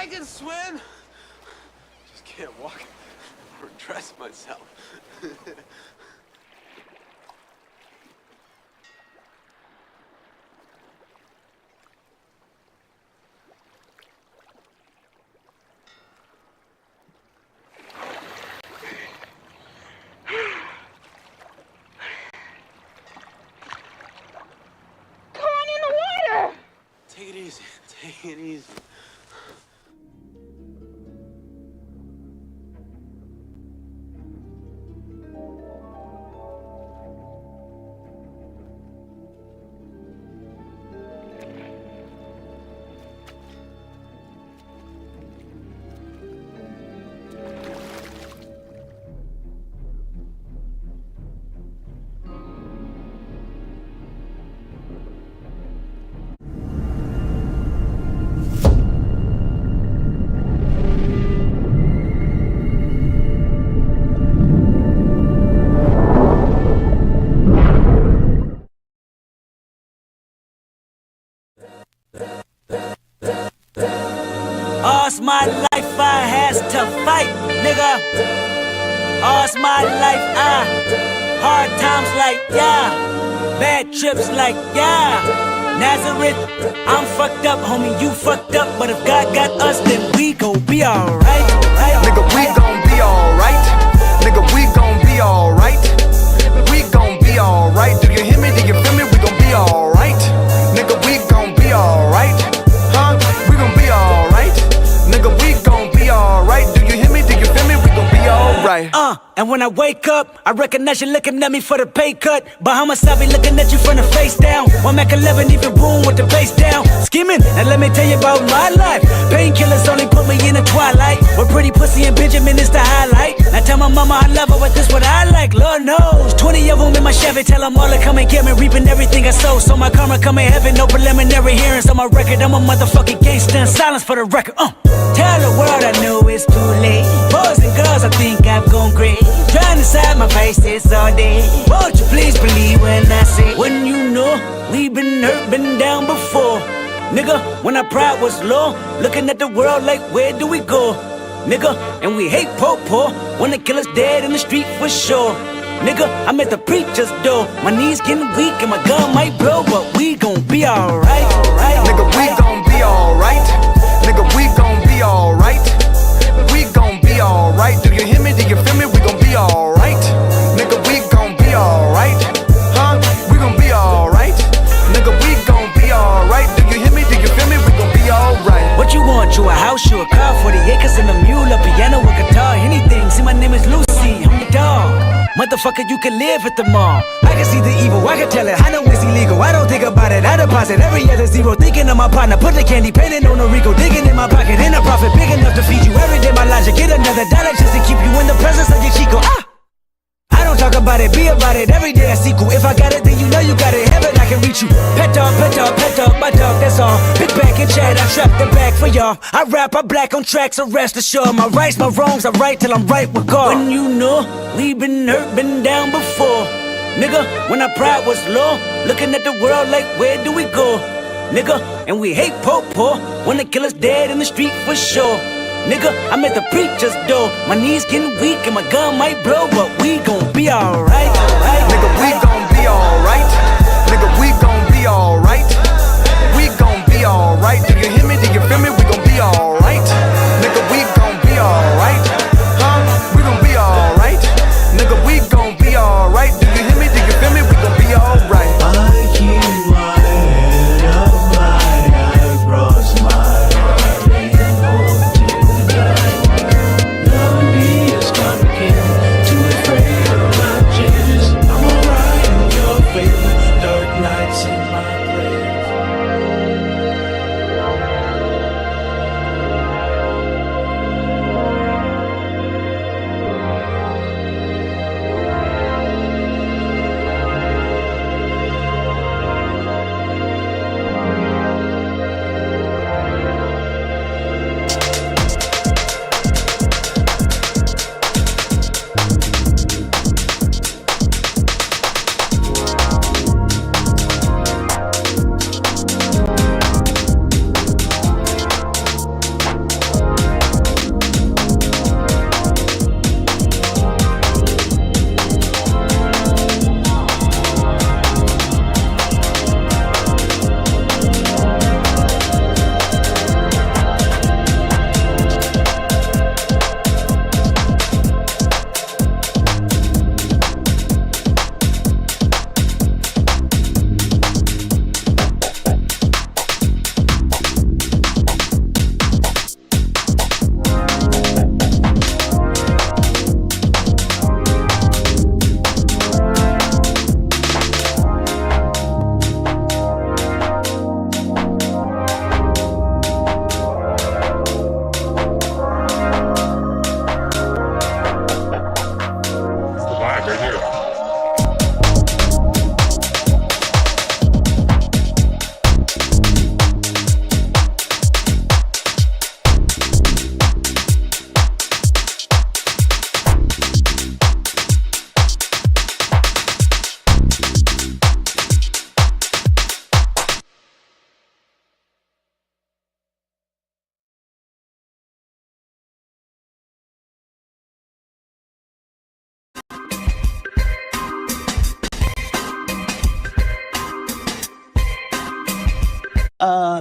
I can swim. Just can't walk or dress myself. Take it easy. Take it easy. All's my life I has to fight, nigga. All's my life hard times like yeah, bad trips like yeah. Nazareth, I'm fucked up, homie, you fucked up, but if God got us, then we gon' be alright. Nigga, we gon' be alright. Nigga, we gon' be alright. We gon' be alright. Do you hear me? Do you feel me? We gon' be alright. Nigga, we gon' be alright. Huh? We gon' be alright. Nigga, we gon' be alright. Do you hear me? Do you feel me? We gon' be alright. And when I wake up, I recognize you looking at me for the pay cut. Bahamas, I be looking at you from the face down. 1 Mac 11, even boom with the bass down. Skimming, and let me tell you about my life. Painkillers only put me in the twilight. With pretty pussy and Benjamin is the highlight. I tell my mama I love her, but this what I like, Lord knows. 20 of them in my Chevy, tell them all to come and get me. Reaping everything I sow, so my karma come in heaven. No preliminary hearings on my record. I'm a motherfucking gangster and silence for the record. Tell the world I know it's too late. Boys and girls, I think I've gone great. Trying to side my face this all day. Won't you please believe when I say, when you know we've been hurt, been down before. Nigga, when our pride was low, looking at the world like where do we go? Nigga, and we hate poor, when the killer's dead in the street for sure. Nigga, I'm at the preacher's door. My knees getting weak and my gun might blow, but we gon' be alright. Nigga, we gon' be alright. Nigga, we gon' be alright. We gon' be alright. Do you hear me? Do you feel me? We gon' be alright. Nigga, we gon' be alright. Huh? We gon' be alright. Nigga, we gon' be alright. Do you hear me? Do you feel me? We gon' be alright. What you want? You a house, you a car, 40 acres and a mule, a piano, a guitar, anything. See, my name is Lucy, I'm your dog. Motherfucker, you can live at the mall. I can see the evil, I can tell it. I know it's illegal, I don't think about it. I deposit every other zero, thinking of my partner. Put the candy, painting on a RICO, digging in my pocket. In a profit big enough to feed you every day. My logic, get another dollar just to keep you in the presence of your Chico. I don't talk about it, be about it. Every day I sequel. If I got it, then you know you got it. Heaven, I can reach you. Pet dog, my dog, that's all. Pick back and chat, I trap the back for y'all. I rap, I black on tracks, so rest assured. My rights, my wrongs, I right till I'm right with God. When you know we been hurt, been down before. Nigga, when our pride was low, looking at the world like where do we go? Nigga, and we hate poor, when the killer's dead in the street for sure. Nigga, I'm at the preacher's door. My knees getting weak and my gun might blow, but we gon' be alright. Nigga, we gon' be alright. Nigga, we gon' be alright. We gon' be alright. Do you hear me? Do you feel me? We gon' be alright. Nigga, we gon' be alright. Huh? We gon' be alright. Nigga, we gon' be alright. Do you hear me? Do you feel me? We gon' be alright. I keep my head up high, I cross my heart and hope to die. Loving me is complicated, too afraid of my changes. I'm alright in your face.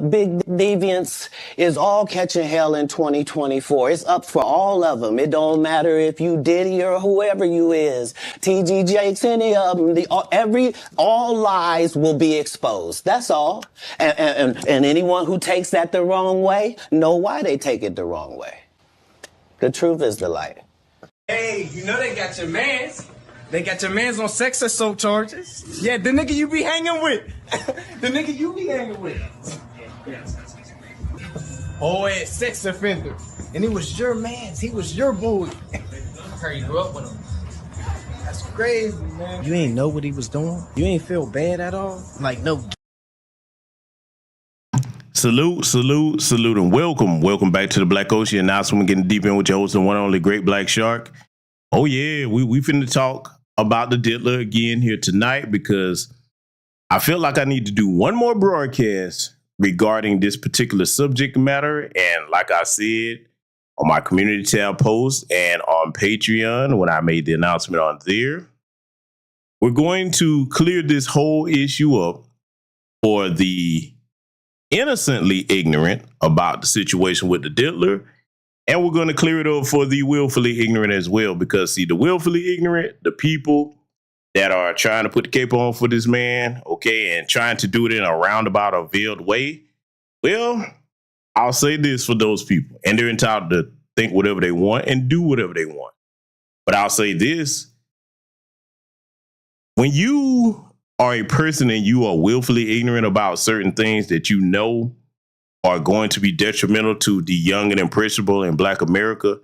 big deviants is all catching hell in 2024. It's up for all of them. It don't matter if you Diddy or whoever you is, TG Jakes, any of them. All lies will be exposed. That's all. And anyone who takes that the wrong way, know why they take it the wrong way. The truth is the light. Hey, you know they got your mans. They got your mans on sex assault charges. Yeah, the nigga you be hanging with. The nigga you be hanging with. Oh, yeah, sex offender. And he was your mans. He was your boy. I heard you grew up with him. That's crazy, man. You ain't know what he was doing? You ain't feel bad at all? Like, no. Salute, and welcome back to the Black Ocean. Now, so we're getting deep in with your host, the one and only Great Black Shark. Oh yeah, we finna talk about the Diddler again here tonight because I feel like I need to do one more broadcast regarding this particular subject matter. And like I said on my community tab post and on Patreon when I made the announcement on there, we're going to clear this whole issue up for the innocently ignorant about the situation with the Diddler, and we're going to clear it up for the willfully ignorant as well, because see, the willfully ignorant, the people that are trying to put the cape on for this man, okay, and trying to do it in a roundabout or veiled way, well, I'll say this for those people, and they're entitled to think whatever they want and do whatever they want, but I'll say this: when you are a person and you are willfully ignorant about certain things that you know are going to be detrimental to the young and impressionable in Black America,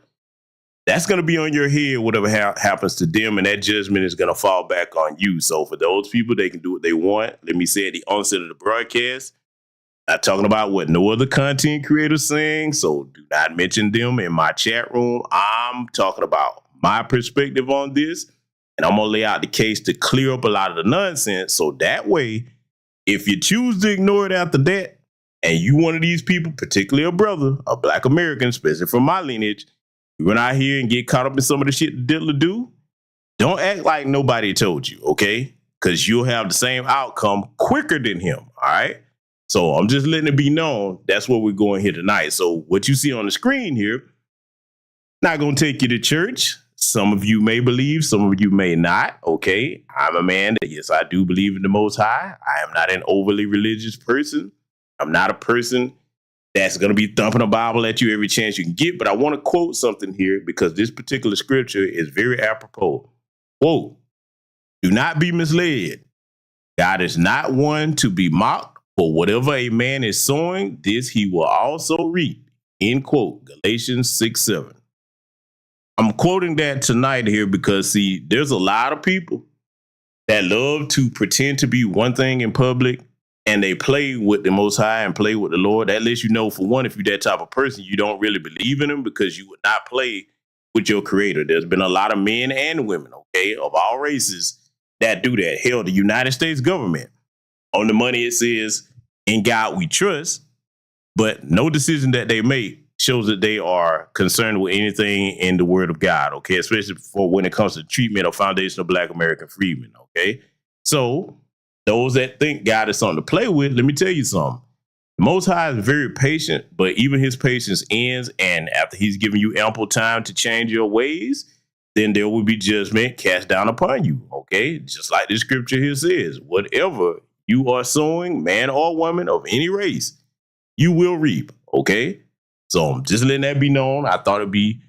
that's going to be on your head, whatever happens to them, and that judgment is going to fall back on you. So for those people, they can do what they want. Let me say at the onset of the broadcast, not talking about what no other content creators saying, so do not mention them in my chat room. I'm talking about my perspective on this. And I'm going to lay out the case to clear up a lot of the nonsense. So that way, if you choose to ignore it after that, and you one of these people, particularly a brother, a Black American, especially from my lineage, you run out here and get caught up in some of the shit the Diddler do, don't act like nobody told you, okay? Because you'll have the same outcome quicker than him, all right? So I'm just letting it be known that's where we're going here tonight. So what you see on the screen here, not going to take you to church. Some of you may believe, some of you may not. Okay, I'm a man that, yes, I do believe in the Most High. I am not an overly religious person. I'm not a person that's going to be thumping a Bible at you every chance you can get. But I want to quote something here because this particular scripture is very apropos. Quote, "Do not be misled. God is not one to be mocked. For whatever a man is sowing, this he will also reap." End quote. Galatians 6:7. I'm quoting that tonight here because, see, there's a lot of people that love to pretend to be one thing in public and they play with the Most High and play with the Lord. That lets you know, for one, if you're that type of person, you don't really believe in him because you would not play with your creator. There's been a lot of men and women, okay, of all races that do that. Hell, the United States government, on the money it says, "In God we trust," but no decision that they make shows that they are concerned with anything in the word of God, okay? Especially for when it comes to treatment of foundational Black American freedmen, okay? So those that think God is something to play with, let me tell you something. The Most High is very patient, but even his patience ends, and after he's given you ample time to change your ways, then there will be judgment cast down upon you, okay? Just like the scripture here says, whatever you are sowing, man or woman of any race, you will reap, okay? So just letting that be known. I thought it'd be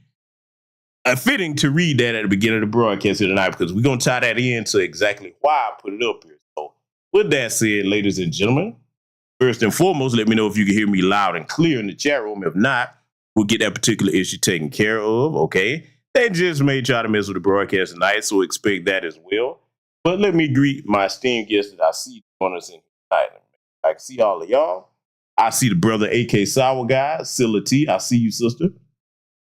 fitting to read that at the beginning of the broadcast here tonight because we're going to tie that into exactly why I put it up here. So with that said, ladies and gentlemen, first and foremost, let me know if you can hear me loud and clear in the chat room. If not, we'll get that particular issue taken care of, okay? They just may try to mess with the broadcast tonight, so expect that as well. But let me greet my esteemed guests that I see on us in tonight. I can see all of y'all. I see the brother AK Sour Guy, Silla T. I see you, sister.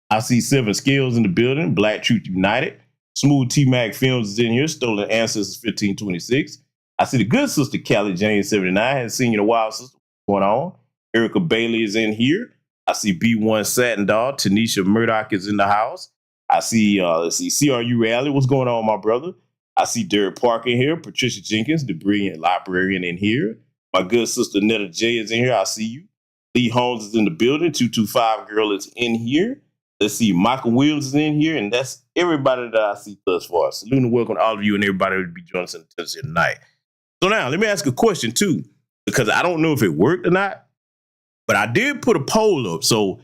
I see Seven Scales in the building, Black Truth United. Smooth T-Mac Films is in here, Stolen Ancestors 1526. I see the good sister, Callie Jane 79. I haven't seen you in a while, sister. What's going on? Erica Bailey is in here. I see B1 Satin Dog. Tanisha Murdoch is in the house. I see, let's see, CRU Rally. What's going on, my brother? I see Derek Park in here. Patricia Jenkins, the brilliant librarian in here. My good sister Netta J is in here. I see you. Lee Holmes is in the building. 225 girl is in here. Let's see. Michael Williams is in here. And that's everybody that I see thus far. Salute and welcome to all of you and everybody who will be joining us in the here tonight. So now, let me ask a question too, because I don't know if it worked or not, but I did put a poll up. So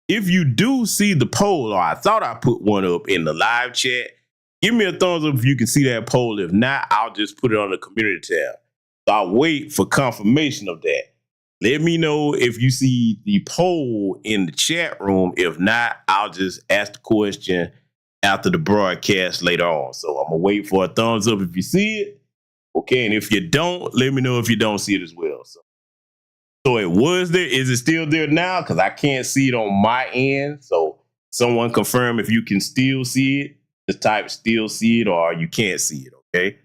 if you do see the poll, or I thought I put one up in the live chat, give me a thumbs up if you can see that poll. If not, I'll just put it on the community tab. So I'll wait for confirmation of that. Let me know if you see the poll in the chat room. If not, I'll just ask the question after the broadcast later on. So I'm going to wait for a thumbs up if you see it. Okay, and if you don't, let me know if you don't see it as well. So it was there. Is it still there now? Because I can't see it on my end. So someone confirm if you can still see it. Just type still see it or you can't see it, okay?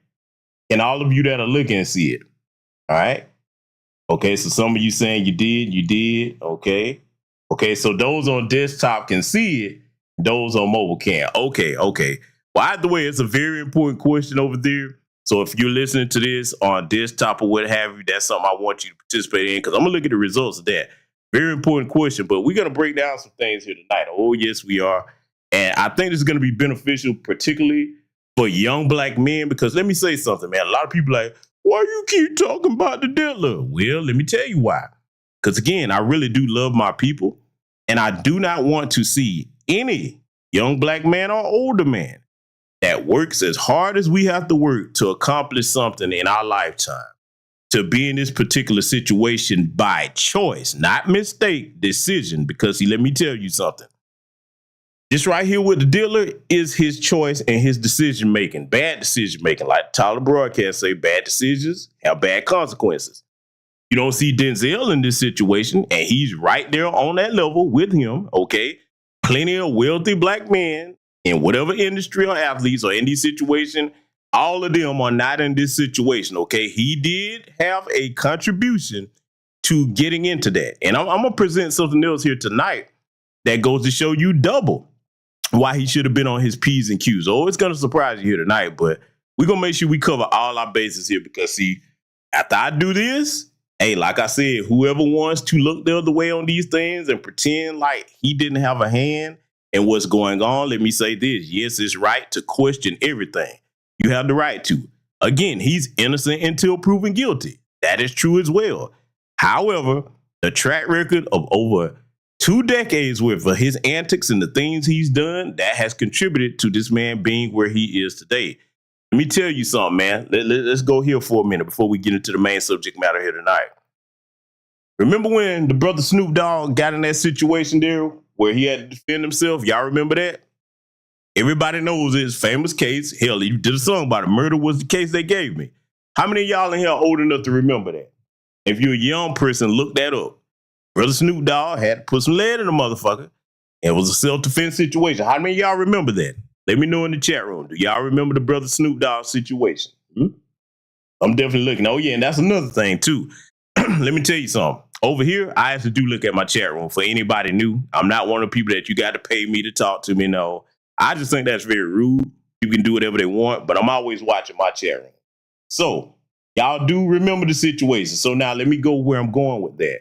And all of you that are looking see it, all right? Okay, so some of you saying you did, okay? Okay, so those on desktop can see it. Those on mobile can't. Okay. Well, either way, it's a very important question over there. So if you're listening to this on desktop or what have you, that's something I want you to participate in because I'm going to look at the results of that. Very important question, but we're going to break down some things here tonight. Oh, yes, we are. And I think this is going to be beneficial, particularly for young black men, because let me say something, man. A lot of people are like, why you keep talking about the Diddler? Well, let me tell you why. Because, again, I really do love my people, and I do not want to see any young black man or older man that works as hard as we have to work to accomplish something in our lifetime, to be in this particular situation by choice, not mistake, decision. Because, see, let me tell you something. This right here with the Diddler is his choice and his decision-making, bad decision-making. Like Tyler Broadcast say, bad decisions have bad consequences. You don't see Denzel in this situation, and he's right there on that level with him, okay? Plenty of wealthy black men in whatever industry or athletes or in this situation, all of them are not in this situation, okay? He did have a contribution to getting into that. And I'm going to present something else here tonight that goes to show you double why he should have been on his P's and Q's. Oh, it's going to surprise you here tonight, but we're going to make sure we cover all our bases here because, see, after I do this, hey, like I said, whoever wants to look the other way on these things and pretend like he didn't have a hand in what's going on, let me say this. Yes, it's right to question everything. You have the right to. Again, he's innocent until proven guilty. That is true as well. However, the track record of over 2 decades worth of his antics and the things he's done, that has contributed to this man being where he is today. Let me tell you something, man. Let's go here for a minute before we get into the main subject matter here tonight. Remember when the brother Snoop Dogg got in that situation there where he had to defend himself? Y'all remember that? Everybody knows his famous case. Hell, he did a song about it. Murder was the case they gave me. How many of y'all in here are old enough to remember that? If you're a young person, look that up. Brother Snoop Dogg had to put some lead in the motherfucker. It was a self-defense situation. How many of y'all remember that? Let me know in the chat room. Do y'all remember the brother Snoop Dogg situation? I'm definitely looking. Oh, yeah, and that's another thing, too. Let me tell you something. Over here, I have to do look at my chat room for anybody new. I'm not one of the people that you got to pay me to talk to me. No, I just think that's very rude. You can do whatever they want, but I'm always watching my chat room. So y'all do remember the situation. So now let me go where I'm going with that.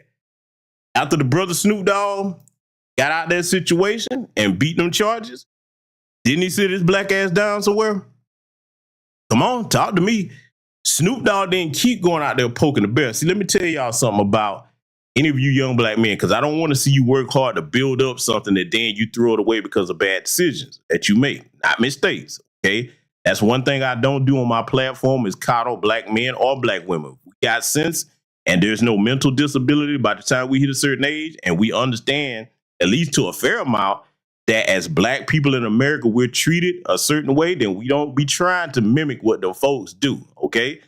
After the brother Snoop Dogg got out that situation and beat them charges, didn't he sit his black ass down somewhere? Come on, talk to me. Snoop Dogg didn't keep going out there poking the bear. See, let me tell y'all something about any of you young black men, because I don't want to see you work hard to build up something that then you throw it away because of bad decisions that you make, not mistakes, okay? That's one thing I don't do on my platform is coddle black men or black women. We got sense, and there's no mental disability by the time we hit a certain age, and we understand, at least to a fair amount, that as black people in America, we're treated a certain way, then we don't be trying to mimic what the folks do, okay?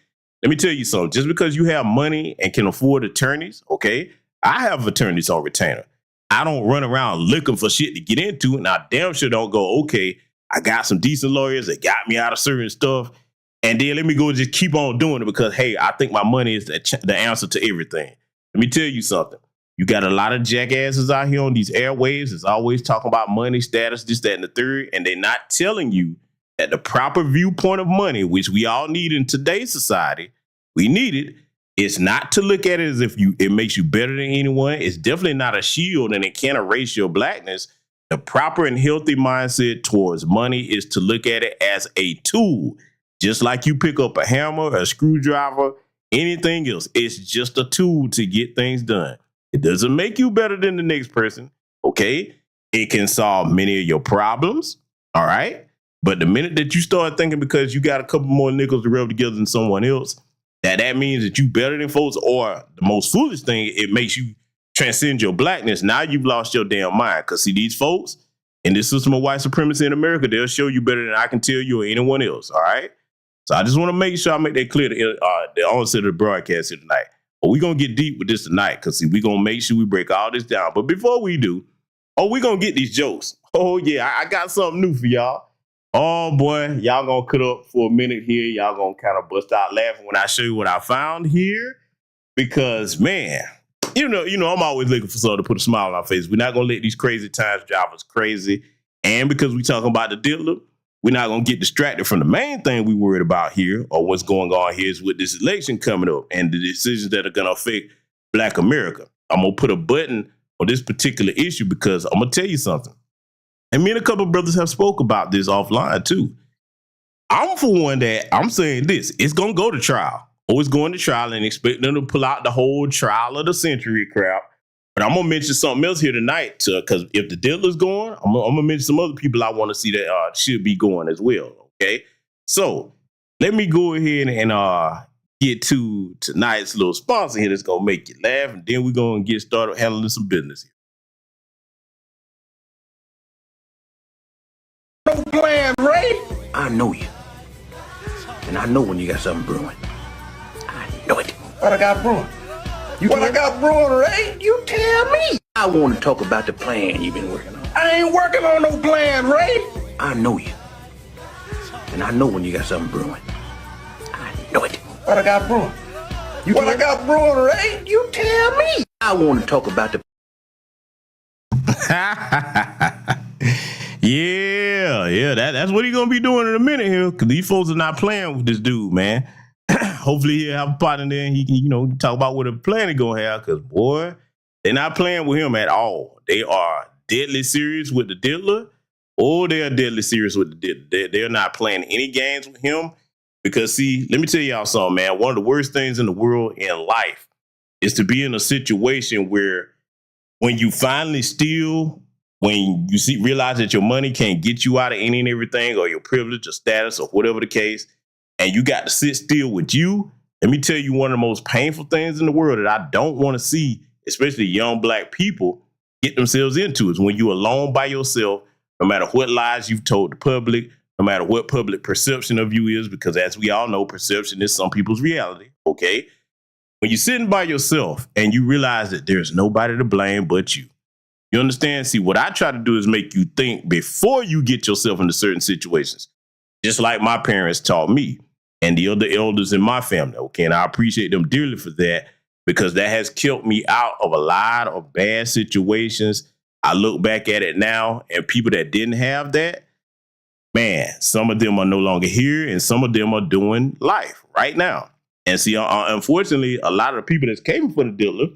Let me tell you something. Just because you have money and can afford attorneys, okay? I have attorneys on retainer. I don't run around looking for shit to get into, and I damn sure don't go, okay, I got some decent lawyers that got me out of certain stuff, and then let me go just keep on doing it because, hey, I think my money is the answer to everything. Let me tell you something. You got a lot of jackasses out here on these airwaves that's always talking about money, status, this, that, and the third, and they're not telling you that the proper viewpoint of money, which we all need in today's society, we need it, It's not to look at it as if it makes you better than anyone. It's definitely not a shield, and it can't erase your blackness. The proper and healthy mindset towards money is to look at it as a tool. Just like you pick up a hammer, a screwdriver, anything else. It's just a tool to get things done. It doesn't make you better than the next person, okay? It can solve many of your problems, all right? But the minute that you start thinking because you got a couple more nickels to rub together than someone else, that means that you better than folks, or the most foolish thing, it makes you transcend your blackness. Now you've lost your damn mind. Because see, these folks in this system of white supremacy in America, they'll show you better than I can tell you or anyone else, all right? So I just want to make sure I make that clear to the onset of the broadcast here tonight. But we're going to get deep with this tonight because, see, we're going to make sure we break all this down. But before we do, we're going to get these jokes. Oh, yeah, I got something new for y'all. Oh, boy, y'all going to cut up for a minute here. Y'all going to kind of bust out laughing when I show you what I found here. Because, man, you know, I'm always looking for something to put a smile on our face. We're not going to let these crazy times drive us crazy. And because we're talking about the Diddler, we're not going to get distracted from the main thing we worried about here, or what's going on here is with this election coming up and the decisions that are going to affect Black America. I'm going to put a button on this particular issue because I'm going to tell you something. And me and a couple of brothers have spoke about this offline too. I'm for one that I'm saying this, it's going to go to trial. Always going to trial and expect them to pull out the whole trial of the century crap. But I'm going to mention something else here tonight because if the Diddler's going, I'm going to mention some other people I want to see that should be going as well. Okay. So let me go ahead and get to tonight's little sponsor here that's going to make you laugh. And then we're going to get started handling some business here. No plan, Ray. I know you. And I know when you got something brewing. I know it. What I got brewing? I got brewing, Ray? You tell me. I want to talk about the plan you've been working on. I ain't working on no plan, Ray. I know you. And I know when you got something brewing. I know it. What I got brewing? I got brewing, Ray? You tell me. I want to talk about the Yeah, that's what he's gonna be doing in a minute here, because these folks are not playing with this dude, man. Hopefully he'll have a partner there and he can, talk about what a plan he's gonna have, because boy, they're not playing with him at all. They are deadly serious with the Diddler, or they are deadly serious with the Diddler. They're not playing any games with him, because see, let me tell y'all something, man. One of the worst things in the world in life is to be in a situation where when you finally steal, when you realize that your money can't get you out of any and everything, or your privilege or status or whatever the case, and you got to sit still with you, let me tell you one of the most painful things in the world that I don't want to see, especially young Black people, get themselves into is when you're alone by yourself, no matter what lies you've told the public, no matter what public perception of you is, because as we all know, perception is some people's reality, okay? When you're sitting by yourself and you realize that there's nobody to blame but you. You understand? See, what I try to do is make you think before you get yourself into certain situations, just like my parents taught me and the other elders in my family. Okay. And I appreciate them dearly for that, because that has kept me out of a lot of bad situations. I look back at it now, and people that didn't have that, man, some of them are no longer here and some of them are doing life right now. And see, unfortunately, a lot of the people that came for the Diddler,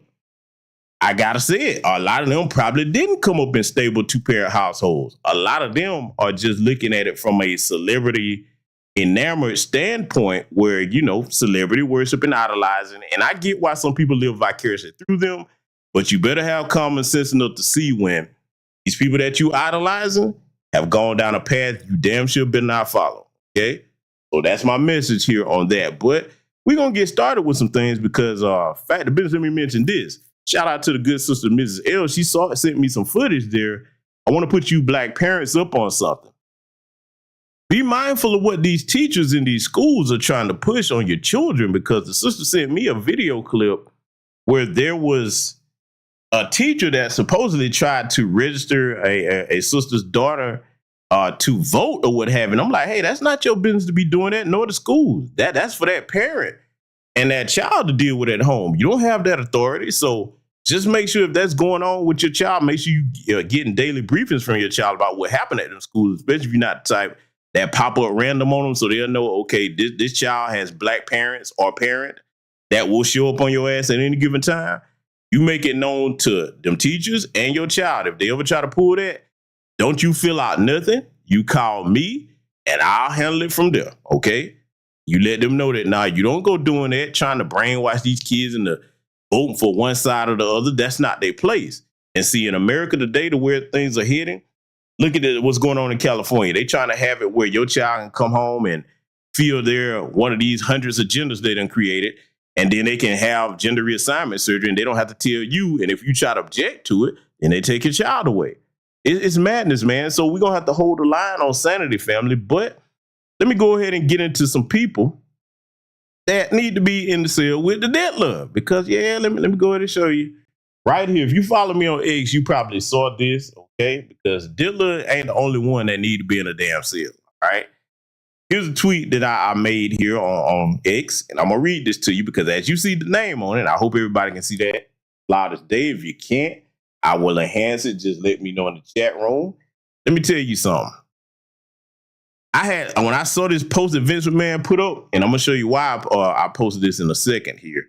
I gotta say it, a lot of them probably didn't come up in stable two-parent households. A lot of them are just looking at it from a celebrity enamored standpoint where, celebrity worship and idolizing. And I get why some people live vicariously through them, but you better have common sense enough to see when these people that you idolizing have gone down a path you damn sure better not follow, okay? So that's my message here on that. But we're going to get started with some things because, fact of business, let me mention this. Shout out to the good sister, Mrs. L. She sent me some footage there. I want to put you Black parents up on something. Be mindful of what these teachers in these schools are trying to push on your children, because the sister sent me a video clip where there was a teacher that supposedly tried to register a sister's daughter to vote or what have you. And I'm like, hey, that's not your business to be doing that, nor the school. That's for that parent and that child to deal with at home. You don't have that authority. So just make sure if that's going on with your child, make sure you're getting daily briefings from your child about what happened at them schools, especially if you're not the type that pop up random on them, so they'll know, okay, this child has Black parents or parent. that will show up on your ass at any given time. You make it known to them teachers and your child. If they ever try to pull that, don't you fill out nothing. You call me and I'll handle it from there, okay? You let them know that now you don't go doing that, trying to brainwash these kids into voting for one side or the other. That's not their place. And see, in America today, to where things are heading, look at what's going on in California. They trying to have it where your child can come home and feel they're one of these hundreds of genders they done created, and then they can have gender reassignment surgery, and they don't have to tell you. And if you try to object to it, then they take your child away. It's madness, man. So we're going to have to hold the line on sanity, family. But let me go ahead and get into some people that need to be in the cell with the Diddler. Because, yeah, let me go ahead and show you. Right here, if you follow me on X, you probably saw this, okay? Because Diddler ain't the only one that need to be in a damn cell, all right? Here's a tweet that I made here on X, and I'm going to read this to you because as you see the name on it, I hope everybody can see that loud as day. If you can't, I will enhance it. Just let me know in the chat room. Let me tell you something. When I saw this post that Vince McMahon put up, and I'm going to show you why I posted this in a second here.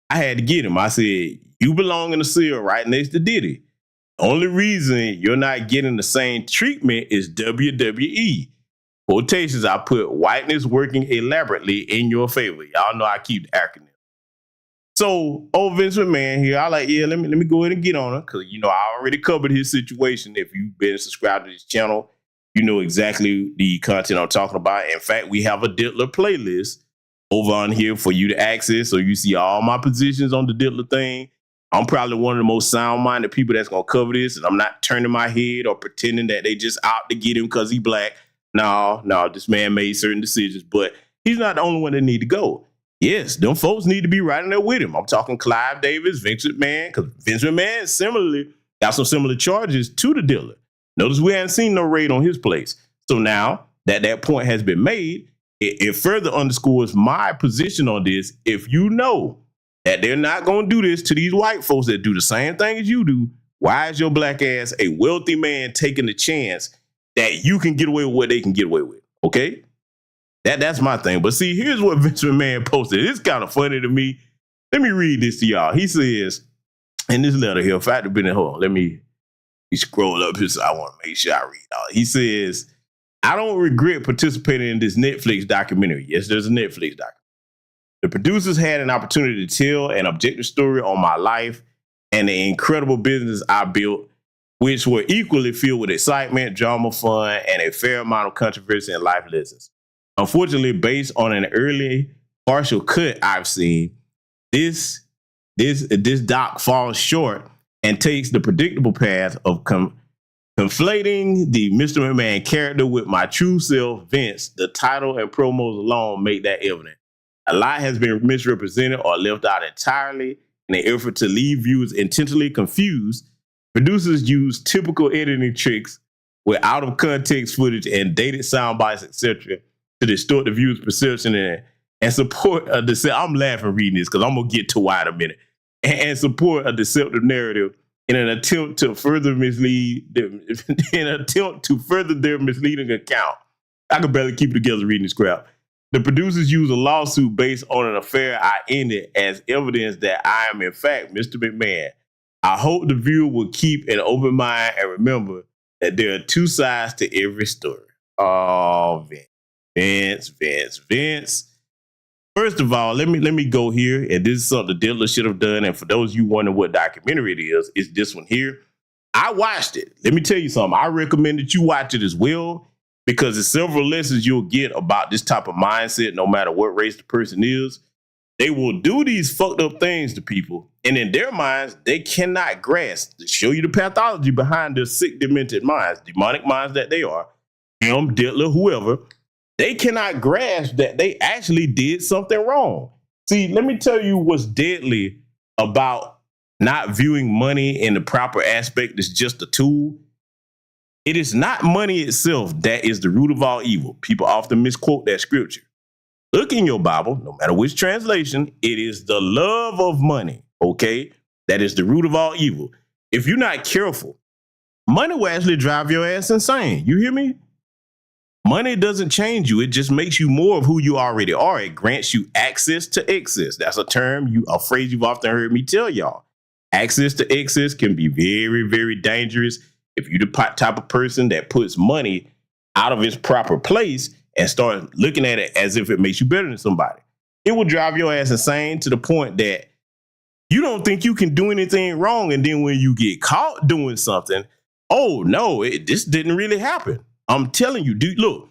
I had to get him. I said, you belong in the cell right next to Diddy. The only reason you're not getting the same treatment is WWE. Quotations, I put whiteness working elaborately in your favor. Y'all know I keep the acronym. So, Vince McMahon here, I like, yeah, let me go ahead and get on it because, you know, I already covered his situation. If you've been subscribed to this channel, you know exactly the content I'm talking about. In fact, we have a Diddler playlist over on here for you to access. So you see all my positions on the Diddler thing. I'm probably one of the most sound-minded people that's going to cover this. And I'm not turning my head or pretending that they just out to get him because he black. No, this man made certain decisions, but he's not the only one that need to go. Yes, them folks need to be right in there with him. I'm talking Clive Davis, Vince McMahon, because Vince McMahon similarly got some similar charges to the Diddler. Notice we haven't seen no raid on his place. So now that point has been made, it further underscores my position on this. If you know that they're not going to do this to these white folks that do the same thing as you do, why is your black ass a wealthy man taking the chance that you can get away with what they can get away with? Okay? That's my thing. But see, here's what Vince McMahon posted. It's kind of funny to me. Let me read this to y'all. He says, in this letter here, if I had to be in, hold on, let me scroll up here so I want to make sure I read all. He says, I don't regret participating in this Netflix documentary. Yes, there's a Netflix documentary. The producers had an opportunity to tell an objective story on my life and the incredible business I built, which were equally filled with excitement, drama, fun, and a fair amount of controversy and life lessons. Unfortunately, based on an early partial cut I've seen, this doc falls short and takes the predictable path of conflating the Mr. McMahon character with my true self, Vince. The title and promos alone make that evident. A lot has been misrepresented or left out entirely in an effort to leave viewers intentionally confused. Producers use typical editing tricks with out-of-context footage and dated sound bites, etc., to distort the viewer's perception and support a deceptive. I'm laughing reading this because I'm going to get to why in a minute. And support a deceptive narrative in an attempt to further mislead them, their misleading account. I can barely keep it together reading this crap. The producers use a lawsuit based on an affair I ended as evidence that I am in fact Mr. McMahon. I hope the viewer will keep an open mind and remember that there are two sides to every story. Oh, Vince. First of all, let me go here, and this is something the Diddler should have done. And for those of you wondering what documentary it is, it's this one here. I watched it. Let me tell you something. I recommend that you watch it as well because there's several lessons you'll get about this type of mindset, no matter what race the person is. They will do these fucked up things to people, and in their minds, they cannot grasp to show you the pathology behind their sick, demented minds, demonic minds that they are. Him, Diddler, whoever. They cannot grasp that they actually did something wrong. See, let me tell you what's deadly about not viewing money in the proper aspect as just a tool. It is not money itself that is the root of all evil. People often misquote that scripture. Look in your Bible, no matter which translation, it is the love of money, okay? That is the root of all evil. If you're not careful, money will actually drive your ass insane. You hear me? Money doesn't change you. It just makes you more of who you already are. It grants you access to excess. That's a term, a phrase you've often heard me tell y'all. Access to excess can be very, very dangerous if you're the type of person that puts money out of its proper place and start looking at it as if it makes you better than somebody. It will drive your ass insane to the point that you don't think you can do anything wrong. And then when you get caught doing something, oh no, this didn't really happen. I'm telling you, dude, look,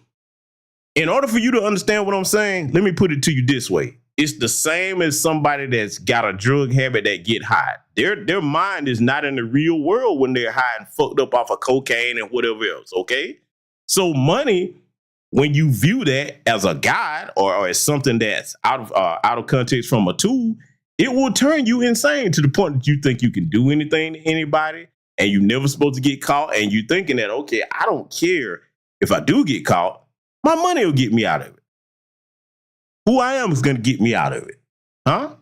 in order for you to understand what I'm saying, let me put it to you this way. It's the same as somebody that's got a drug habit that get high. Their mind is not in the real world when they're high and fucked up off of cocaine and whatever else, okay? So money, when you view that as a god or as something that's out of context from a tool, it will turn you insane to the point that you think you can do anything to anybody and you're never supposed to get caught. And you're thinking that, okay, I don't care if I do get caught, my money will get me out of it. Who I am is going to get me out of it. Huh?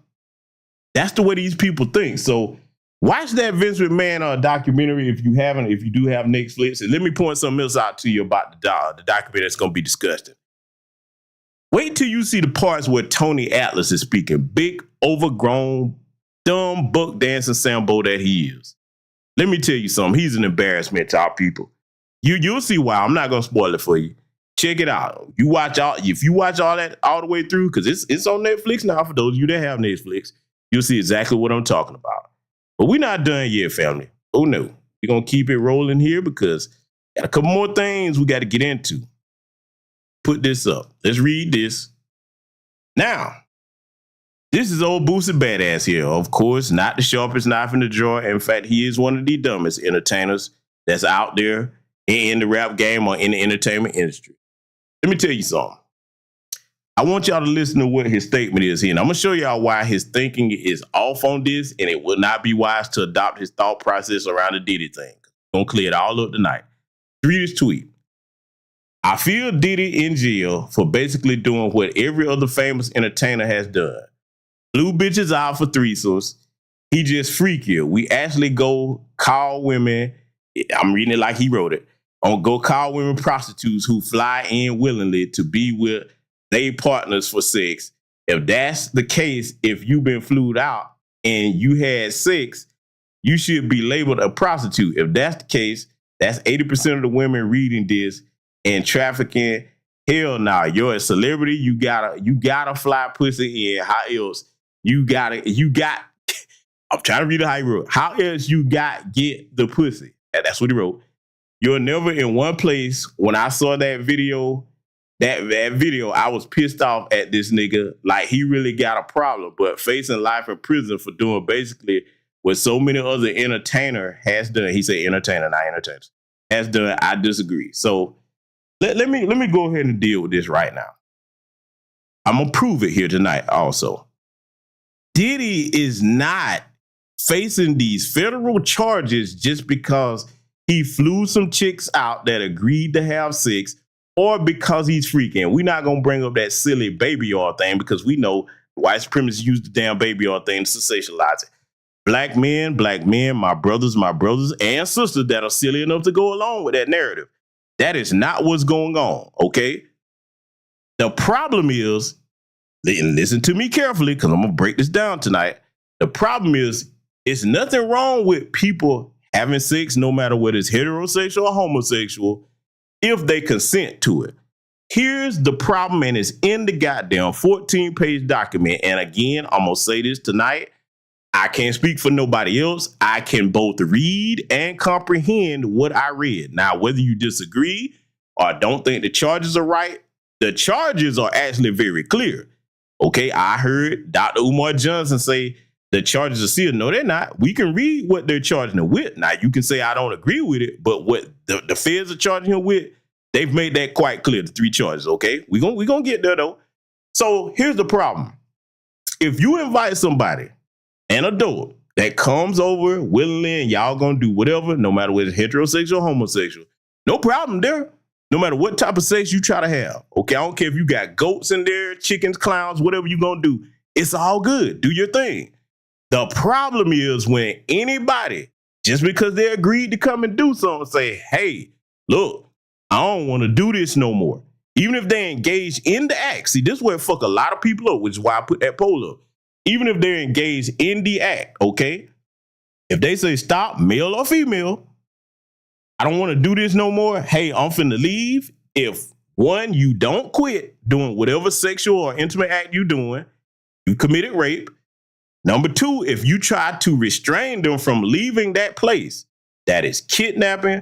That's the way these people think. So watch that Vince McMahon documentary if you do have Netflix. And let me point something else out to you about the documentary that's going to be disgusting. Wait till you see the parts where Tony Atlas is speaking. Big, overgrown, dumb, buck dancing Sambo that he is. Let me tell you something. He's an embarrassment to our people. You'll see why. I'm not going to spoil it for you. Check it out. If you watch all that all the way through, because it's on Netflix now for those of you that have Netflix, you'll see exactly what I'm talking about. But we're not done yet, family. Oh, no. We're going to keep it rolling here because got a couple more things we got to get into. Put this up. Let's read this. Now, this is old Boosie Badass here. Of course, not the sharpest knife in the drawer. In fact, he is one of the dumbest entertainers that's out there in the rap game or in the entertainment industry. Let me tell you something. I want y'all to listen to what his statement is here. And I'm going to show y'all why his thinking is off on this, and it will not be wise to adopt his thought process around the Diddy thing. I'm going to clear it all up tonight. Read his tweet. I feel Diddy in jail for basically doing what every other famous entertainer has done. Blew bitches out for threesomes. He just freakier. We actually go call women, I'm reading it like he wrote it, go call women prostitutes who fly in willingly to be with their partners for sex. If that's the case, if you've been flued out and you had sex, you should be labeled a prostitute. If that's the case, that's 80% of the women reading this and trafficking. Hell nah, you're a celebrity. You gotta fly pussy in. How else I'm trying to read it how he wrote. How else you get the pussy? That's what he wrote. You're never in one place. When I saw that video, I was pissed off at this nigga. Like he really got a problem, but facing life in prison for doing basically what so many other entertainer has done. He said entertainer, not entertainers. Has done. I disagree. So let me go ahead and deal with this right now. I'm gonna prove it here tonight also. Diddy is not facing these federal charges just because he flew some chicks out that agreed to have sex or because he's freaking. We're not going to bring up that silly baby oil thing because we know white supremacists use the damn baby oil thing to sensationalize it. Black men, my brothers, and sisters that are silly enough to go along with that narrative. That is not what's going on, okay? The problem is, and listen to me carefully because I'm going to break this down tonight. The problem is, it's nothing wrong with people having sex, no matter whether it's heterosexual or homosexual, if they consent to it. Here's the problem, and it's in the goddamn 14-page document. And again, I'm going to say this tonight. I can't speak for nobody else. I can both read and comprehend what I read. Now, whether you disagree or don't think the charges are right, the charges are actually very clear. Okay, I heard Dr. Umar Johnson say the charges are sealed. No, they're not. We can read what they're charging him with. Now, you can say I don't agree with it, but what the feds are charging him with, they've made that quite clear, the 3 charges, okay? We're gonna get there, though. So here's the problem. If you invite somebody, an adult, that comes over willingly and y'all gonna do whatever, no matter whether it's heterosexual or homosexual, no problem there. No matter what type of sex you try to have, okay? I don't care if you got goats in there, chickens, clowns, whatever you gonna do. It's all good. Do your thing. The problem is when anybody, just because they agreed to come and do something, say, hey, look, I don't want to do this no more. Even if they engage in the act. See, this is where fuck a lot of people up, which is why I put that poll up. Even if they're engaged in the act, okay? If they say stop, male or female, I don't want to do this no more. Hey, I'm finna leave. If one, you don't quit doing whatever sexual or intimate act you're doing, you committed rape. Number two, if you try to restrain them from leaving that place, that is kidnapping,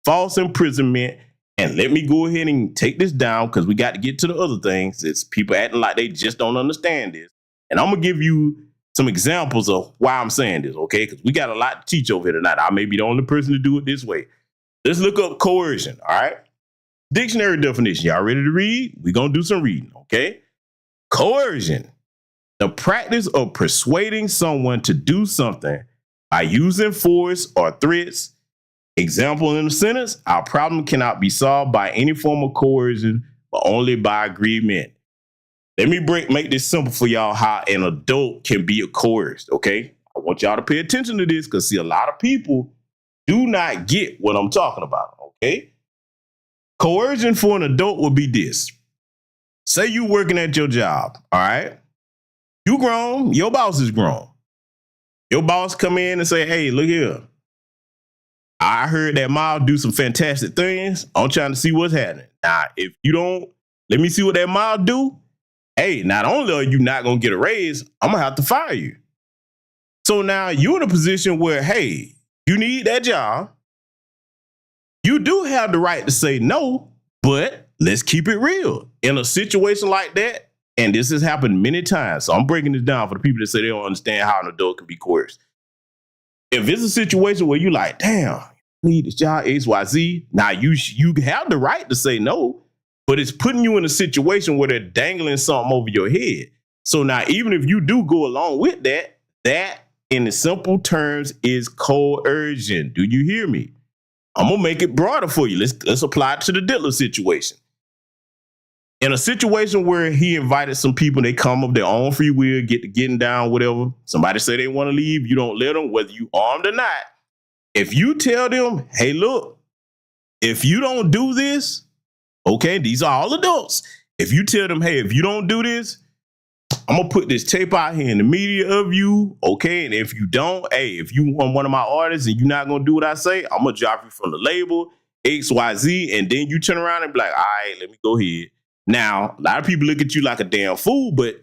false imprisonment, and let me go ahead and take this down because we got to get to the other things. It's people acting like they just don't understand this. And I'm going to give you some examples of why I'm saying this, okay? Because we got a lot to teach over here tonight. I may be the only person to do it this way. Let's look up coercion, all right? Dictionary definition. Y'all ready to read? We're going to do some reading, okay? Coercion, the practice of persuading someone to do something by using force or threats. Example in the sentence, our problem cannot be solved by any form of coercion, but only by agreement. Let me make this simple for y'all how an adult can be coerced, okay? I want y'all to pay attention to this because, see, a lot of people do not get what I'm talking about, okay? Coercion for an adult would be this. Say you working at your job, all right? You grown, your boss is grown. Your boss come in and say, hey, look here. I heard that Miles do some fantastic things. I'm trying to see what's happening. Now, if you don't, let me see what that Miles do. Hey, not only are you not going to get a raise, I'm going to have to fire you. So now you're in a position where, hey, you need that job. You do have the right to say no, but let's keep it real. In a situation like that, and this has happened many times, so I'm breaking this down for the people that say they don't understand how an adult can be coerced. If it's a situation where you're like, damn, I need this job, XYZ, now you have the right to say no, but it's putting you in a situation where they're dangling something over your head. So now, even if you do go along with that, that in the simple terms is coercion. Do you hear me? I'm gonna make it broader for you. Let's apply it to the Diddler situation. In a situation where he invited some people, they come of their own free will, getting down, whatever. Somebody say they want to leave, you don't let them, whether you armed or not. If you tell them, hey, look, if you don't do this, okay, these are all adults. If you tell them, hey, if you don't do this, I'm going to put this tape out here in the media of you, okay? And if you don't, hey, if you want one of my artists and you're not going to do what I say, I'm going to drop you from the label, XYZ, and then you turn around and be like, all right, let me go ahead. Now, a lot of people look at you like a damn fool, but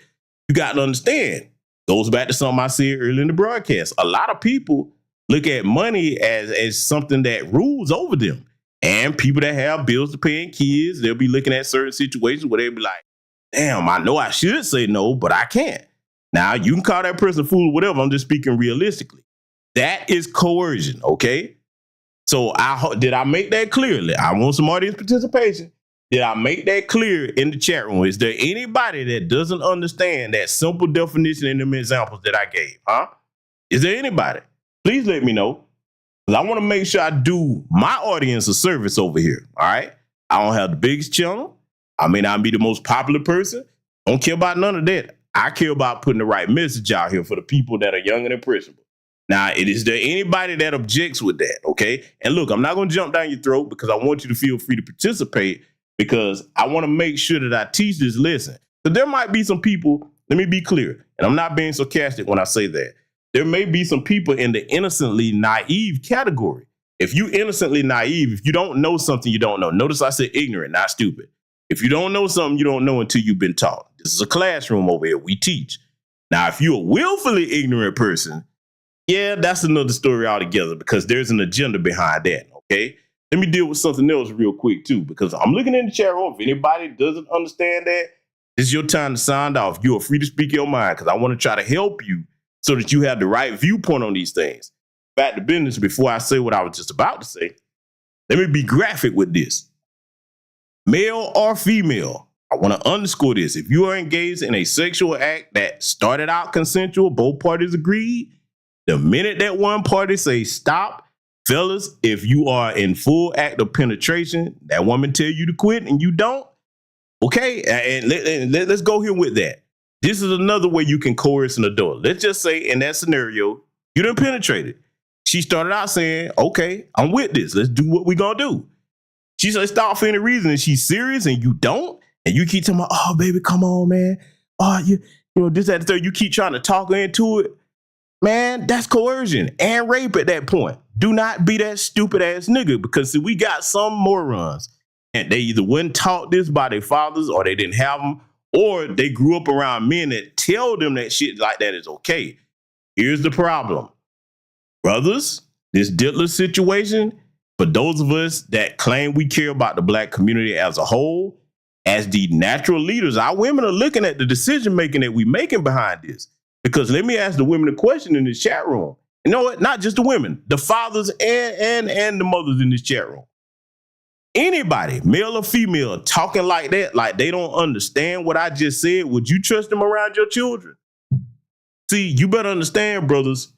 you got to understand, goes back to something I said earlier in the broadcast. A lot of people look at money as something that rules over them. And people that have bills to pay and kids, they'll be looking at certain situations where they'll be like, damn, I know I should say no, but I can't. Now, you can call that person a fool or whatever. I'm just speaking realistically. That is coercion, okay? So did I make that clearly? I want some audience participation. Did I make that clear in the chat room? Is there anybody that doesn't understand that simple definition in them examples that I gave? Huh? Is there anybody? Please let me know. Because I want to make sure I do my audience a service over here. All right. I don't have the biggest channel. I may not be the most popular person. Don't care about none of that. I care about putting the right message out here for the people that are young and impressionable. Now, is there anybody that objects with that? Okay. And look, I'm not going to jump down your throat because I want you to feel free to participate, because I want to make sure that I teach this lesson. So there might be some people, let me be clear, and I'm not being sarcastic when I say that. There may be some people in the innocently naive category. If you innocently naive, if you don't know something you don't know, notice I said ignorant, not stupid. If you don't know something, you don't know until you've been taught. This is a classroom over here. We teach. Now, if you're a willfully ignorant person, yeah, that's another story altogether, because there's an agenda behind that, okay? Let me deal with something else real quick, too, because I'm looking in the chat room. If anybody doesn't understand that, this is your time to sound off. You are free to speak your mind, because I want to try to help you so that you have the right viewpoint on these things. Back to business, before I say what I was just about to say, let me be graphic with this. Male or female, I want to underscore this. If you are engaged in a sexual act that started out consensual, both parties agreed, the minute that one party says stop, fellas, if you are in full act of penetration, that woman tell you to quit and you don't, okay? And let's go here with that. This is another way you can coerce an adult. Let's just say in that scenario, you done penetrated. She started out saying, okay, I'm with this. Let's do what we gonna do. She said, stop for any reason. And she's serious and you don't. And you keep telling her, oh, baby, come on, man. Oh, you know, this, that, the third. You keep trying to talk her into it. Man, that's coercion and rape at that point. Do not be that stupid ass nigga, because see, we got some morons and they either wasn't taught this by their fathers, or they didn't have them, or they grew up around men that tell them that shit like that is okay. Here's the problem. Brothers, this Diddler situation, for those of us that claim we care about the black community as a whole, as the natural leaders, our women are looking at the decision making that we making behind this. Because let me ask the women a question in this chat room. You know what? Not just the women, the fathers and the mothers in this chat room. Anybody, male or female, talking like that, like they don't understand what I just said, would you trust them around your children? See, you better understand, brothers,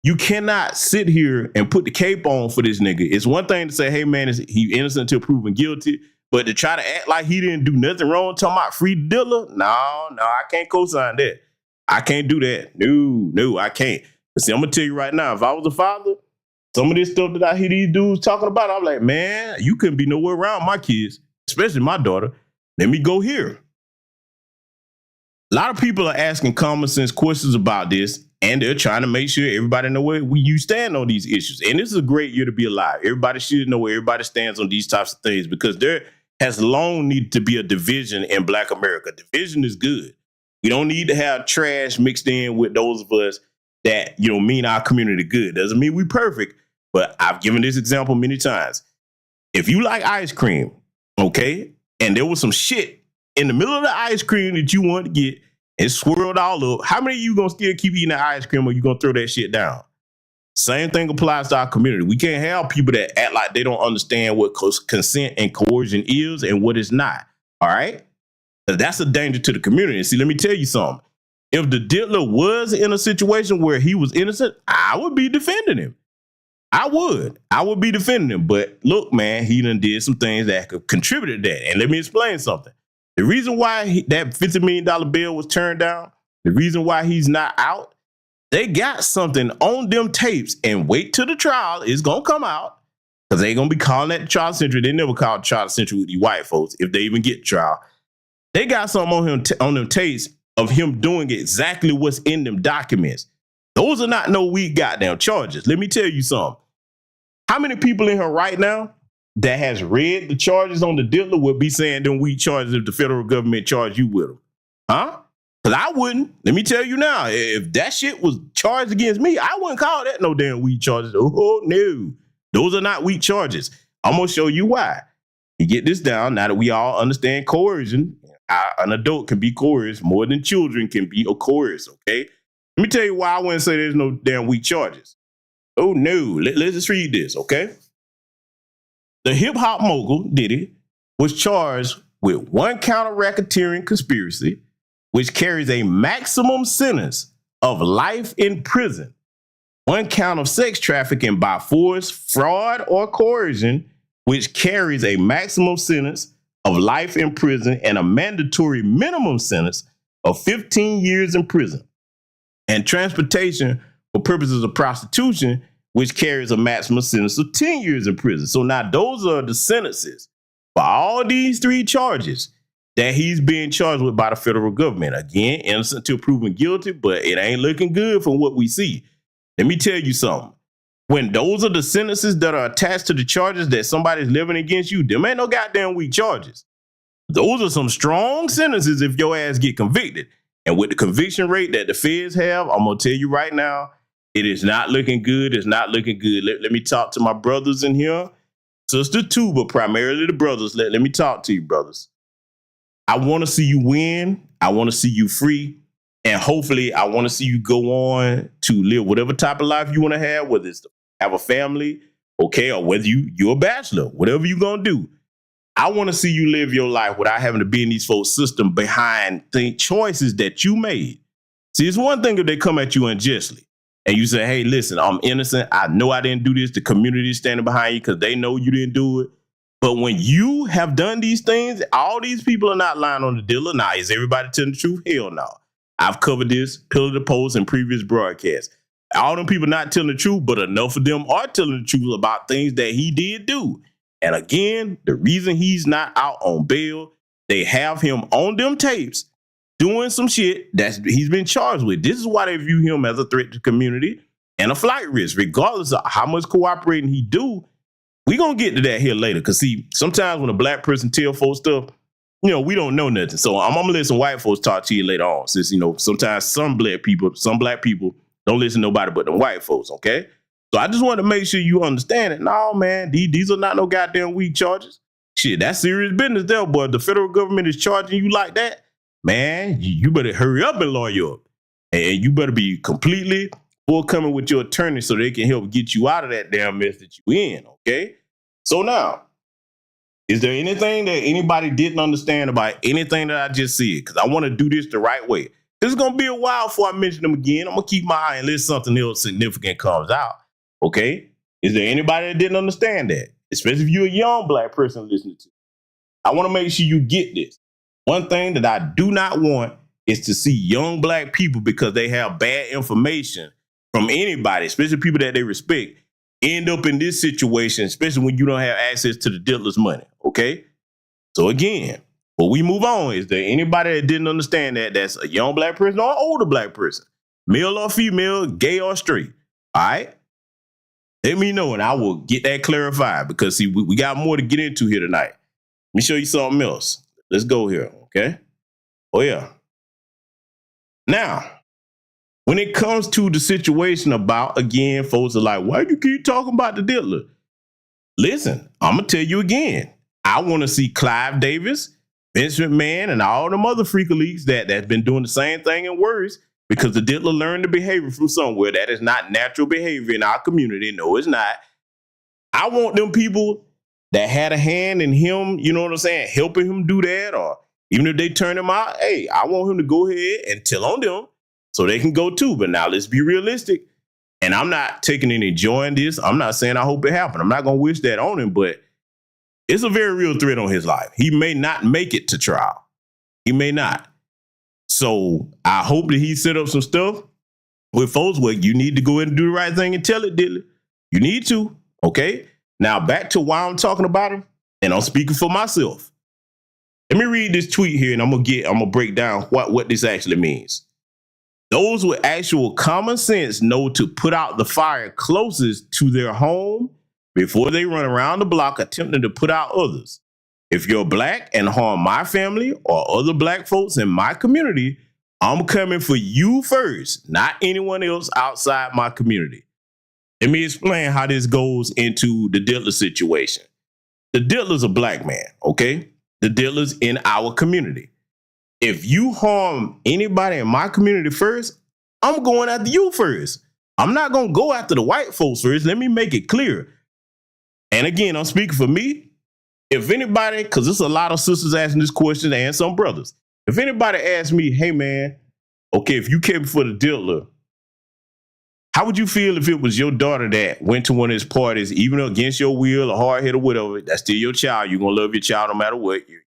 you cannot sit here and put the cape on for this nigga. It's one thing to say, hey, man, he innocent until proven guilty. But to try to act like he didn't do nothing wrong, talking about free Diddler, no, I can't co-sign that. I can't do that. No, I can't. But see, I'm going to tell you right now, if I was a father, some of this stuff that I hear these dudes talking about, I'm like, man, you couldn't be nowhere around my kids, especially my daughter. Let me go here. A lot of people are asking common sense questions about this, and they're trying to make sure everybody know where you stand on these issues. And this is a great year to be alive. Everybody should know where everybody stands on these types of things, because there has long needed to be a division in Black America. Division is good. We don't need to have trash mixed in with those of us that, you know, mean our community good. Doesn't mean we perfect, but I've given this example many times. If you like ice cream, okay, and there was some shit in the middle of the ice cream that you want to get and swirled all up, how many of you gonna still keep eating the ice cream, or you gonna throw that shit down? Same thing applies to our community. We can't have people that act like they don't understand what consent and coercion is and what it's not, all right? That's a danger to the community. See, let me tell you something. If the Diddler was in a situation where he was innocent, I would be defending him. I would be defending him. But look, man, he done did some things that could contribute to that. And let me explain something. The reason why that $50 million bill was turned down, the reason why he's not out, they got something on them tapes, and wait till the trial is going to come out, because they going to be calling that the trial century. They never called trial century with these white folks if they even get trial. They got something on him on them tapes of him doing exactly what's in them documents. Those are not no weak goddamn charges. Let me tell you something. How many people in here right now that has read the charges on the Diddler would be saying them weak charges if the federal government charged you with them? Huh? Because I wouldn't. Let me tell you now, if that shit was charged against me, I wouldn't call that no damn weak charges. Oh, no. Those are not weak charges. I'm going to show you why. You get this down now that we all understand coercion. An adult can be coerced more than children can be coerced, okay? Let me tell you why I wouldn't say there's no damn weak charges. Oh, no. Let's just read this, okay? The hip-hop mogul, Diddy, was charged with 1 count of racketeering conspiracy, which carries a maximum sentence of life in prison. 1 count of sex trafficking by force, fraud, or coercion, which carries a maximum sentence of life in prison and a mandatory minimum sentence of 15 years in prison. And transportation for purposes of prostitution, which carries a maximum sentence of 10 years in prison. So now those are the sentences for all these 3 charges that he's being charged with by the federal government. Again, innocent till proven guilty, but it ain't looking good from what we see. Let me tell you something. When those are the sentences that are attached to the charges that somebody's levying against you, them ain't no goddamn weak charges. Those are some strong sentences if your ass get convicted. And with the conviction rate that the feds have, I'm going to tell you right now, it is not looking good. It's not looking good. Let me talk to my brothers in here. Sister too, but primarily the brothers. Let me talk to you, brothers. I want to see you win. I want to see you free. And hopefully I want to see you go on to live whatever type of life you want to have, whether it's to have a family, okay, or whether you're a bachelor, whatever you're going to do. I want to see you live your life without having to be in these folks' system behind the choices that you made. See, it's one thing if they come at you unjustly and you say, hey, listen, I'm innocent. I know I didn't do this. The community is standing behind you because they know you didn't do it. But when you have done these things, all these people are not lying on the Diddler. Now, is everybody telling the truth? Hell no. I've covered this pillar to post in previous broadcasts. All them people not telling the truth, but enough of them are telling the truth about things that he did do. And again, the reason he's not out on bail, they have him on them tapes doing some shit that he's been charged with. This is why they view him as a threat to the community and a flight risk, regardless of how much cooperating he do. We're going to get to that here later. Because, see, sometimes when a black person tell folks stuff, you know, we don't know nothing. So I'm going to let some white folks talk to you later on. Since, you know, sometimes some black people don't listen to nobody but the white folks, okay? So I just want to make sure you understand it. No, man, these are not no goddamn weak charges. Shit, that's serious business there, boy. The federal government is charging you like that, man, you better hurry up and lawyer up. And you better be completely forthcoming with your attorney so they can help get you out of that damn mess that you in, okay? So now, is there anything that anybody didn't understand about anything that I just said? Because I want to do this the right way. This is going to be a while before I mention them again. I'm going to keep my eye unless something else significant comes out, okay? Is there anybody that didn't understand that? Especially if you're a young black person listening to it. I want to make sure you get this. One thing that I do not want is to see young black people, because they have bad information from anybody, especially people that they respect, end up in this situation, especially when you don't have access to the Diddler's money, okay? So again, before we move on, is there anybody that didn't understand that that's a young black person or an older black person, male or female, gay or straight, all right? Let me know and I will get that clarified, because see, we got more to get into here tonight. Let me show you something else. Let's go here, okay? Oh, yeah. Now, when it comes to the situation about, again, folks are like, why do you keep talking about the Diddler? Listen, I'm going to tell you again. I want to see Clive Davis, Vince McMahon, and all them other freaker leagues that's been doing the same thing and worse, because the Diddler learned the behavior from somewhere. That is not natural behavior in our community. No, it's not. I want them people that had a hand in him, you know what I'm saying, helping him do that, or even if they turn him out, hey, I want him to go ahead and tell on them so they can go too. But now let's be realistic. And I'm not taking any joy in this. I'm not saying I hope it happened. I'm not going to wish that on him, but it's a very real threat on his life. He may not make it to trial. He may not. So I hope that he set up some stuff with folks where you need to go ahead and do the right thing and tell it, Diddler. You need to, okay? Now back to why I'm talking about him, and I'm speaking for myself. Let me read this tweet here, and I'm gonna break down what this actually means. Those with actual common sense know to put out the fire closest to their home before they run around the block attempting to put out others. If you're black and harm my family or other black folks in my community, I'm coming for you first, not anyone else outside my community. Let me explain how this goes into the Diddler situation. The Diddler's a black man, okay? The Diddler's in our community. If you harm anybody in my community first, I'm going after you first. I'm not going to go after the white folks first. Let me make it clear. And again, I'm speaking for me. If anybody, because there's a lot of sisters asking this question and some brothers. If anybody asks me, hey, man, okay, if you came for the Diddler, how would you feel if it was your daughter that went to one of his parties, even against your will or hard head or whatever? That's still your child. You're going to love your child no matter what, your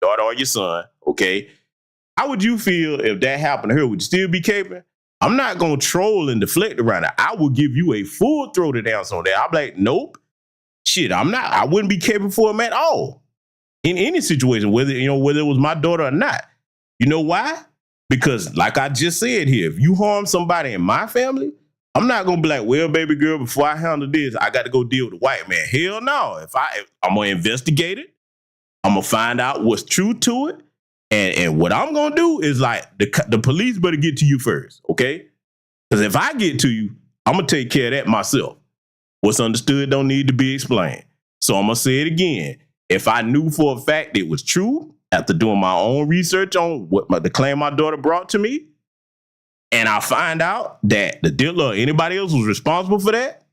daughter or your son, okay? How would you feel if that happened to her? Would you still be caping? I'm not going to troll and deflect around it. I will give you a full-throated answer on that. I'm like, nope. Shit, I'm not. I wouldn't be capable for him at all in any situation, whether it was my daughter or not. You know why? Because like I just said here, if you harm somebody in my family, I'm not going to be like, well, baby girl, before I handle this, I got to go deal with the white man. Hell no. If I'm going to investigate it, I'm going to find out what's true to it. And what I'm going to do is like the police better get to you first, okay? Because if I get to you, I'm going to take care of that myself. What's understood don't need to be explained. So I'm going to say it again. If I knew for a fact it was true, after doing my own research on the claim my daughter brought to me, and I find out that the Diddler or anybody else was responsible for that,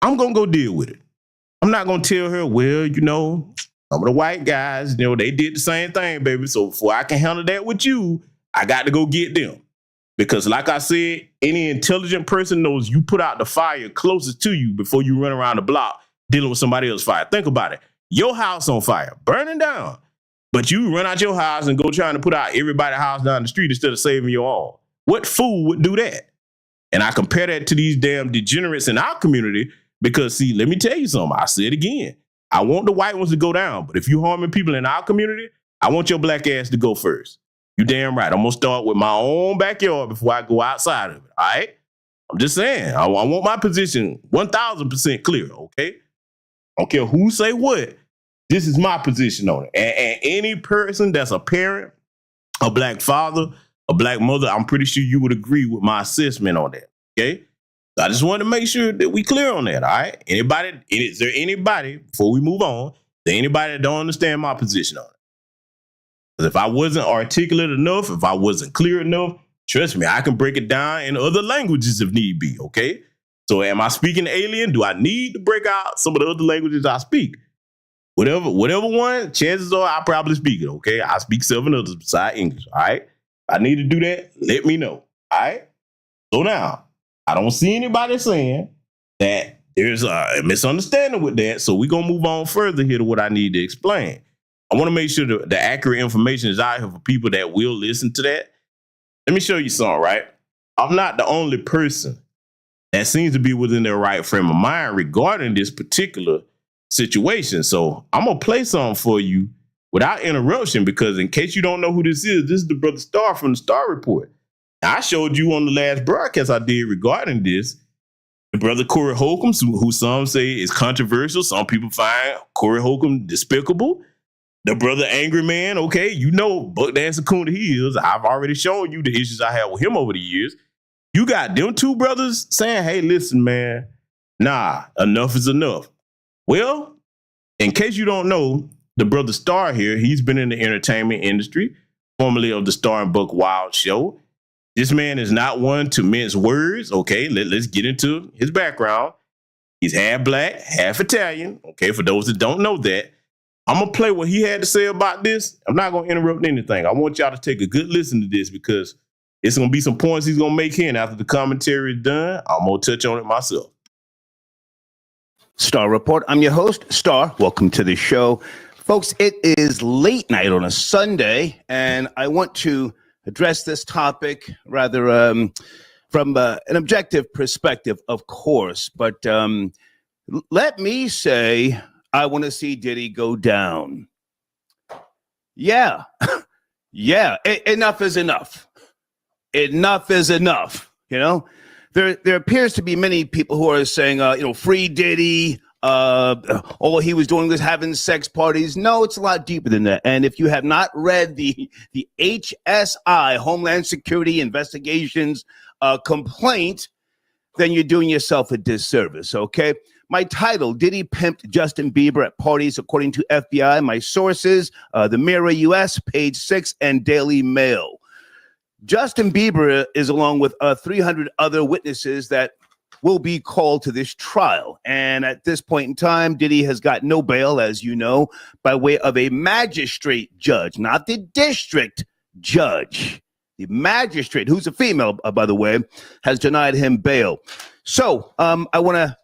I'm going to go deal with it. I'm not going to tell her, well, some of the white guys, they did the same thing, baby. So before I can handle that with you, I got to go get them. Because like I said, any intelligent person knows you put out the fire closest to you before you run around the block dealing with somebody else's fire. Think about it. Your house on fire, burning down. But you run out your house and go trying to put out everybody's house down the street instead of saving your own. What fool would do that? And I compare that to these damn degenerates in our community because, see, let me tell you something. I say it again. I want the white ones to go down, but if you harming people in our community, I want your black ass to go first. You damn right. I'm going to start with my own backyard before I go outside of it, all right? I'm just saying, I want my position 1,000% clear, okay? I don't care who say what. This is my position on it. And any person that's a parent, a black father, a black mother, I'm pretty sure you would agree with my assessment on that, okay? So I just wanted to make sure that we clear on that, all right? Is there anybody, before we move on, is there anybody that don't understand my position on it? Because if I wasn't articulate enough, if I wasn't clear enough, trust me, I can break it down in other languages if need be, okay? So am I speaking alien? Do I need to break out some of the other languages I speak? Whatever one, chances are I probably speak it, okay? I speak 7 others besides English, all right? If I need to do that, let me know, all right? So now, I don't see anybody saying that there's a misunderstanding with that, so we're going to move on further here to what I need to explain. I want to make sure the accurate information is out here for people that will listen to that. Let me show you something, right? I'm not the only person that seems to be within their right frame of mind regarding this particular situation. So I'm going to play something for you without interruption, because in case you don't know who this is the brother Star from the Star Report. Now, I showed you on the last broadcast I did regarding this, the brother Corey Holcomb, who some say is controversial. Some people find Corey Holcomb despicable. The brother Angry Man, okay, you know Buck Dancer Coon he is. I've already shown you the issues I have with him over the years. You got them 2 brothers saying, hey, listen, man, nah, enough is enough. Well, in case you don't know, the brother Star here, he's been in the entertainment industry, formerly of the Star and Buck Wild show. This man is not one to mince words, okay? Let's get into his background. He's half black, half Italian, okay? For those that don't know that, I'm going to play what he had to say about this. I'm not going to interrupt anything. I want y'all to take a good listen to this, because it's going to be some points he's going to make here. And after the commentary is done, I'm going to touch on it myself. Star Report. I'm your host, Star. Welcome to the show. Folks, it is late night on a Sunday, and I want to address this topic rather from an objective perspective, of course. But let me say, I want to see Diddy go down. Yeah. Yeah. Enough is enough. Enough is enough. You know, there appears to be many people who are saying, free Diddy. All he was doing was having sex parties. No, it's a lot deeper than that. And if you have not read the HSI, Homeland Security Investigations complaint, then you're doing yourself a disservice, okay? My title, Diddy pimped Justin Bieber at parties, according to FBI. My sources, The Mirror US, Page 6, and Daily Mail. Justin Bieber is along with 300 other witnesses that will be called to this trial. And at this point in time, Diddy has got no bail, as you know, by way of a magistrate judge, not the district judge. The magistrate, who's a female, by the way, has denied him bail. So I want to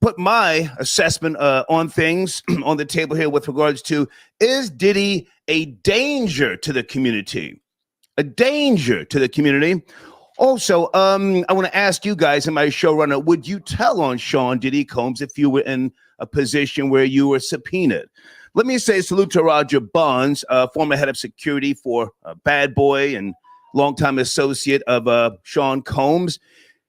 put my assessment on things on the table here with regards to, is Diddy a danger to the community? A danger to the community. Also, I want to ask you guys, in my showrunner, would you tell on Sean Diddy Combs if you were in a position where you were subpoenaed? Let me say salute to Roger Bonds, former head of security for Bad Boy and longtime associate of Sean Combs.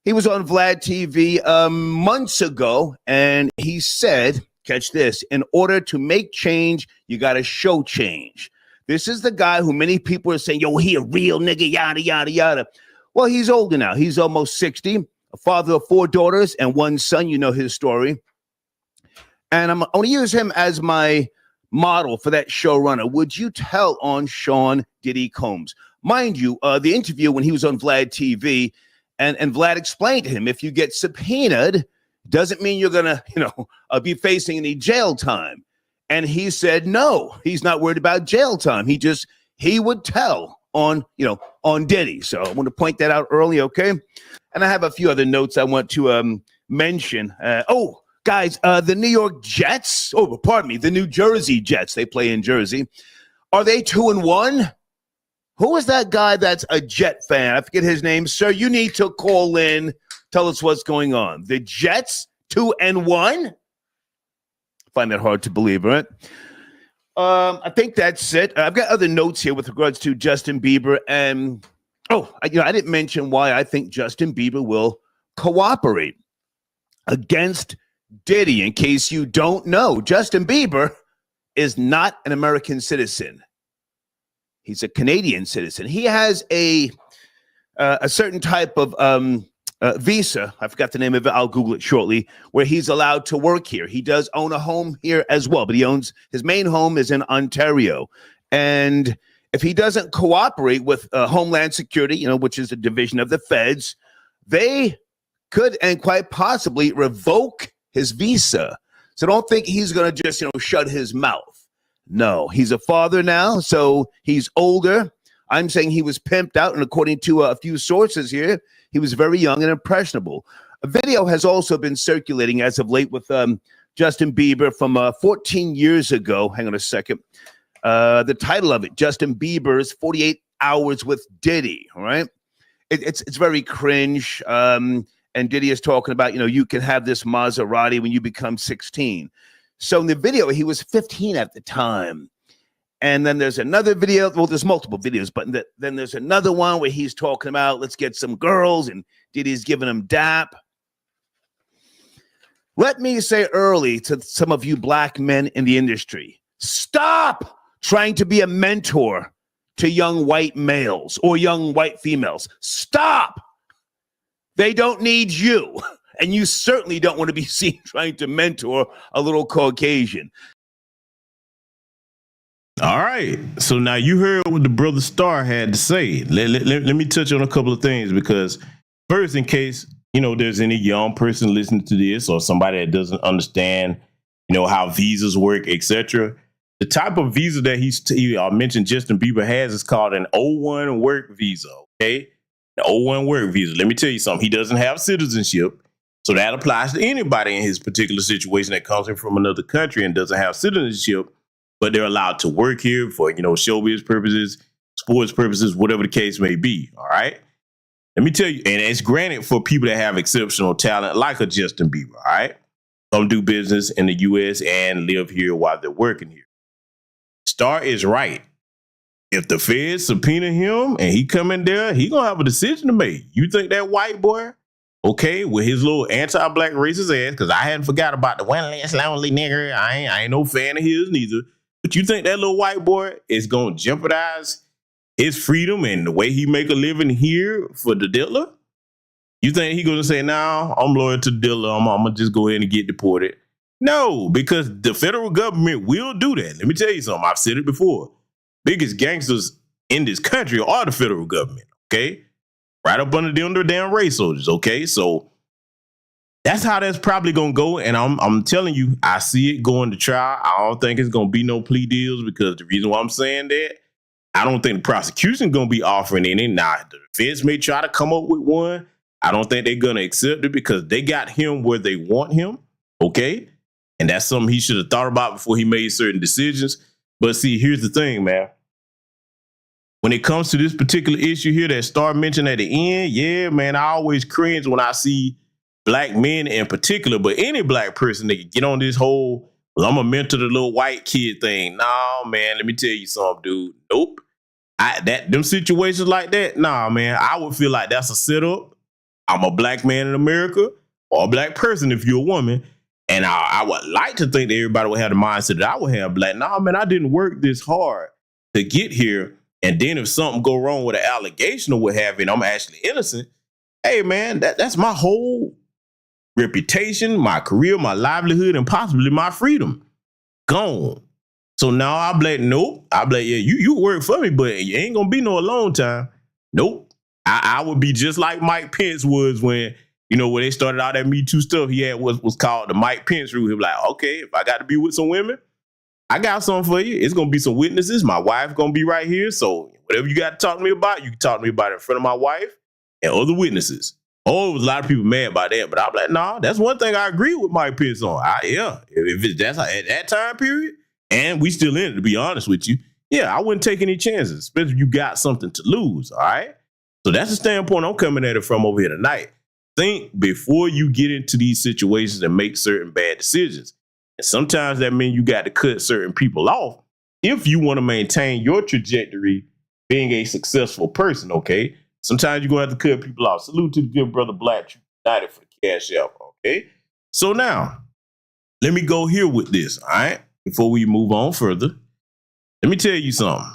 He was on Vlad TV months ago, and he said, catch this, in order to make change, you got to show change. This is the guy who many people are saying, yo, he a real nigga, yada, yada, yada. Well, he's older now. He's almost 60, a father of 4 daughters and 1 son. You know his story. And I'm going to use him as my model for that showrunner. Would you tell on Sean Diddy Combs? Mind you, the interview when he was on Vlad TV, and Vlad explained to him, if you get subpoenaed, doesn't mean you're going to, be facing any jail time. And he said, no, he's not worried about jail time. He would tell on Diddy. So I want to point that out early, okay? And I have a few other notes I want to mention. Guys, the New York Jets, the New Jersey Jets, they play in Jersey. Are they 2-1? Who is that guy that's a Jet fan? I forget his name. Sir, you need to call in. Tell us what's going on. The Jets, 2-1? find that hard to believe, right? I think that's it. I've got other notes here with regards to Justin Bieber. And, I didn't mention why I think Justin Bieber will cooperate against Diddy. In case you don't know, Justin Bieber is not an American citizen. He's a Canadian citizen. He has a certain type of visa. I forgot the name of it. I'll Google it shortly, where he's allowed to work here. He does own a home here as well, but his main home is in Ontario. And if he doesn't cooperate with Homeland Security, which is a division of the feds, they could and quite possibly revoke his visa. So don't think he's going to just, shut his mouth. No, he's a father now, so he's older. I'm saying he was pimped out, and according to a few sources here, he was very young and impressionable. A video has also been circulating as of late with Justin Bieber from 14 years ago. Hang on a second. The title of it, Justin Bieber's 48 Hours with Diddy, all right? It's very cringe, and Diddy is talking about, you can have this Maserati when you become 16. So in the video, he was 15 at the time. And then there's another video. Well, there's multiple videos, but then there's another one where he's talking about, let's get some girls, and Diddy's giving him dap. Let me say early to some of you black men in the industry, stop trying to be a mentor to young white males or young white females. Stop. They don't need you. And you certainly don't want to be seen trying to mentor a little Caucasian. All right. So now you heard what the brother Star had to say. Let me touch on a couple of things, because first, in case, there's any young person listening to this or somebody that doesn't understand, how visas work, etc. The type of visa that I mentioned Justin Bieber has is called an O1 work visa. Okay. The O1 work visa. Let me tell you something. He doesn't have citizenship. So that applies to anybody in his particular situation that comes in from another country and doesn't have citizenship, but they're allowed to work here for, showbiz purposes, sports purposes, whatever the case may be. All right. Let me tell you, and it's granted for people that have exceptional talent, like a Justin Bieber. All right. Come do business in the U.S. and live here while they're working here. Star is right. If the feds subpoena him and he come in there, he going to have a decision to make. You think that white boy, okay, with his little anti-black racist ass, because I hadn't forgot about the one last lonely nigger. I ain't no fan of his neither. But you think that little white boy is going to jeopardize his freedom and the way he make a living here for the Diddler? You think he going to say, nah, I'm loyal to the Diddler. I'm going to just go ahead and get deported? No, because the federal government will do that. Let me tell you something. I've said it before. Biggest gangsters in this country are the federal government, okay? Right up under them, they're damn race soldiers, okay? So that's how that's probably going to go. And I'm telling you, I see it going to trial. I don't think it's going to be no plea deals, because the reason why I'm saying that, I don't think the prosecution going to be offering any. Now, the defense may try to come up with one. I don't think they're going to accept it, because they got him where they want him, okay? And that's something he should have thought about before he made certain decisions. But see, here's the thing, man. When it comes to this particular issue here that Star mentioned at the end, yeah, man, I always cringe when I see black men in particular, but any black person that can get on this whole, well, I'm a mentor to the little white kid thing. No, man, let me tell you something, dude. Nope. Them situations like that, nah, man, I would feel like that's a setup. I'm a black man in America, or a black person if you're a woman, and I would like to think that everybody would have the mindset that I would have. Black, nah, man, I didn't work this hard to get here. And then if something go wrong with an allegation or what have you, and I'm actually innocent, hey, man, that's my whole reputation, my career, my livelihood, and possibly my freedom gone. So now I'm like, nope. I'm like, yeah, you work for me, but you ain't going to be no alone time. Nope. I would be just like Mike Pence was when, when they started all that Me Too stuff. He had was called the Mike Pence rule. He was like, okay, if I got to be with some women, I got something for you. It's going to be some witnesses. My wife going to be right here. So whatever you got to talk to me about, you can talk to me about it in front of my wife and other witnesses. Oh, a lot of people mad about that. But I'm like, nah, that's one thing I agree with Mike Pence on. If that's at that time period, and we still in it, to be honest with you, yeah, I wouldn't take any chances, especially if you got something to lose, all right? So that's the standpoint I'm coming at it from over here tonight. Think before you get into these situations and make certain bad decisions. And sometimes that means you got to cut certain people off if you want to maintain your trajectory being a successful person, okay? Sometimes you're going to have to cut people off. Salute to the good brother Black United for Cash App, okay? So now, let me go here with this, all right? Before we move on further, let me tell you something.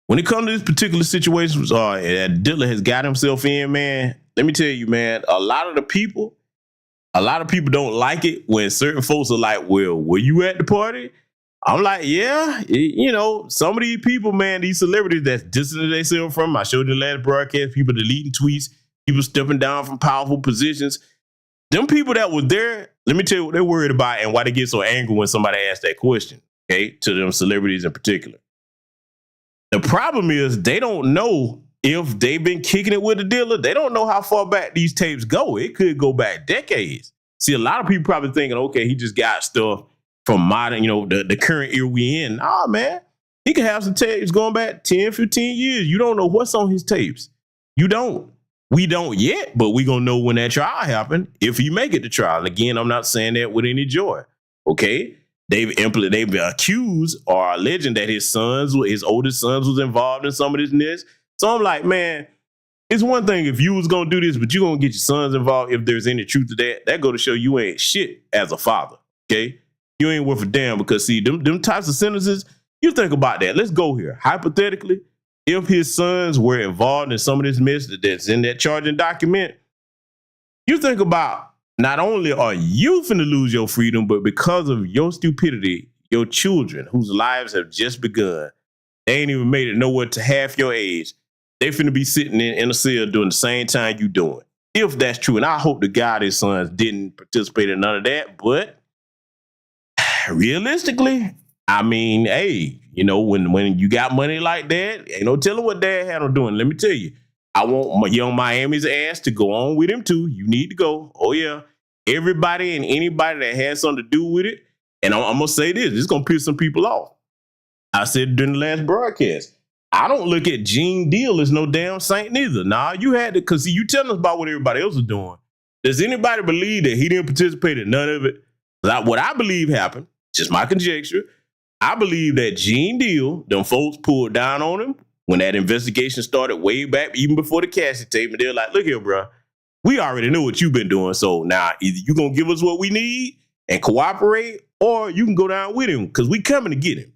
When it comes to this particular situation that Diddler has got himself in, man, let me tell you, man, a lot of people don't like it when certain folks are like, well, were you at the party? I'm like, yeah, some of these people, man, these celebrities that's distancing themselves from, I showed you the last broadcast, people deleting tweets, people stepping down from powerful positions. Them people that were there, let me tell you what they're worried about and why they get so angry when somebody asks that question, okay, to them celebrities in particular. The problem is they don't know if they've been kicking it with the dealer. They don't know how far back these tapes go. It could go back decades. See, a lot of people probably thinking, okay, he just got stuff from modern, the current era we in. Nah, man, he could have some tapes going back 10, 15 years. You don't know what's on his tapes. You don't. We don't yet, but we going to know when that trial happened, if he make it to trial. And again, I'm not saying that with any joy, okay? They've accused or alleging that his oldest sons was involved in some of this mess. So I'm like, man, it's one thing if you was going to do this, but you're going to get your sons involved if there's any truth to that. That go to show you ain't shit as a father, okay? You ain't worth a damn because, see, them types of sentences, you think about that. Let's go here. Hypothetically, if his sons were involved in some of this mess that's in that charging document, you think about not only are you finna lose your freedom, but because of your stupidity, your children whose lives have just begun, they ain't even made it nowhere to half your age, they finna be sitting in a cell doing the same time you doing. If that's true, and I hope to God his sons didn't participate in none of that, but realistically, I mean, hey, when you got money like that, ain't no telling what dad had on doing. Let me tell you, I want Young Miami's ass to go on with him too. You need to go. Oh yeah, everybody and anybody that has something to do with it. And I'm gonna say this: it's gonna piss some people off. I said during the last broadcast, I don't look at Gene Deal as no damn saint neither. Nah, you had to, because you telling us about what everybody else is doing. Does anybody believe that he didn't participate in none of it? What I believe happened, just my conjecture, I believe that Gene Deal, them folks pulled down on him when that investigation started way back, even before the Cassie tape. And they're like, look here, bro, we already know what you've been doing. So now either you going to give us what we need and cooperate, or you can go down with him because we coming to get him.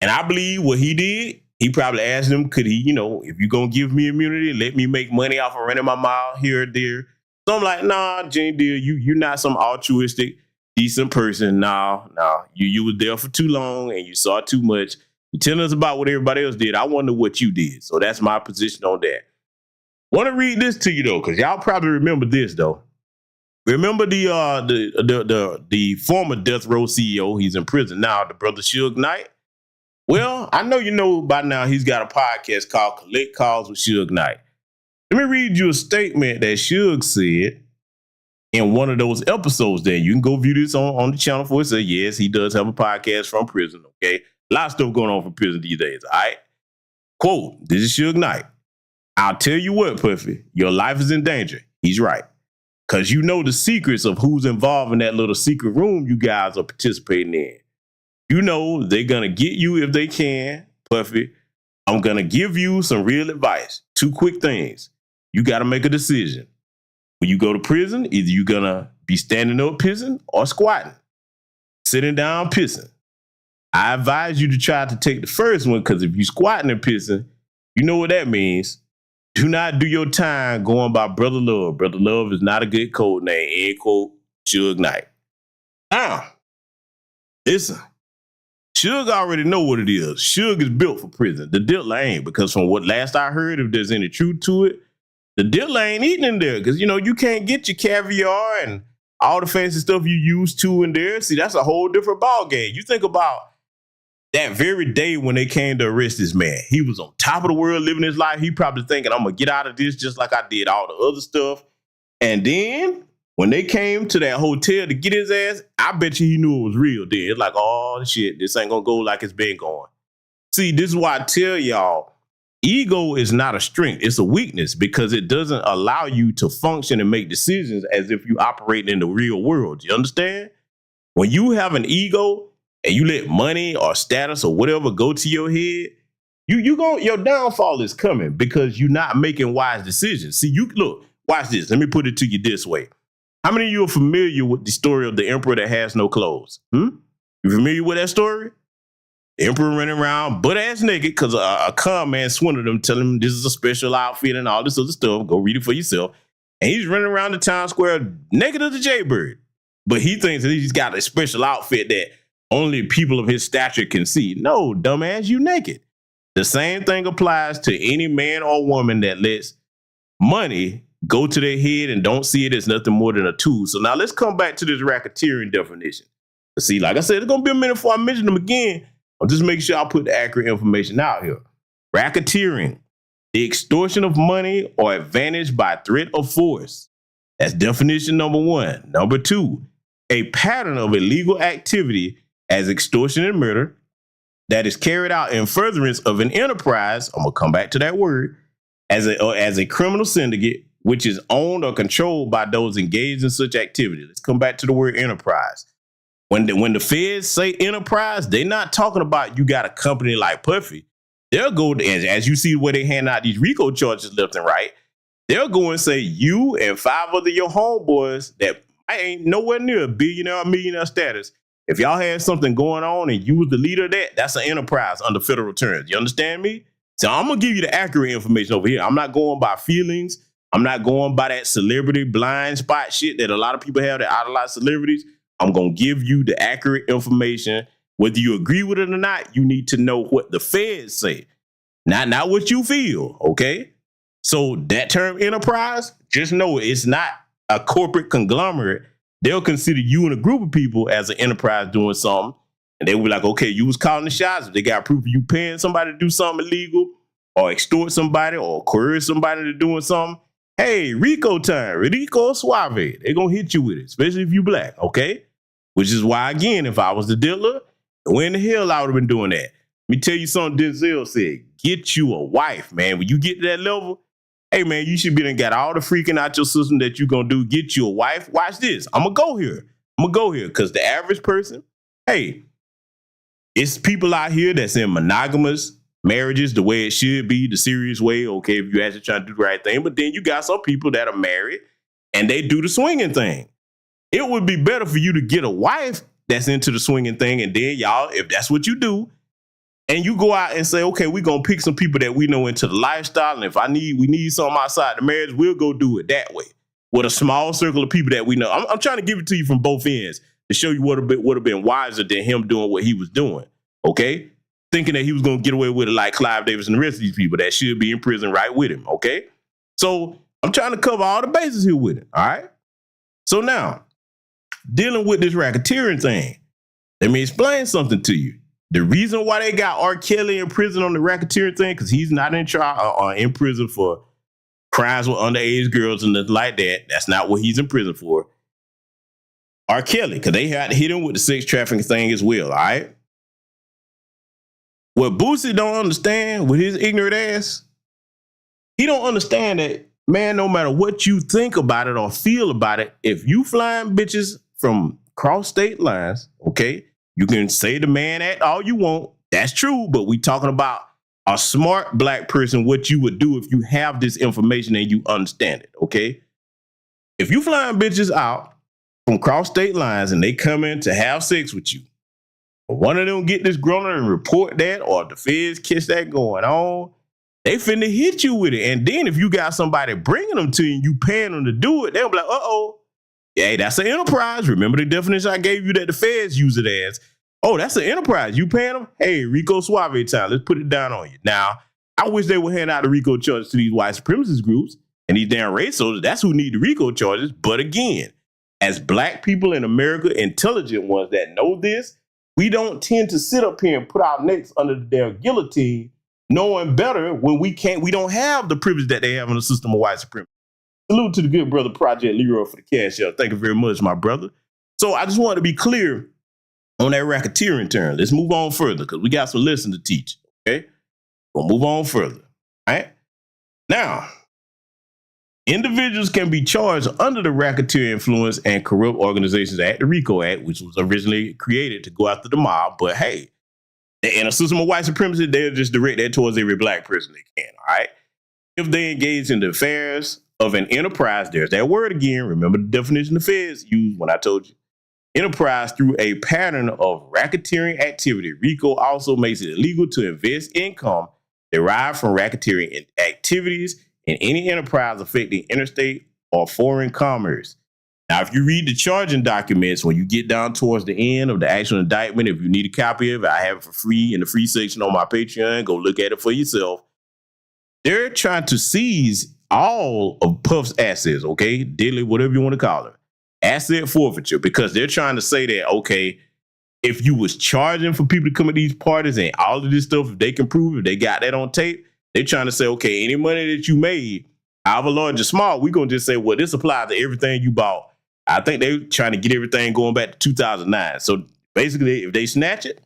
And I believe what he did, he probably asked him, could he, if you're going to give me immunity, let me make money off of running my mouth here or there. So I'm like, nah, Gene Deal, you're not some altruistic, decent person. No, you were there for too long and you saw too much. You telling us about what everybody else did. I wonder what you did. So that's my position on that. Want to read this to you though, because y'all probably remember this though. Remember the former death row CEO? He's in prison now, the brother Suge Knight. Well, I know you know by now he's got a podcast called Collect Calls with Suge Knight. Let me read you a statement that Suge said in one of those episodes there. You can go view this on the channel for it. Say, yes, he does have a podcast from prison, okay? A lot of stuff going on from prison these days, all right? Quote, this is Suge Knight. I'll tell you what, Puffy, your life is in danger. He's right. Because you know the secrets of who's involved in that little secret room you guys are participating in. You know they're going to get you if they can, Puffy. I'm going to give you some real advice. 2 quick things. You got to make a decision. When you go to prison, either you're going to be standing up pissing or squatting, sitting down pissing. I advise you to try to take the first one, because if you're squatting and pissing, you know what that means. Do not do your time going by Brother Love. Brother Love is not a good code name. End quote, Suge Knight. Now, listen. Suge already know what it is. Suge is built for prison. The Diddler ain't, because from what last I heard, if there's any truth to it, the Diddler ain't eating in there, because, you can't get your caviar and all the fancy stuff you used to in there. See, that's a whole different ball game. You think about that very day when they came to arrest this man. He was on top of the world living his life. He probably thinking, I'm going to get out of this just like I did all the other stuff. And then when they came to that hotel to get his ass, I bet you he knew it was real then. It's like, oh, shit, this ain't going to go like it's been going. See, this is why I tell y'all, ego is not a strength. It's a weakness because it doesn't allow you to function and make decisions as if you operate in the real world. You understand? When you have an ego and you let money or status or whatever go to your head, your downfall is coming because you're not making wise decisions. See, look, watch this. Let me put it to you this way. How many of you are familiar with the story of the emperor that has no clothes? You familiar with that story? The emperor running around butt-ass naked because a con man swindled him, telling him this is a special outfit and all this other stuff. Go read it for yourself. And he's running around the town square naked as a jaybird. But he thinks that he's got a special outfit that only people of his stature can see. No, dumbass, you naked. The same thing applies to any man or woman that lets money go to their head and don't see it as nothing more than a tool. So now let's come back to this racketeering definition. See, like I said, it's going to be a minute before I mention them again. I'll just make sure I put the accurate information out here. Racketeering, the extortion of money or advantage by threat or force. That's definition number one. Number two, a pattern of illegal activity as extortion and murder that is carried out in furtherance of an enterprise, I'm going to come back to that word, as a criminal syndicate, which is owned or controlled by those engaged in such activity. Let's come back to the word enterprise. When the feds say enterprise, they're not talking about you got a company like Puffy. They'll go, as you see where they hand out these RICO charges left and right, they'll go and say you and 5 other your homeboys that I ain't nowhere near a billionaire or millionaire status. If y'all had something going on and you was the leader of that, that's an enterprise under federal terms. You understand me? So I'm going to give you the accurate information over here. I'm not going by feelings. I'm not going by that celebrity blind spot shit that a lot of people have that idolize celebrities. I'm going to give you the accurate information. Whether you agree with it or not, you need to know what the feds say, not what you feel, okay? So that term enterprise, just know it's not a corporate conglomerate. They'll consider you and a group of people as an enterprise doing something. And they will be like, okay, you was calling the shots. If they got proof of you paying somebody to do something illegal or extort somebody or coerce somebody to doing something, hey, RICO time, RICO Suave. They're going to hit you with it, especially if you black, okay? Which is why, again, if I was the Diddler, when the hell I would have been doing that? Let me tell you something Denzel said. Get you a wife, man. When you get to that level, hey, man, you should be done got all the freaking out your system that you're going to do. Get you a wife. Watch this. I'm going to go here because the average person, hey, it's people out here that's in monogamous marriages the way it should be, the serious way, okay, if you actually trying to do the right thing. But then you got some people that are married and they do the swinging thing. It would be better for you to get a wife that's into the swinging thing. And then y'all, if that's what you do, and you go out and say, okay, we're going to pick some people that we know into the lifestyle. And if we need something outside the marriage, we'll go do it that way with a small circle of people that we know. I'm trying to give it to you from both ends to show you what would have been wiser than him doing what he was doing. Okay. Thinking that he was going to get away with it like Clive Davis and the rest of these people that should be in prison right with him. Okay. So I'm trying to cover all the bases here with it. All right. So now dealing with this racketeering thing, let me explain something to you. The reason why they got R. Kelly in prison on the racketeering thing, because he's not in trial or in prison for crimes with underage girls and nothing like that. That's not what he's in prison for. R. Kelly, because they had to hit him with the sex trafficking thing as well, all right? What Boosie don't understand with his ignorant ass, he don't understand that, man, no matter what you think about it or feel about it, if you flying bitches from cross state lines, okay, you can say the man act all you want. That's true. But we talking about a smart black person, what you would do if you have this information and you understand it. Okay. If you flying bitches out from cross state lines and they come in to have sex with you, one of them get this groaner and report that, or the feds catch that going on, they finna hit you with it. And then if you got somebody bringing them to you and you paying them to do it, they'll be like, uh-oh. Hey, that's an enterprise. Remember the definition I gave you that the feds use it as? Oh, that's an enterprise. You paying them? Hey, RICO Suave time. Let's put it down on you. Now, I wish they would hand out the RICO charges to these white supremacist groups and these damn racists. That's who need the RICO charges. But again, as black people in America, intelligent ones that know this, we don't tend to sit up here and put our necks under their guillotine, knowing better when we don't have the privilege that they have in the system of white supremacy. Salute to the good brother Project Leroy for the cash out. Thank you very much, my brother. So I just want to be clear on that racketeering term. Let's move on further because we got some lesson to teach. Okay, we'll move on further. right? Now, individuals can be charged under the Racketeer Influence and Corrupt Organizations Act, the RICO Act, which was originally created to go after the mob. But hey, in a system of white supremacy, they'll just direct that towards every black person they can, all right? If they engage in the affairs of an enterprise, there's that word again. Remember the definition the feds used when I told you. Enterprise through a pattern of racketeering activity. RICO also makes it illegal to invest income derived from racketeering activities in any enterprise affecting interstate or foreign commerce. Now, if you read the charging documents, when you get down towards the end of the actual indictment, if you need a copy of it, I have it for free in the free section on my Patreon. Go look at it for yourself. They're trying to seize all of Puff's assets, okay? Diddler, whatever you want to call it. Asset forfeiture, because they're trying to say that, okay, if you was charging for people to come at these parties and all of this stuff, if they can prove, if they got that on tape, they're trying to say, okay, any money that you made, however large or small, we're going to just say, well, this applies to everything you bought. I think they're trying to get everything going back to 2009. So basically, if they snatch it,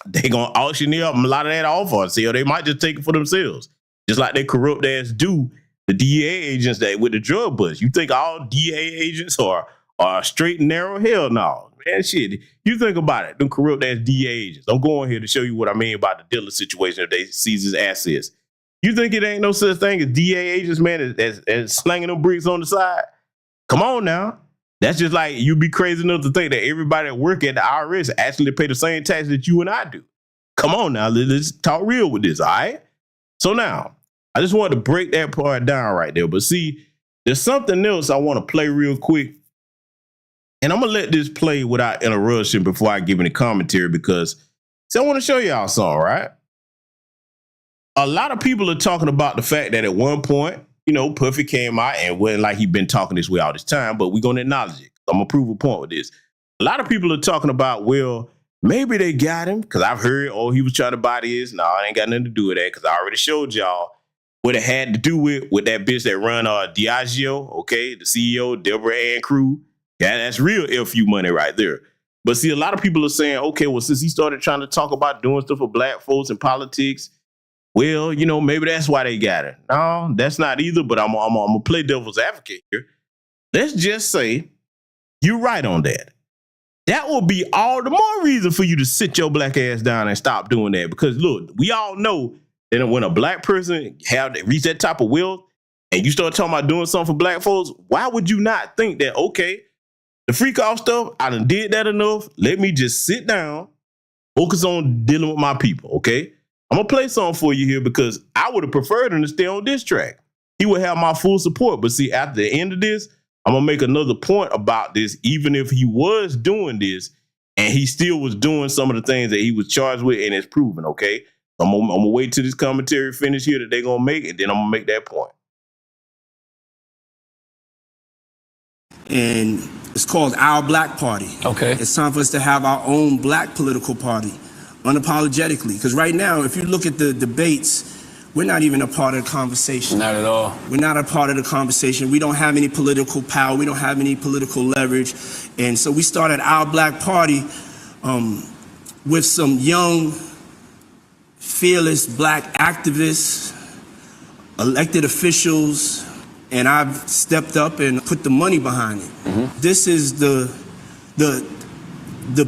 they're going to auctioneer a lot of that off on sale. They might just take it for themselves. Just like they corrupt ass do the DEA agents that with the drug bust. You think all DEA agents are straight and narrow? Hell no. Man, shit. You think about it. Them corrupt ass DEA agents. I'm going here to show you what I mean about the Diddler situation if they seize his assets. You think it ain't no such thing as DEA agents, man, as slanging them bricks on the side? Come on now. That's just like you'd be crazy enough to think that everybody that work at the IRS actually pay the same tax that you and I do. Come on now. Let's talk real with this, all right? So now, I just wanted to break that part down right there. But see, there's something else I want to play real quick. And I'm going to let this play without interruption before I give any commentary because, see, I want to show y'all something, right? A lot of people are talking about the fact that at one point, you know, Puffy came out and wasn't like he'd been talking this way all this time, but we're going to acknowledge it. I'm going to prove a point with this. A lot of people are talking about, well, maybe they got him because I've heard, oh, he was trying to buy this. No, it ain't got nothing to do with that because I already showed y'all what it had to do with that bitch that run Diageo, okay, the CEO, Deborah Ann Crew. Yeah, that's real FU money right there. But see, a lot of people are saying, okay, well, since he started trying to talk about doing stuff for black folks in politics, well, you know, maybe that's why they got it. No, that's not either, but I'm going to play devil's advocate here. Let's just say you're right on that. That will be all the more reason for you to sit your black ass down and stop doing that. Because, look, we all know that when a black person reach that type of wealth and you start talking about doing something for black folks, why would you not think that, okay, the freak off stuff, I done did that enough. Let me just sit down, focus on dealing with my people, okay? I'm going to play something for you here because I would have preferred him to stay on this track. He would have my full support. But see, at the end of this, I'm going to make another point about this, even if he was doing this and he still was doing some of the things that he was charged with and it's proven, okay? I'm going to wait till this commentary finish here that they're going to make, and then I'm going to make that point. And it's called Our Black Party. Okay. It's time for us to have our own black political party, unapologetically. Because right now, if you look at the debates, we're not even a part of the conversation. Not at all. We're not a part of the conversation. We don't have any political power. We don't have any political leverage. And so we started Our Black Party with some young, fearless black activists, elected officials, and I've stepped up and put the money behind it. Mm-hmm. This is the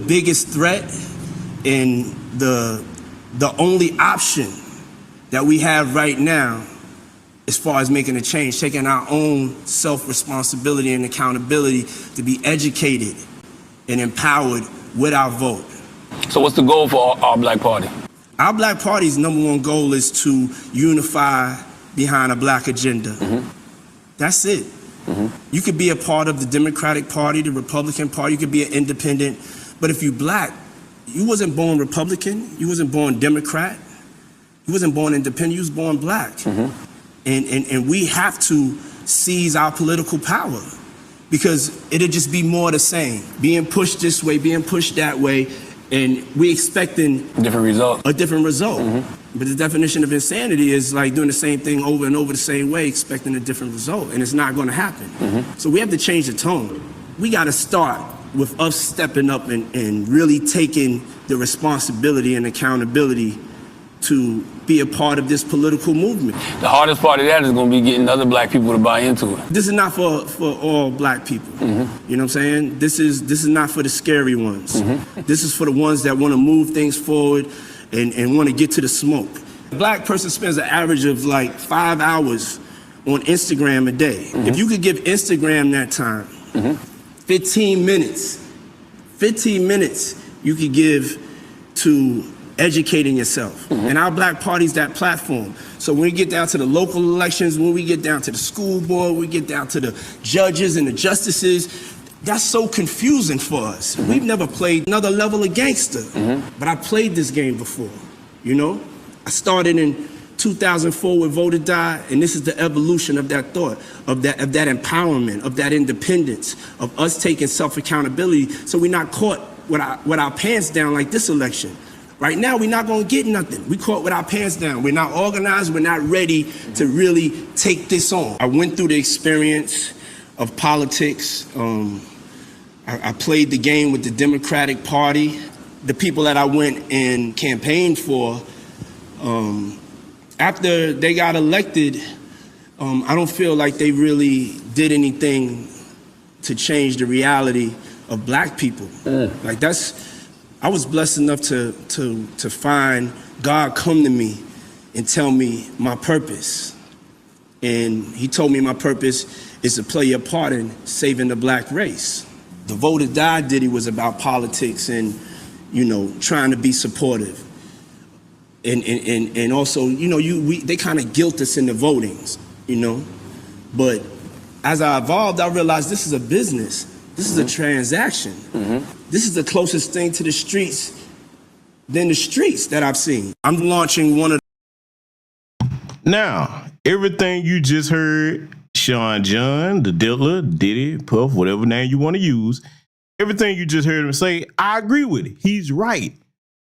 biggest threat and the only option that we have right now as far as making a change, taking our own self-responsibility and accountability to be educated and empowered with our vote. So what's the goal for our Black Party? Our Black Party's number one goal is to unify behind a black agenda. Mm-hmm. That's it. Mm-hmm. You could be a part of the Democratic Party, the Republican Party, you could be an independent, but if you black, you wasn't born Republican, you wasn't born Democrat, you wasn't born independent, you was born black. Mm-hmm. And we have to seize our political power because it'll just be more the same. Being pushed this way, being pushed that way, and we expecting a different result. Mm-hmm. But the definition of insanity is like doing the same thing over and over the same way, expecting a different result, and it's not going to happen. Mm-hmm. So we have to change the tone. We got to start with us stepping up and really taking the responsibility and accountability to be a part of this political movement. The hardest part of that is going to be getting other black people to buy into it. This is not for all black people. You know what I'm saying? This is not for the scary ones. This is for the ones that want to move things forward and want to get to the smoke. A black person spends an average of like 5 hours on Instagram a day. If you could give Instagram that time, 15 minutes you could give to educating yourself. And our black party's that platform. So when we get down to the local elections, when we get down to the school board, we get down to the judges and the justices, that's so confusing for us. We've never played another level of gangster, but I played this game before, you know? I started in 2004 with Vote or Die, and this is the evolution of that thought, of that empowerment, of that independence, of us taking self-accountability so we're not caught with our pants down like this election. Right now, we're not gonna get nothing. We caught with our pants down. We're not organized, we're not ready to really take this on. I went through the experience of politics. I played the game with the Democratic Party. The people that I went and campaigned for, after they got elected, I don't feel like they really did anything to change the reality of black people. Like I was blessed enough to find God come to me and tell me my purpose. And he told me my purpose is to play a part in saving the black race. The Vote or Die Diddy was about politics and, you know, trying to be supportive. And also, you know, they kind of guilt us in the votings, you know. But as I evolved, I realized this is a business. This is a transaction. This is the closest thing to the streets than the streets that I've seen. I'm launching one of. Now, everything you just heard, Sean John, the Diddler, Diddy, Puff, whatever name you want to use, everything you just heard him say, I agree with it. He's right.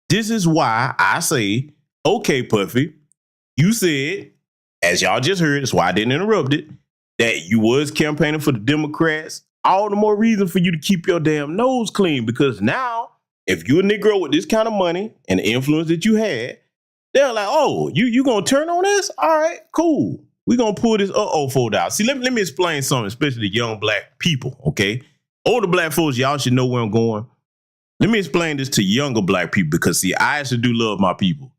This is why I say, okay, Puffy, you said, as y'all just heard, that's why I didn't interrupt it, that you was campaigning for the Democrats. All the more reason for you to keep your damn nose clean, because now, if you're a Negro with this kind of money and the influence that you had, they're like, oh, you gonna turn on this? All right, cool. We're gonna pull this fold out. See, let me explain something, especially to young black people, okay? Older black folks, y'all should know where I'm going. Let me explain this to younger black people, because see, I actually do love my people.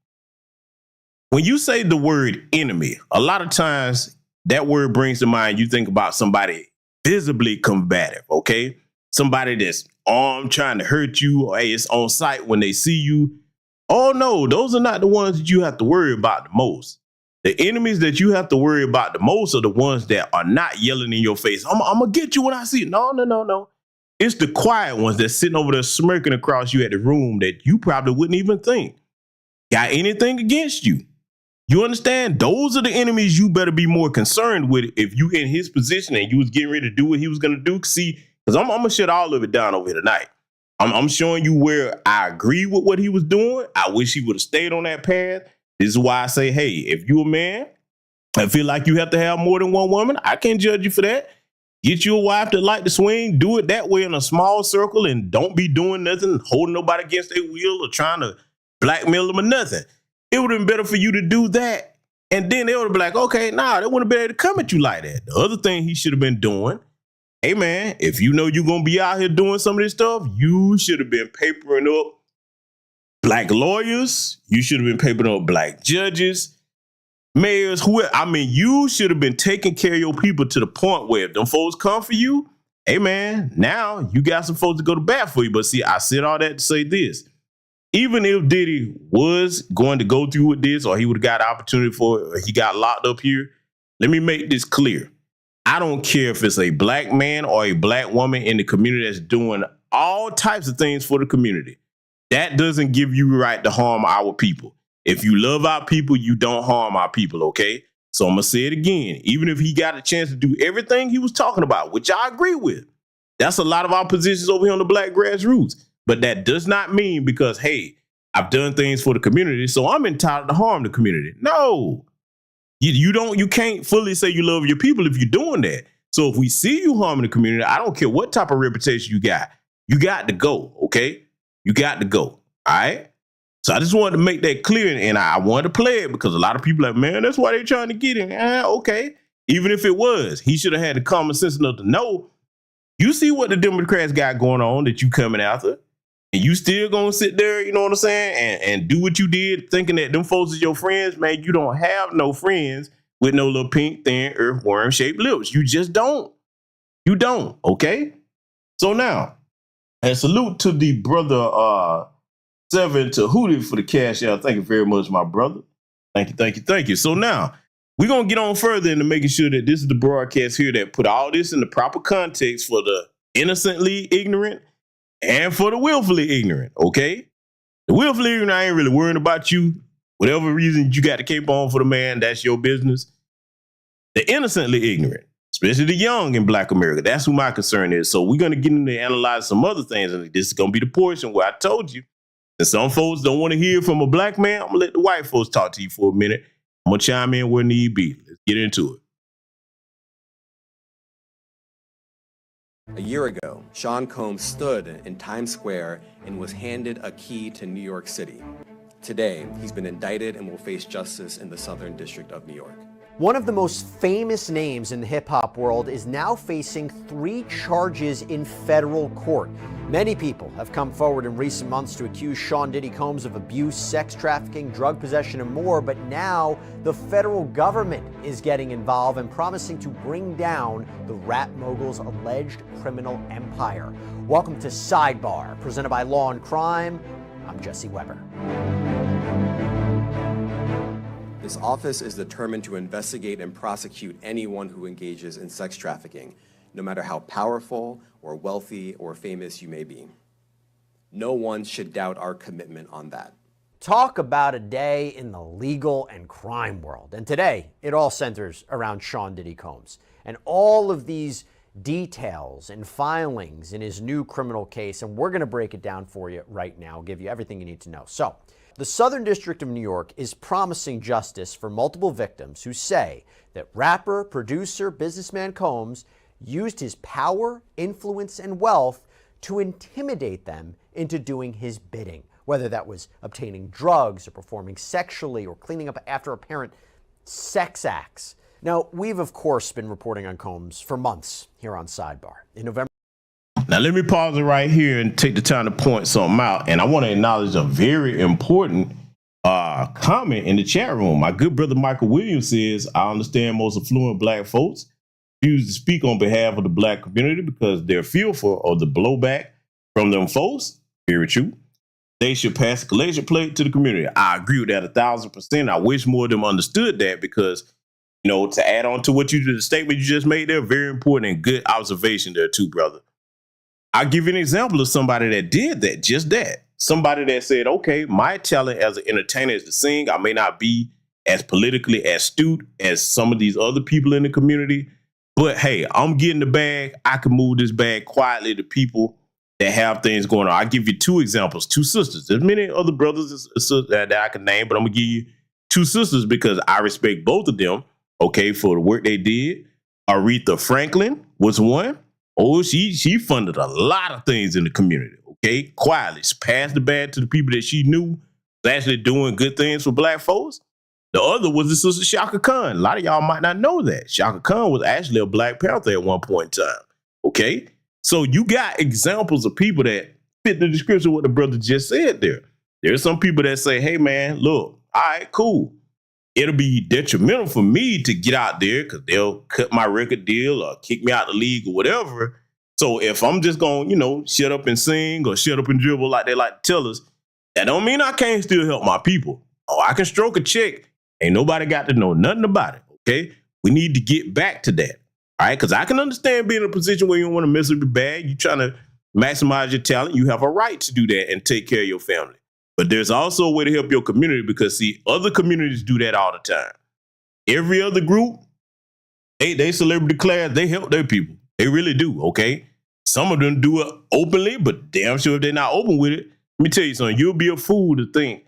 When you say the word enemy, a lot of times that word brings to mind, you think about somebody visibly combative, okay? Somebody that's armed trying to hurt you, or hey, it's on sight when they see you. Oh no, those are not the ones that you have to worry about the most. The enemies that you have to worry about the most are the ones that are not yelling in your face. I'm gonna get you when I see it. No. It's the quiet ones that's sitting over there smirking across you at the room that you probably wouldn't even think got anything against you. You understand? Those are the enemies you better be more concerned with if you in his position and you was getting ready to do what he was going to do. See, because I'm going to shut all of it down over here tonight. I'm showing you where I agree with what he was doing. I wish he would have stayed on that path. This is why I say, hey, if you a man, I feel like you have to have more than one woman. I can't judge you for that. Get you a wife that like to swing. Do it that way in a small circle and don't be doing nothing, holding nobody against their will or trying to blackmail them or nothing. It would have been better for you to do that. And then they would have been like, okay, nah, they wouldn't have been able to come at you like that. The other thing he should have been doing, hey man, if you know you're going to be out here doing some of this stuff, you should have been papering up black lawyers. You should have been papering up black judges, mayors, whoever. I mean, you should have been taking care of your people to the point where if them folks come for you, hey man, now you got some folks to go to bat for you. But see, I said all that to say this. Even if Diddy was going to go through with this, or he would have got an opportunity for it, or he got locked up here, let me make this clear. I don't care if it's a black man or a black woman in the community that's doing all types of things for the community. That doesn't give you the right to harm our people. If you love our people, you don't harm our people, okay? So I'm going to say it again. Even if he got a chance to do everything he was talking about, which I agree with, that's a lot of our positions over here on the black grassroots. But that does not mean because, hey, I've done things for the community, so I'm entitled to harm the community. No, you can't fully say you love your people if you're doing that. So if we see you harming the community, I don't care what type of reputation you got to go, okay? You got to go, all right? So I just wanted to make that clear, and I wanted to play it because a lot of people are like, man, that's why they're trying to get him. Okay. Even if it was, he should have had the common sense enough to know, you see what the Democrats got going on that you coming after, and you still gonna sit there, you know what I'm saying, and do what you did thinking that them folks is your friends. Man, you don't have no friends with no little pink, thin, earthworm-shaped lips. You just don't. You don't, okay? So now, and salute to the brother 7 to Hootie for the cash out. Thank you very much, my brother. Thank you, thank you, thank you. So now, we're going to get on further into making sure that this is the broadcast here that put all this in the proper context for the innocently ignorant and for the willfully ignorant, okay? The willfully ignorant, I ain't really worrying about you. Whatever reason you got to cape on for the man, that's your business. The innocently ignorant, especially the young in Black America, that's who my concern is. So we're going to get into analyze some other things, and this is going to be the portion where I told you that some folks don't want to hear from a black man. I'm going to let the white folks talk to you for a minute. I'm going to chime in where need be. Let's get into it. A year ago, Sean Combs stood in Times Square and was handed a key to New York City. Today, he's been indicted and will face justice in the Southern District of New York. One of the most famous names in the hip-hop world is now facing 3 charges in federal court. Many people have come forward in recent months to accuse Sean Diddy Combs of abuse, sex trafficking, drug possession, and more, but now the federal government is getting involved and promising to bring down the rap mogul's alleged criminal empire. Welcome to Sidebar, presented by Law and Crime. I'm Jesse Weber. This office is determined to investigate and prosecute anyone who engages in sex trafficking, no matter how powerful or wealthy or famous you may be. No one should doubt our commitment on that. Talk about a day in the legal and crime world. And today, it all centers around Sean Diddy Combs and all of these details and filings in his new criminal case. And we're going to break it down for you right now, give you everything you need to know. So, the Southern District of New York is promising justice for multiple victims who say that rapper, producer, businessman Combs used his power, influence, and wealth to intimidate them into doing his bidding, whether that was obtaining drugs or performing sexually or cleaning up after apparent sex acts. Now, we've, of course, been reporting on Combs for months here on Sidebar. In November. Now, let me pause it right here and take the time to point something out. And I want to acknowledge a very important comment in the chat room. My good brother Michael Williams says, I understand most affluent black folks refuse to speak on behalf of the black community because they're fearful of the blowback from them folks. Very true. They should pass a collection plate to the community. I agree with that 1,000%. I wish more of them understood that because, you know, to add on to what you did, the statement you just made there, very important and good observation there too, brother. I'll give you an example of somebody that did that, just that. Somebody that said, okay, my talent as an entertainer is to sing. I may not be as politically astute as some of these other people in the community, but hey, I'm getting the bag. I can move this bag quietly to people that have things going on. I'll give you 2 examples, 2 sisters. There's many other brothers and sisters that I can name, but I'm going to give you 2 sisters because I respect both of them, okay, for the work they did. Aretha Franklin was one. Oh, she funded a lot of things in the community, okay? Quietly. She passed the bag to the people that she knew was actually doing good things for black folks. The other was the sister Shaka Khan. A lot of y'all might not know that. Shaka Khan was actually a Black Panther at one point in time, okay? So you got examples of people that fit the description of what the brother just said there. There's some people that say, hey, man, look, all right, cool. It'll be detrimental for me to get out there because they'll cut my record deal or kick me out the league or whatever. So if I'm just going to, you know, shut up and sing or shut up and dribble like they like to tell us, that don't mean I can't still help my people. Oh, I can stroke a check. Ain't nobody got to know nothing about it, okay? We need to get back to that, all right? Because I can understand being in a position where you don't want to mess up your bag. You're trying to maximize your talent. You have a right to do that and take care of your family. But there's also a way to help your community because, see, other communities do that all the time. Every other group, they celebrity class, they help their people. They really do, okay? Some of them do it openly, but damn sure if they're not open with it, let me tell you something. You'll be a fool to think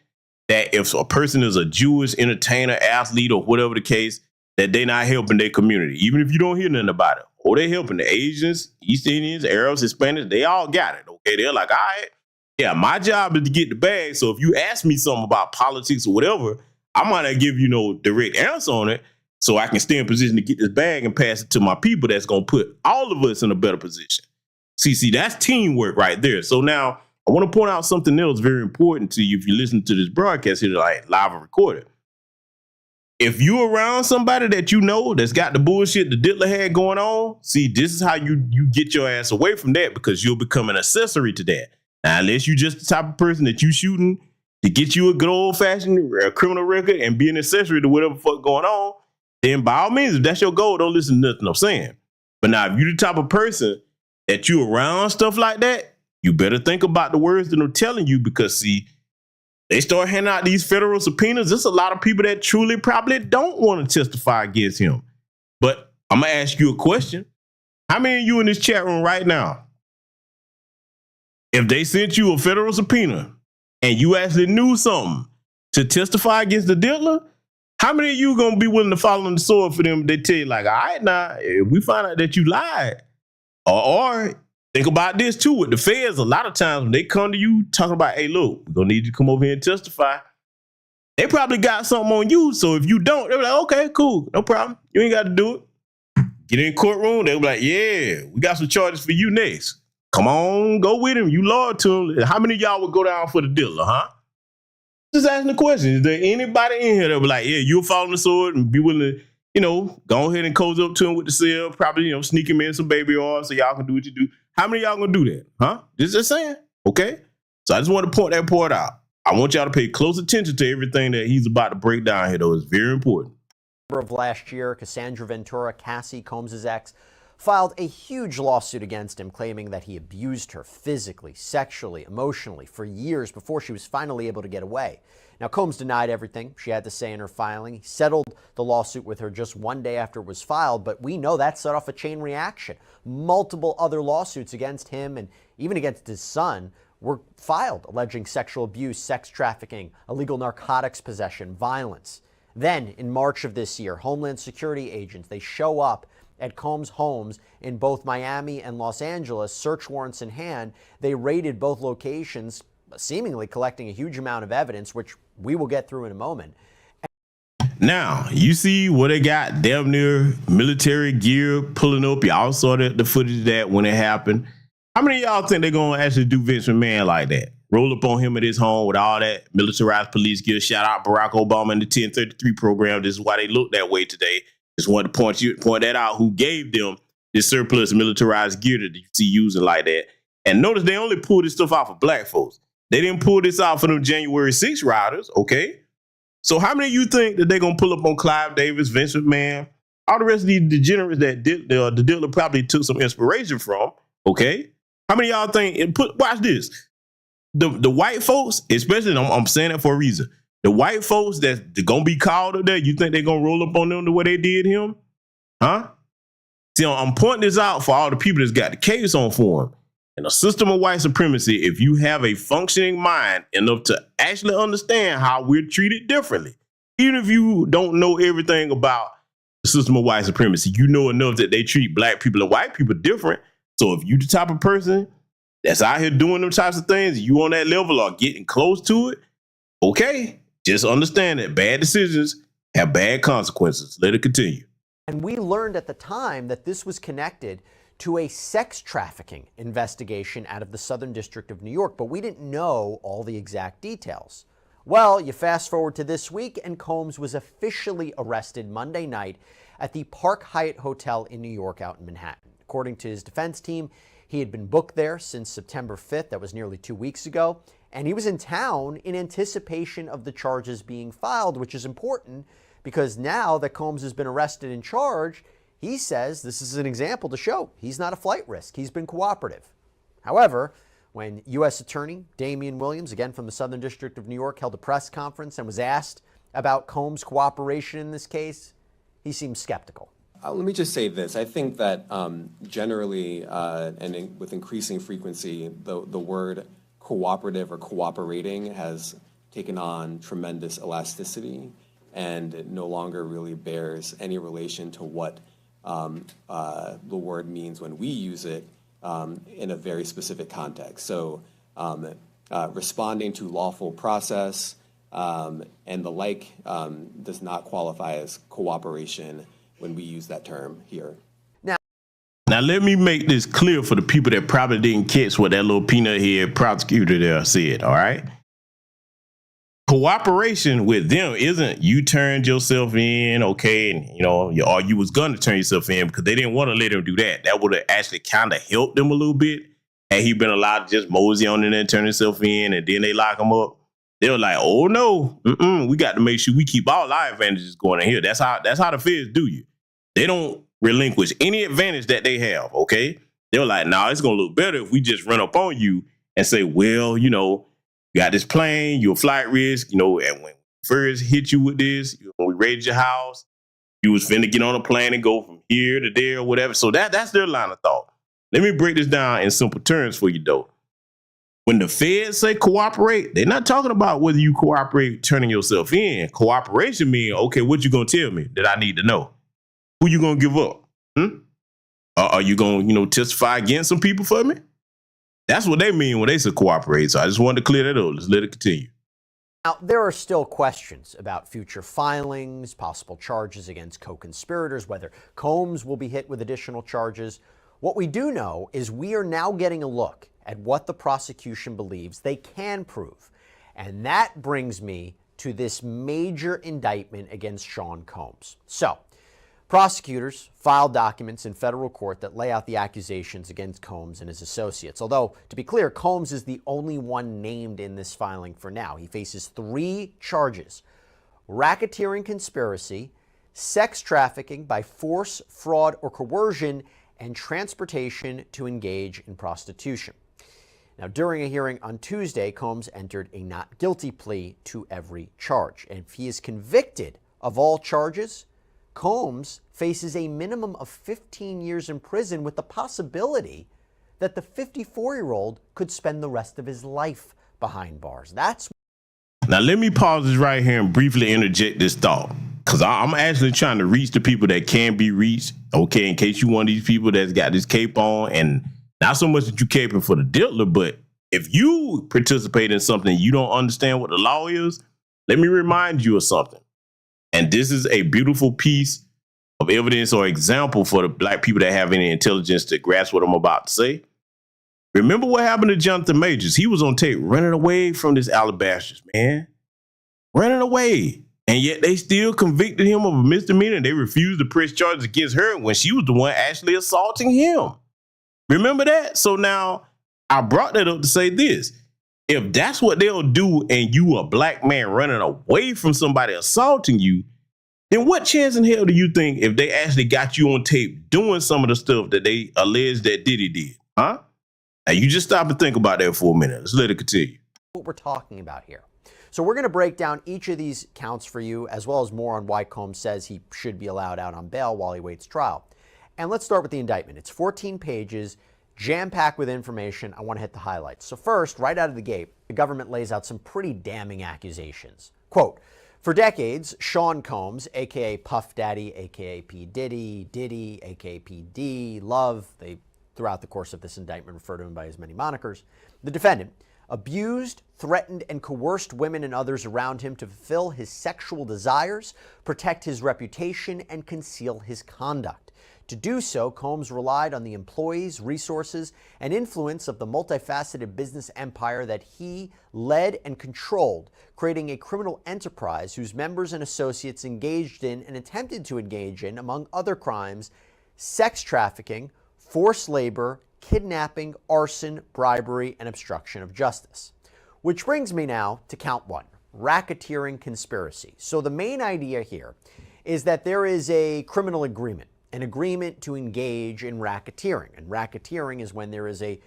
that if a person is a Jewish entertainer, athlete, or whatever the case, that they're not helping their community, even if you don't hear nothing about it. Or they're helping the Asians, East Indians, Arabs, Hispanics, they all got it, okay? They're like, all right, Yeah, my job is to get the bag. So if you ask me something about politics or whatever, I might not give you no direct answer on it. So I can stay in position to get this bag and pass it to my people that's going to put all of us in a better position. See, that's teamwork right there. So now I want to point out something else very important to you if you listen to this broadcast here, like live and recorded. If you're around somebody that you know that's got the bullshit the Diddler had going on, see, this is how you get your ass away from that, because you'll become an accessory to that. Now, unless you're just the type of person that you shooting to get you a good old-fashioned criminal record and be an accessory to whatever the fuck going on, then by all means, if that's your goal, don't listen to nothing I'm saying. But now, if you're the type of person that you around stuff like that, you better think about the words that I'm telling you, because, see, they start handing out these federal subpoenas. There's a lot of people that truly probably don't want to testify against him. But I'm going to ask you a question. How many of you in this chat room right now, if they sent you a federal subpoena and you actually knew something to testify against the Diddler, how many of you going to be willing to fall on the sword for them? They tell you, like, all right, now, if we find out that you lied, or think about this too, with the feds, a lot of times when they come to you talking about, hey, look, we're going to need you to come over here and testify, they probably got something on you. So if you don't, they're like, okay, cool, no problem. You ain't got to do it. Get in the courtroom, they'll be like, yeah, we got some charges for you next. Come on, go with him. You loyal to him. How many of y'all would go down for the Diddler, huh? Just asking the question. Is there anybody in here that would be like, yeah, you'll fall on the sword and be willing to, go ahead and cozy up to him with the cell, probably, sneak him in some baby oil so y'all can do what you do. How many of y'all gonna do that? Huh? Just saying. Okay. So I just want to point that part out. I want y'all to pay close attention to everything that he's about to break down here, though. It's very important. Of last year, Cassandra Ventura, Cassie Combs' ex, filed a huge lawsuit against him, claiming that he abused her physically, sexually, emotionally for years before she was finally able to get away. Now, Combs denied everything she had to say in her filing. He settled the lawsuit with her just one day after it was filed, but we know that set off a chain reaction. Multiple other lawsuits against him and even against his son were filed, alleging sexual abuse, sex trafficking, illegal narcotics possession, violence. Then, in March of this year, Homeland Security agents, they show up at Combs' homes in both Miami and Los Angeles, search warrants in hand. They raided both locations, seemingly collecting a huge amount of evidence, which we will get through in a moment. Now, you see what they got damn near military gear pulling up. Y'all saw the footage of that when it happened. How many of y'all think they're going to actually do Vince McMahon like that? Roll up on him at his home with all that militarized police gear. Shout out Barack Obama and the 1033 program. This is why they look that way today. Just wanted to point that out, who gave them this surplus militarized gear that you see using like that. And notice they only pulled this stuff out for black folks. They didn't pull this out for them January 6 riders, okay? So how many of you think that they're going to pull up on Clive Davis, Vince McMahon, all the rest of these degenerates that the Diddler probably took some inspiration from, okay? How many of y'all think, watch this, the white folks, especially, I'm saying that for a reason, the white folks that's going to be called up there, you think they're going to roll up on them the way they did him? Huh? See, I'm pointing this out for all the people that's got the case on for him. In a system of white supremacy, if you have a functioning mind enough to actually understand how we're treated differently, even if you don't know everything about the system of white supremacy, you know enough that they treat black people and white people different. So if you the type of person that's out here doing them types of things, you on that level or getting close to it, okay, just understand that bad decisions have bad consequences. Let it continue. And we learned at the time that this was connected to a sex trafficking investigation out of the Southern District of New York, but we didn't know all the exact details. Well, you fast forward to this week, and Combs was officially arrested Monday night at the Park Hyatt Hotel in New York out in Manhattan. According to his defense team, he had been booked there since September 5th, that was nearly 2 weeks ago, and he was in town in anticipation of the charges being filed, which is important because now that Combs has been arrested and charged, he says this is an example to show he's not a flight risk. He's been cooperative. However, when U.S. Attorney Damian Williams, again from the Southern District of New York, held a press conference and was asked about Combs' cooperation in this case, he seemed skeptical. Let me just say this. I think that generally and with increasing frequency, the word cooperative or cooperating has taken on tremendous elasticity, and it no longer really bears any relation to what the word means when we use it in a very specific context. So responding to lawful process, and the like does not qualify as cooperation when we use that term here. Now, let me make this clear for the people that probably didn't catch what that little peanut head prosecutor there said, all right? Cooperation with them isn't you turned yourself in, okay, and or you was gonna turn yourself in, because they didn't want to let him do that. That would have actually kind of helped them a little bit had he been allowed to just mosey on in there and turn himself in, and then they lock him up. They were like, oh no, we got to make sure we keep all our advantages going in here. That's how the feds do you. They don't relinquish any advantage that they have, okay? They were like, nah, it's gonna look better if we just run up on you and say, well, you got this plane, you're a flight risk, and when we first hit you with this, when we raided your house, you was finna get on a plane and go from here to there or whatever. So that's their line of thought. Let me break this down in simple terms for you, though. When the feds say cooperate, they're not talking about whether you cooperate turning yourself in. Cooperation means, okay, what you gonna tell me that I need to know? Who you gonna give up? Are you gonna, testify against some people for me? That's what they mean when they say cooperate. So I just wanted to clear that up. Let's let it continue. Now, there are still questions about future filings, possible charges against co-conspirators, whether Combs will be hit with additional charges. What we do know is we are now getting a look at what the prosecution believes they can prove. And that brings me to this major indictment against Sean Combs. So, prosecutors filed documents in federal court that lay out the accusations against Combs and his associates. Although, to be clear, Combs is the only one named in this filing for now. He faces 3 charges: racketeering conspiracy, sex trafficking by force, fraud, or coercion, and transportation to engage in prostitution. Now, during a hearing on Tuesday, Combs entered a not guilty plea to every charge. And if he is convicted of all charges, Combs faces a minimum of 15 years in prison, with the possibility that the 54-year-old could spend the rest of his life behind bars. Now, let me pause this right here and briefly interject this thought, because I'm actually trying to reach the people that can be reached, okay, in case you one of these people that's got this cape on, and not so much that you caping for the Diddler, but if you participate in something you don't understand what the law is, let me remind you of something. And this is a beautiful piece of evidence or example for the black people that have any intelligence to grasp what I'm about to say. Remember what happened to Jonathan Majors? He was on tape running away from this Alabasters, man. Running away. And yet they still convicted him of a misdemeanor, and they refused to press charges against her when she was the one actually assaulting him. Remember that? So now I brought that up to say this. If that's what they'll do and you a black man running away from somebody assaulting you, then what chance in hell do you think if they actually got you on tape doing some of the stuff that they allege that Diddy did? Huh? Now you just stop and think about that for a minute. Let's let it continue. What we're talking about here. So we're going to break down each of these counts for you, as well as more on why Combs says he should be allowed out on bail while he waits trial. And let's start with the indictment. It's 14 pages, jam-packed with information. I want to hit the highlights. So first, right out of the gate, the government lays out some pretty damning accusations. Quote, for decades, Sean Combs, a.k.a. Puff Daddy, a.k.a. P. Diddy, Diddy, a.k.a. P. D, Love, they, throughout the course of this indictment, refer to him by his many monikers, the defendant abused, threatened, and coerced women and others around him to fulfill his sexual desires, protect his reputation, and conceal his conduct. To do so, Combs relied on the employees, resources, and influence of the multifaceted business empire that he led and controlled, creating a criminal enterprise whose members and associates engaged in and attempted to engage in, among other crimes, sex trafficking, forced labor, kidnapping, arson, bribery, and obstruction of justice. Which brings me now to count 1, racketeering conspiracy. So the main idea here is that there is a criminal agreement, an agreement to engage in racketeering. And racketeering is when there is a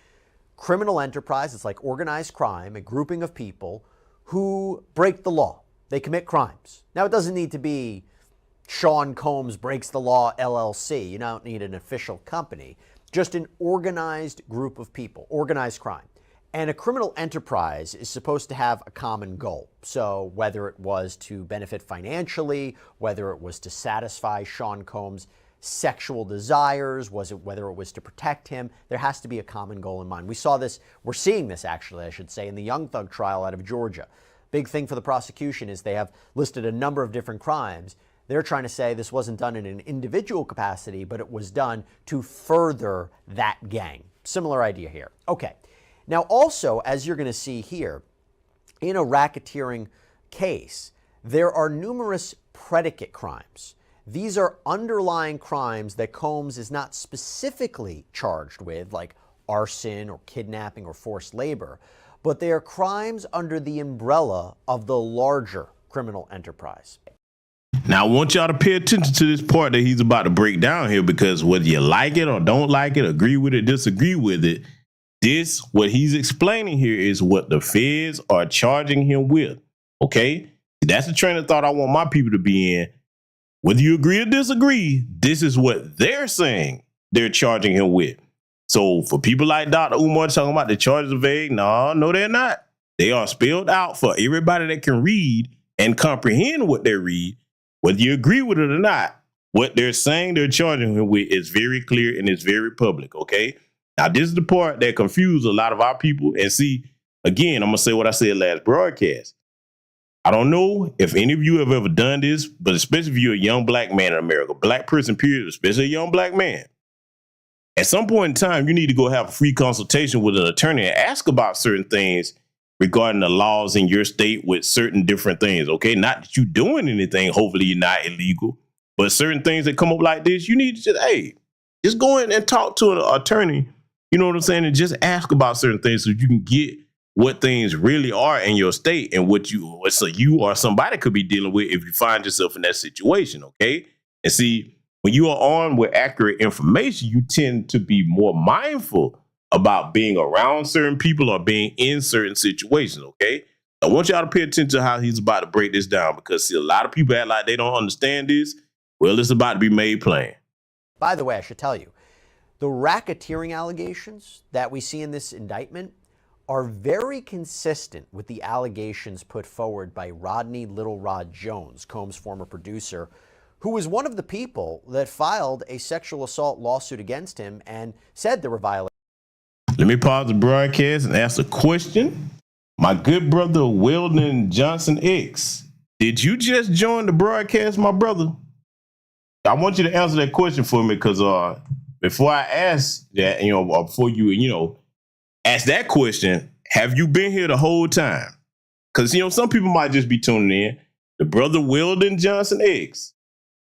criminal enterprise, it's like organized crime, a grouping of people who break the law. They commit crimes. Now, it doesn't need to be Sean Combs Breaks the Law LLC. You don't need an official company. Just an organized group of people, organized crime. And a criminal enterprise is supposed to have a common goal. So whether it was to benefit financially, whether it was to satisfy Sean Combs' sexual desires? Was it whether it was to protect him? There has to be a common goal in mind. We saw this, we're seeing this actually, I should say, in the Young Thug trial out of Georgia. Big thing for the prosecution is they have listed a number of different crimes. They're trying to say this wasn't done in an individual capacity, but it was done to further that gang. Similar idea here. Okay. Now also, as you're going to see here, in a racketeering case, there are numerous predicate crimes. These are underlying crimes that Combs is not specifically charged with, like arson or kidnapping or forced labor, but they are crimes under the umbrella of the larger criminal enterprise. Now, I want y'all to pay attention to this part that he's about to break down here, because whether you like it or don't like it, agree with it, disagree with it, this, what he's explaining here, is what the feds are charging him with. Okay? That's the train of thought I want my people to be in. Whether you agree or disagree, this is what they're saying they're charging him with. So for people like Dr. Umar talking about the charges are vague, no, they're not. They are spelled out for everybody that can read and comprehend what they read. Whether you agree with it or not, what they're saying they're charging him with is very clear and it's very public, okay? Now, this is the part that confused a lot of our people. And see, again, I'm going to say what I said last broadcast. I don't know if any of you have ever done this, but especially if you're a young black man in America, black person, period, especially a young black man. At some point in time, you need to go have a free consultation with an attorney and ask about certain things regarding the laws in your state with certain different things, okay? Not that you're doing anything, hopefully you're not illegal, but certain things that come up like this, you need to just, hey, just go in and talk to an attorney, you know what I'm saying, and just ask about certain things so you can get what things really are in your state and what you or somebody could be dealing with if you find yourself in that situation, okay? And see, when you are armed with accurate information, you tend to be more mindful about being around certain people or being in certain situations, okay? I want y'all to pay attention to how he's about to break this down, because see, a lot of people act like they don't understand this. Well, it's about to be made plain. By the way, I should tell you, the racketeering allegations that we see in this indictment are very consistent with the allegations put forward by Rodney Little Rod Jones, Combs' former producer, who was one of the people that filed a sexual assault lawsuit against him and said there were violations. Let me pause the broadcast and ask a question. My good brother, Weldon Johnson X, did you just join the broadcast, my brother? I want you to answer that question for me, because before I ask that, before you, ask that question, have you been here the whole time? Because, some people might just be tuning in. The brother Weldon Johnson X.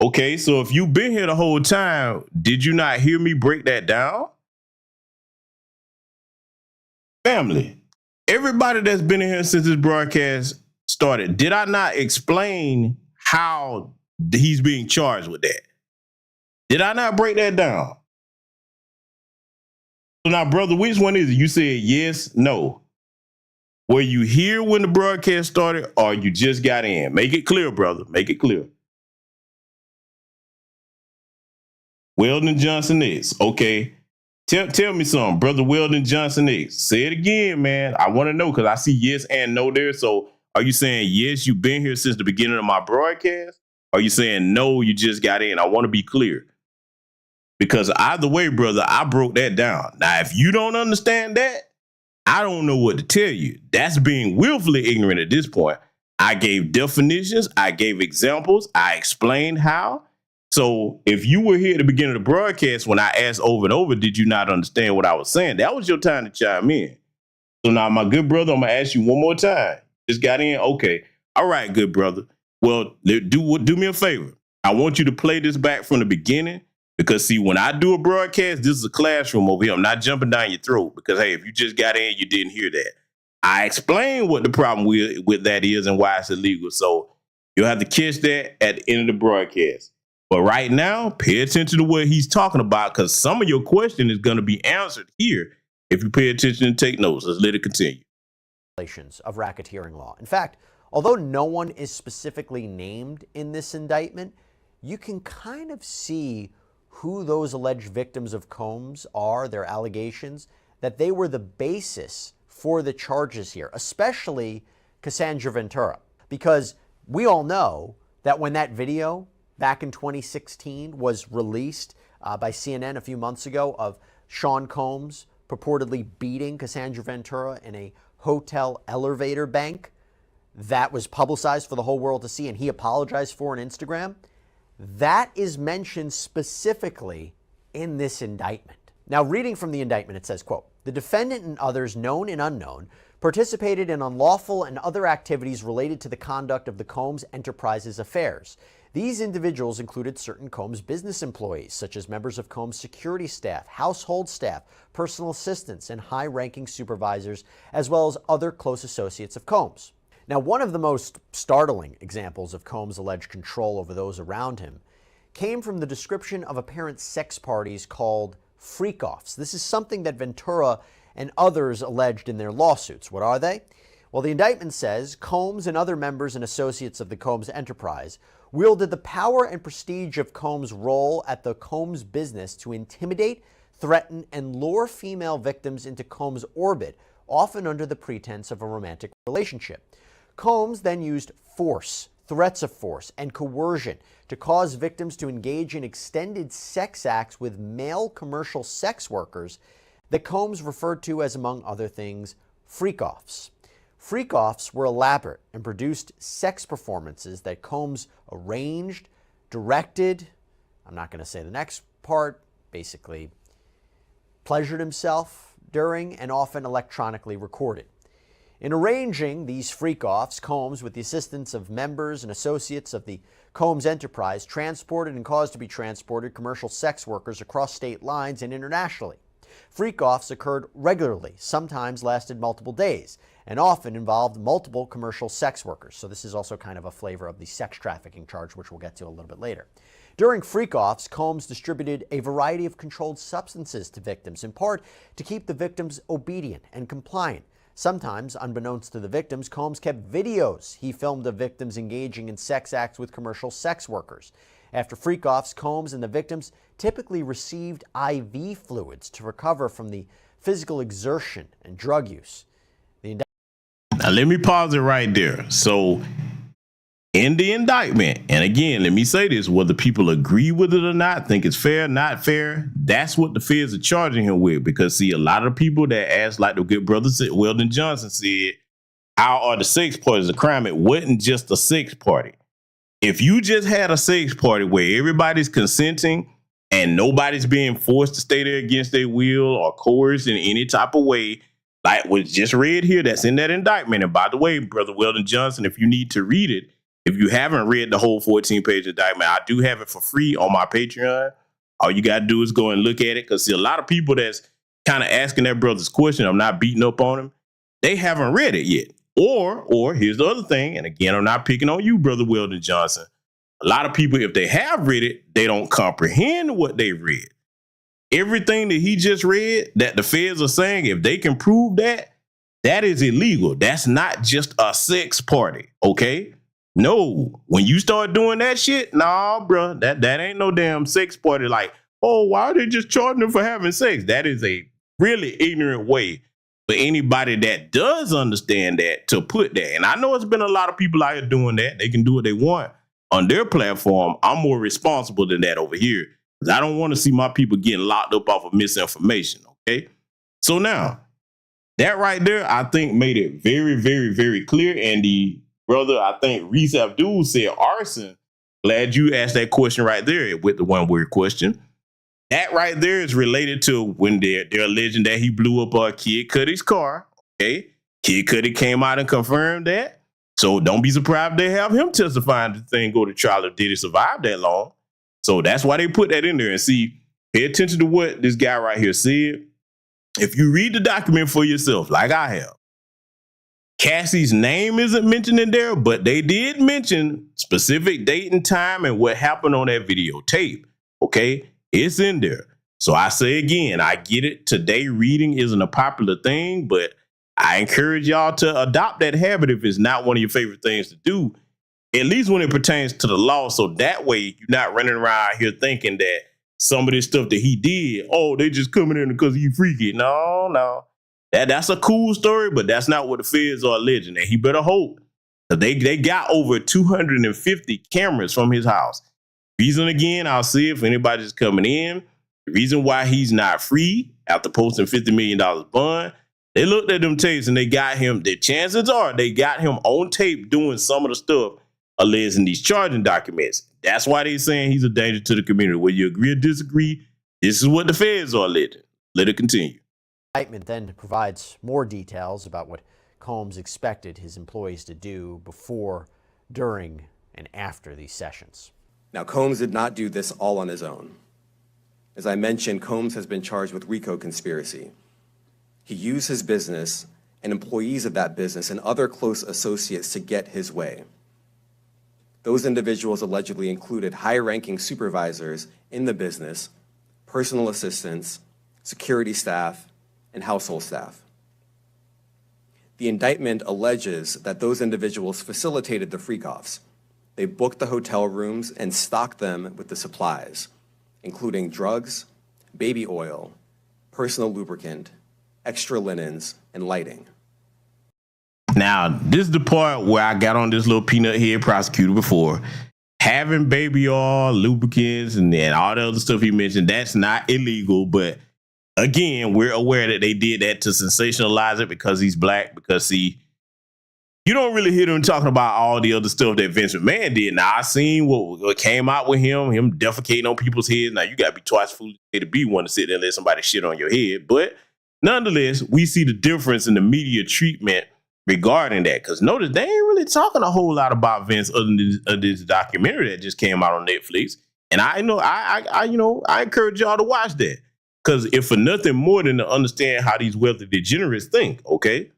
Okay, so if you've been here the whole time, did you not hear me break that down? Family, everybody that's been in here since this broadcast started, did I not explain how he's being charged with that? Did I not break that down? So now, brother, which one is it? You said yes, no. Were you here when the broadcast started, or you just got in? Make it clear, brother. Make it clear. Weldon Johnson X. Okay. Tell me something, brother Weldon Johnson X. Say it again, man. I want to know, because I see yes and no there. So are you saying yes, you've been here since the beginning of my broadcast? Or are you saying no, you just got in? I want to be clear. Because either way, brother, I broke that down. Now, if you don't understand that, I don't know what to tell you. That's being willfully ignorant at this point. I gave definitions. I gave examples. I explained how. So if you were here at the beginning of the broadcast, when I asked over and over, did you not understand what I was saying? That was your time to chime in. So now, my good brother, I'm going to ask you one more time. Just got in? Okay. All right, good brother. Well, do me a favor. I want you to play this back from the beginning, because, see, when I do a broadcast, this is a classroom over here. I'm not jumping down your throat because, hey, if you just got in, you didn't hear that. I explained what the problem with that is and why it's illegal. So you'll have to catch that at the end of the broadcast. But right now, pay attention to what he's talking about, because some of your question is going to be answered here if you pay attention and take notes. Let's let it continue. Of racketeering law. In fact, although no one is specifically named in this indictment, you can kind of see who those alleged victims of Combs are, their allegations, that they were the basis for the charges here, especially Cassandra Ventura. Because we all know that when that video back in 2016 was released by CNN a few months ago of Sean Combs purportedly beating Cassandra Ventura in a hotel elevator bank. That was publicized for the whole world to see, and he apologized for on Instagram. That is mentioned specifically in this indictment. Now, reading from the indictment, it says, quote, "The defendant and others, known and unknown, participated in unlawful and other activities related to the conduct of the Combs Enterprises affairs. These individuals included certain Combs business employees, such as members of Combs security staff, household staff, personal assistants, and high-ranking supervisors, as well as other close associates of Combs." Now, one of the most startling examples of Combs' alleged control over those around him came from the description of apparent sex parties called freak-offs. This is something that Ventura and others alleged in their lawsuits. What are they? Well, the indictment says Combs and other members and associates of the Combs enterprise wielded the power and prestige of Combs' role at the Combs business to intimidate, threaten, and lure female victims into Combs' orbit, often under the pretense of a romantic relationship. Combs then used force, threats of force, and coercion to cause victims to engage in extended sex acts with male commercial sex workers that Combs referred to as, among other things, freak-offs. Freak-offs were elaborate and produced sex performances that Combs arranged, directed, I'm not going to say the next part, basically pleasured himself during, and often electronically recorded. In arranging these freak-offs, Combs, with the assistance of members and associates of the Combs enterprise, transported and caused to be transported commercial sex workers across state lines and internationally. Freak-offs occurred regularly, sometimes lasted multiple days, and often involved multiple commercial sex workers. So this is also kind of a flavor of the sex trafficking charge, which we'll get to a little bit later. During freak-offs, Combs distributed a variety of controlled substances to victims, in part to keep the victims obedient and compliant. Sometimes, unbeknownst to the victims, Combs kept videos he filmed of victims engaging in sex acts with commercial sex workers. After freak-offs, Combs and the victims typically received IV fluids to recover from the physical exertion and drug use. Now, let me pause it right there. So, in the indictment, and again, let me say this, whether people agree with it or not, think it's fair, not fair, that's what the feds are charging him with. Because, see, a lot of people that asked, like the good brother Weldon Johnson said, how are the sex parties a crime? It wasn't just a sex party. If you just had a sex party where everybody's consenting and nobody's being forced to stay there against their will or coerced in any type of way, like was just read here, that's in that indictment. And by the way, Brother Weldon Johnson, if you need to read it, if you haven't read the whole 14-page indictment, I do have it for free on my Patreon. All you got to do is go and look at it, because see, a lot of people that's kind of asking their brother's question, I'm not beating up on them, they haven't read it yet. Or here's the other thing, and again, I'm not picking on you, Brother Weldon Johnson. A lot of people, if they have read it, they don't comprehend what they read. Everything that he just read that the feds are saying, if they can prove that, that is illegal. That's not just a sex party, okay? No, when you start doing that shit, nah, bro, that ain't no damn sex party. Like, oh, why are they just charging them for having sex? That is a really ignorant way for anybody that does understand that to put that. And I know it's been a lot of people out here doing that. They can do what they want on their platform. I'm more responsible than that over here, because I don't want to see my people getting locked up off of misinformation, okay? So now, that right there, I think made it very, very, very clear. And the brother, I think Reese Abdul said arson. Glad you asked that question right there with the one-word question. That right there is related to when they're alleging that he blew up Kid Cudi's car. Okay, Kid Cudi came out and confirmed that. So don't be surprised they have him testifying the thing go to trial if Diddy survived that long. So that's why they put that in there. And see, pay attention to what this guy right here said. If you read the document for yourself, like I have, Cassie's name isn't mentioned in there, but they did mention specific date and time and what happened on that videotape. Okay, it's in there. So I say again, I get it. Today, reading isn't a popular thing, but I encourage y'all to adopt that habit if it's not one of your favorite things to do, at least when it pertains to the law. So that way you're not running around here thinking that some of this stuff that he did, oh, they just coming in because he freaky. No. That's a cool story, but that's not what the feds are alleging. And he better hope that they got over 250 cameras from his house. Reason again, I'll see if anybody's coming in. The reason why he's not free after posting $50 million bond, they looked at them tapes and they got him, the chances are they got him on tape doing some of the stuff alleged in these charging documents. That's why they're saying he's a danger to the community. Whether you agree or disagree, this is what the feds are alleging. Let it continue. The indictment then provides more details about what Combs expected his employees to do before, during, and after these sessions. Now, Combs did not do this all on his own. As I mentioned, Combs has been charged with RICO conspiracy. He used his business and employees of that business and other close associates to get his way. Those individuals allegedly included high-ranking supervisors in the business, personal assistants, security staff, and household staff. The indictment alleges that those individuals facilitated the freak-offs. They booked the hotel rooms and stocked them with the supplies, including drugs, baby oil, personal lubricant, extra linens, and lighting. Now, this is the part where I got on this little peanut head prosecutor before. Having baby oil, lubricants, and then all the other stuff he mentioned, that's not illegal. But again, we're aware that they did that to sensationalize it because he's black. Because, see, you don't really hear them talking about all the other stuff that Vince McMahon did. Now, I seen what came out with him defecating on people's heads. Now, you got to be twice foolish to be one to sit there and let somebody shit on your head. But nonetheless, we see the difference in the media treatment regarding that. Because notice, they ain't really talking a whole lot about Vince other than this documentary that just came out on Netflix. And I encourage y'all to watch that. Because if for nothing more than to understand how these wealthy degenerates think, okay?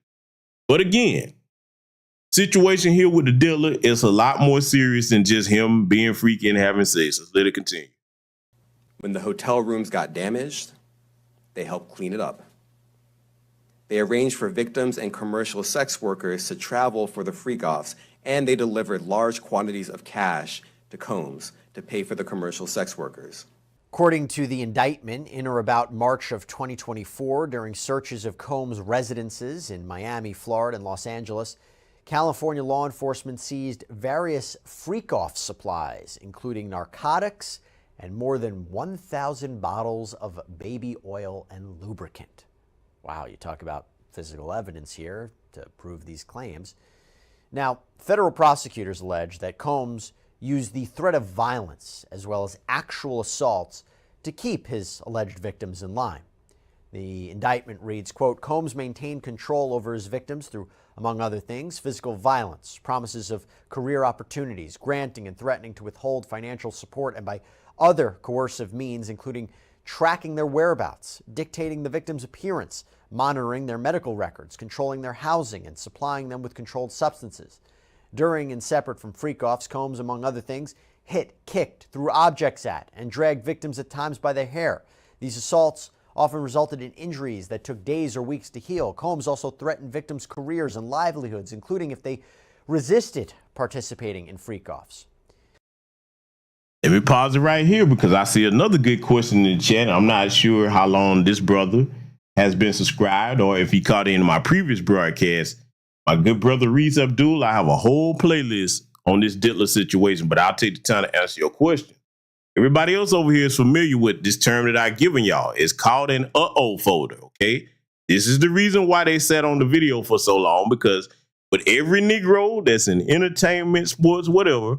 But again, situation here with the Diddler is a lot more serious than just him being freaky and having sex. Let's let it continue. When the hotel rooms got damaged, they helped clean it up. They arranged for victims and commercial sex workers to travel for the freak-offs, and they delivered large quantities of cash to Combs to pay for the commercial sex workers. According to the indictment, in or about March of 2024, during searches of Combs' residences in Miami, Florida, and Los Angeles, California law enforcement seized various freak-off supplies, including narcotics and more than 1,000 bottles of baby oil and lubricant. Wow, you talk about physical evidence here to prove these claims. Now, federal prosecutors allege that Combs used the threat of violence as well as actual assaults to keep his alleged victims in line. The indictment reads, quote, Combs maintained control over his victims through, among other things, physical violence, promises of career opportunities, granting and threatening to withhold financial support, and by other coercive means, including tracking their whereabouts, dictating the victim's appearance, monitoring their medical records, controlling their housing, and supplying them with controlled substances. During and separate from freak-offs, Combs, among other things, hit, kicked, threw objects at, and dragged victims at times by their hair. These assaults often resulted in injuries that took days or weeks to heal. Combs also threatened victims' careers and livelihoods, including if they resisted participating in freak-offs. Let me pause it right here because I see another good question in the chat. I'm not sure how long this brother has been subscribed or if he caught in my previous broadcast. My good brother Reese Abdul, I have a whole playlist on this Diddler situation, but I'll take the time to answer your question. Everybody else over here is familiar with this term that I've given y'all. It's called an uh-oh folder, okay? This is the reason why they sat on the video for so long, because with every Negro that's in entertainment, sports, whatever,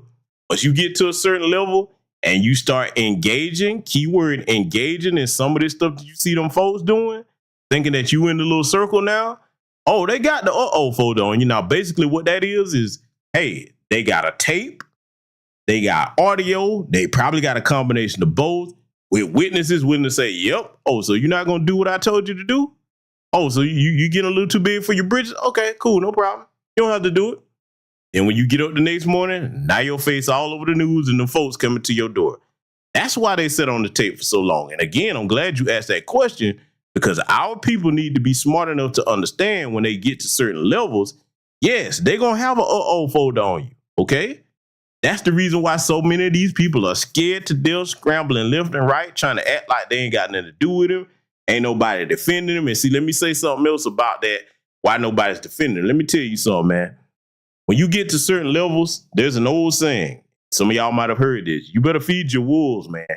once you get to a certain level and you start engaging, keyword engaging in some of this stuff that you see them folks doing, thinking that you in the little circle now, oh, they got the uh-oh folder on you. Now, basically what that is, hey, they got a tape, they got audio, they probably got a combination of both with witnesses willing to say, yep, oh, so you're not going to do what I told you to do? Oh, so you getting a little too big for your britches? Okay, cool, no problem. You don't have to do it. And when you get up the next morning, now your face all over the news and the folks coming to your door. That's why they sat on the tape for so long. And again, I'm glad you asked that question, because our people need to be smart enough to understand when they get to certain levels, yes, they're going to have an uh-oh folder on you, okay? That's the reason why so many of these people are scared to death, scrambling left and right, trying to act like they ain't got nothing to do with him. Ain't nobody defending him. And see, let me say something else about that, why nobody's defending him. Let me tell you something, man. When you get to certain levels, there's an old saying, some of y'all might have heard this. You better feed your wolves, man.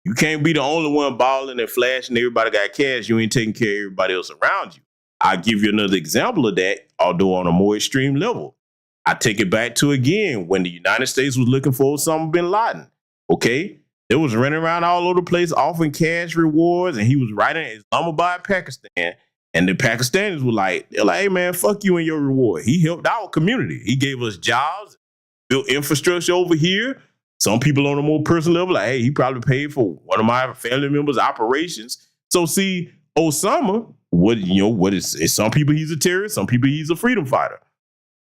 You can't be the only one balling and flashing. Everybody got cash. You ain't taking care of everybody else around you. I'll give you another example of that, although on a more extreme level. I take it back to, again, when the United States was looking for Osama bin Laden, okay? It was running around all over the place offering cash rewards, and he was right in Islamabad, Pakistan. And the Pakistanis were like, they're like, hey, man, fuck you and your reward. He helped our community. He gave us jobs, built infrastructure over here. Some people on a more personal level, like, hey, he probably paid for one of my family members' operations. So see, Osama, what is some people he's a terrorist, some people he's a freedom fighter.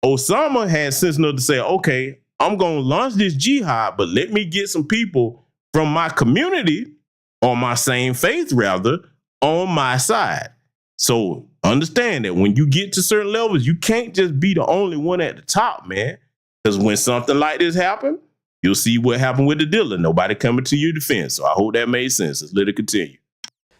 Osama had sense enough to say, okay, I'm going to launch this jihad, but let me get some people from my community, or my same faith rather, on my side. So understand that when you get to certain levels, you can't just be the only one at the top, man. Because when something like this happens, you'll see what happened with the Diddler. Nobody coming to your defense. So I hope that made sense. Let's let it continue.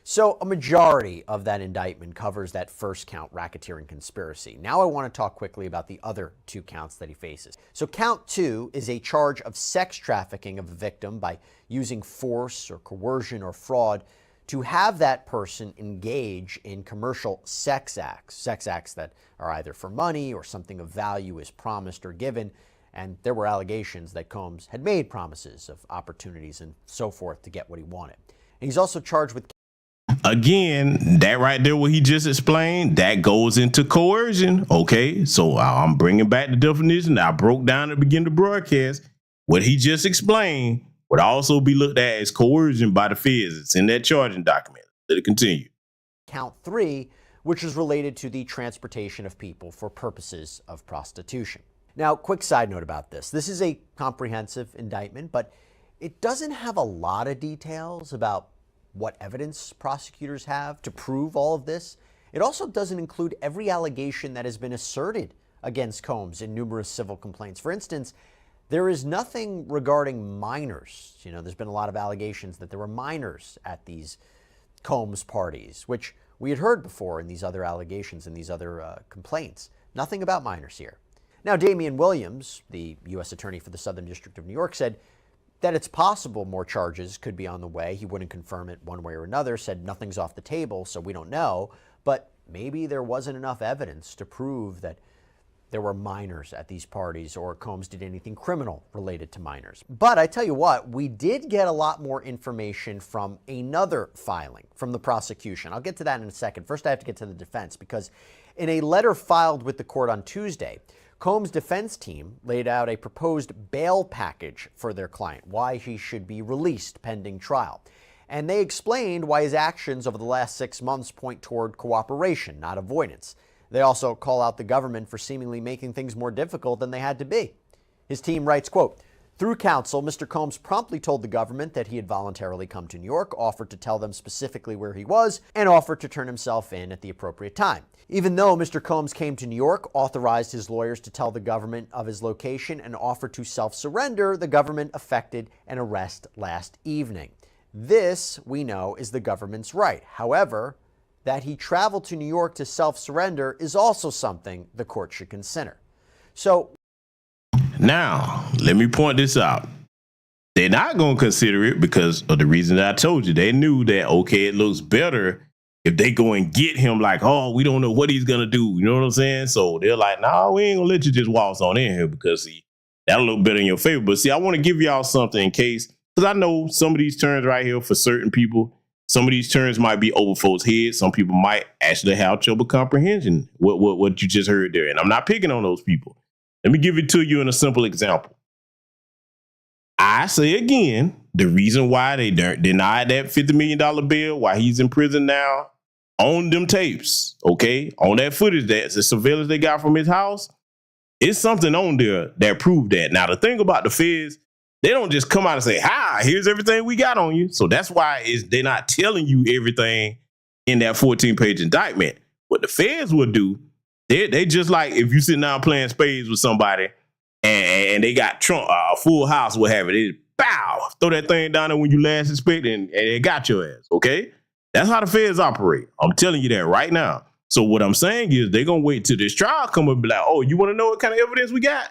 So a majority of that indictment covers that first count, racketeering conspiracy. Now I want to talk quickly about the other 2 counts that he faces. So count 2 is a charge of sex trafficking of a victim by using force or coercion or fraud to have that person engage in commercial sex acts that are either for money or something of value is promised or given. And there were allegations that Combs had made promises of opportunities and so forth to get what he wanted. And he's also charged with... Again, that right there, what he just explained, that goes into coercion. Okay, so I'm bringing back the definition that I broke down at the beginning of the broadcast. What he just explained would also be looked at as coercion by the feds. It's in that charging document. Let it continue. Count 3, which is related to the transportation of people for purposes of prostitution. Now, quick side note about this. This is a comprehensive indictment, but it doesn't have a lot of details about what evidence prosecutors have to prove all of this. It also doesn't include every allegation that has been asserted against Combs in numerous civil complaints. For instance, there is nothing regarding minors. There's been a lot of allegations that there were minors at these Combs parties, which we had heard before in these other allegations and these other complaints. Nothing about minors here. Now, Damian Williams, the U.S. Attorney for the Southern District of New York, said that it's possible more charges could be on the way. He wouldn't confirm it one way or another, said nothing's off the table, so we don't know. But maybe there wasn't enough evidence to prove that there were minors at these parties or Combs did anything criminal related to minors. But I tell you what, we did get a lot more information from another filing from the prosecution. I'll get to that in a second. First, I have to get to the defense, because in a letter filed with the court on Tuesday, Combs' defense team laid out a proposed bail package for their client, why he should be released pending trial. And they explained why his actions over the last 6 months point toward cooperation, not avoidance. They also call out the government for seemingly making things more difficult than they had to be. His team writes, quote, "Through counsel, Mr. Combs promptly told the government that he had voluntarily come to New York, offered to tell them specifically where he was, and offered to turn himself in at the appropriate time. Even though Mr. Combs came to New York, authorized his lawyers to tell the government of his location, and offered to self-surrender, the government effected an arrest last evening. This, we know, is the government's right. However, that he traveled to New York to self-surrender is also something the court should consider." So now, let me point this out. They're not going to consider it because of the reason that I told you. They knew that, okay, it looks better if they go and get him like, oh, we don't know what he's going to do. You know what I'm saying? So they're like, nah, we ain't going to let you just waltz on in here because, see, that'll look better in your favor. But see, I want to give y'all something in case, because I know some of these terms right here for certain people, some of these terms might be over folks' heads. Some people might actually have trouble comprehending what you just heard there. And I'm not picking on those people. Let me give it to you in a simple example. I say again, the reason why they denied that $50 million bail, why he's in prison now, on them tapes, okay, on that footage, that's the surveillance they got from his house, it's something on there that proved that. Now, the thing about the feds, they don't just come out and say, hi, here's everything we got on you. So that's why they're not telling you everything in that 14-page indictment. What the feds will do, they just like if you sitting down playing spades with somebody and they got Trump, a full house, what have it, they bow, throw that thing down there when you last expect it and they got your ass, okay? That's how the feds operate. I'm telling you that right now. So what I'm saying is they're going to wait till this trial come up and be like, oh, you want to know what kind of evidence we got?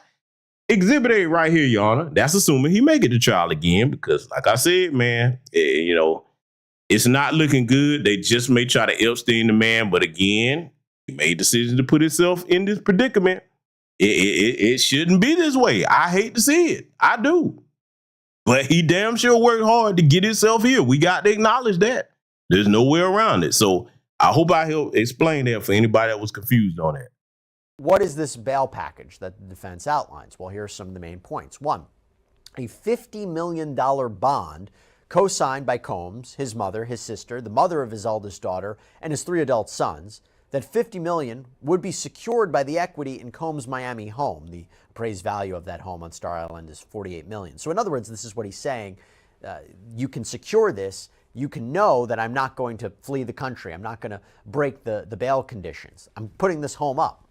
Exhibit A right here, Your Honor. That's assuming he make it to trial again because, like I said, man, it's not looking good. They just may try to Epstein the man, but again, he made a decision to put himself in this predicament. It shouldn't be this way. I hate to see it. I do. But he damn sure worked hard to get himself here. We got to acknowledge that. There's no way around it. So I hope I help explain that for anybody that was confused on that. What is this bail package that the defense outlines? Well, here are some of the main points. One, a $50 million bond co-signed by Combs, his mother, his sister, the mother of his eldest daughter, and his 3 adult sons. That $50 million would be secured by the equity in Combs' Miami home. The appraised value of that home on Star Island is $48 million. So in other words, this is what he's saying. You can secure this. You can know that I'm not going to flee the country. I'm not going to break the bail conditions. I'm putting this home up.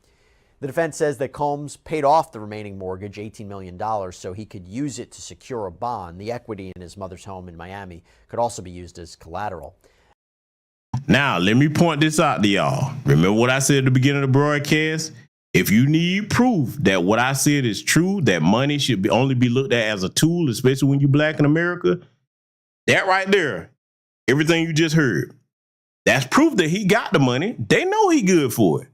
The defense says that Combs paid off the remaining mortgage, $18 million, so he could use it to secure a bond. The equity in his mother's home in Miami could also be used as collateral. Now, let me point this out to y'all. Remember what I said at the beginning of the broadcast? If you need proof that what I said is true, that money should only be looked at as a tool, especially when you're black in America, that right there, everything you just heard, that's proof that he got the money. They know he good for it.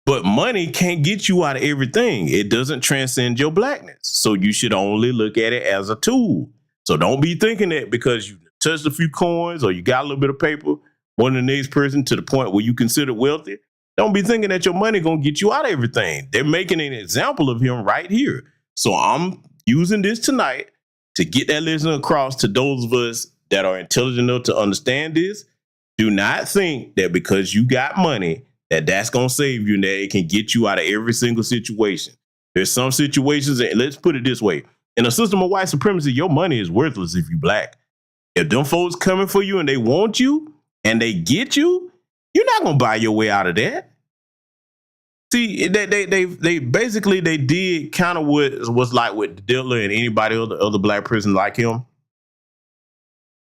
But money can't get you out of everything. It doesn't transcend your blackness. So you should only look at it as a tool. So don't be thinking that because you touched a few coins or you got a little bit of paper more than the next person to the point where you consider wealthy. Don't be thinking that your money going to get you out of everything. They're making an example of him right here. So I'm using this tonight to get that lesson across to those of us that are intelligent enough to understand this. Do not think that because you got money, that's going to save you and that it can get you out of every single situation. There's some situations, and let's put it this way. In a system of white supremacy, your money is worthless if you black. If them folks coming for you and they want you and they get you, you're not going to buy your way out of that. See, they basically did kind of what was like with the Diddler and anybody other black person like him.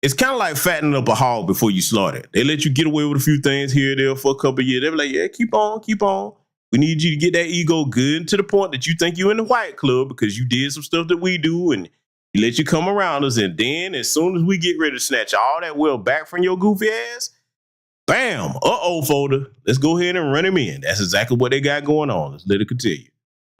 It's kind of like fattening up a hog before you slaughter it. They let you get away with a few things here and there for a couple of years. They be like, yeah, keep on. We need you to get that ego good to the point that you think you're in the white club because you did some stuff that we do and we let you come around us. And then as soon as we get ready to snatch all that wealth back from your goofy ass, bam, folder. Let's go ahead and run him in. That's exactly what they got going on. Let's let it continue.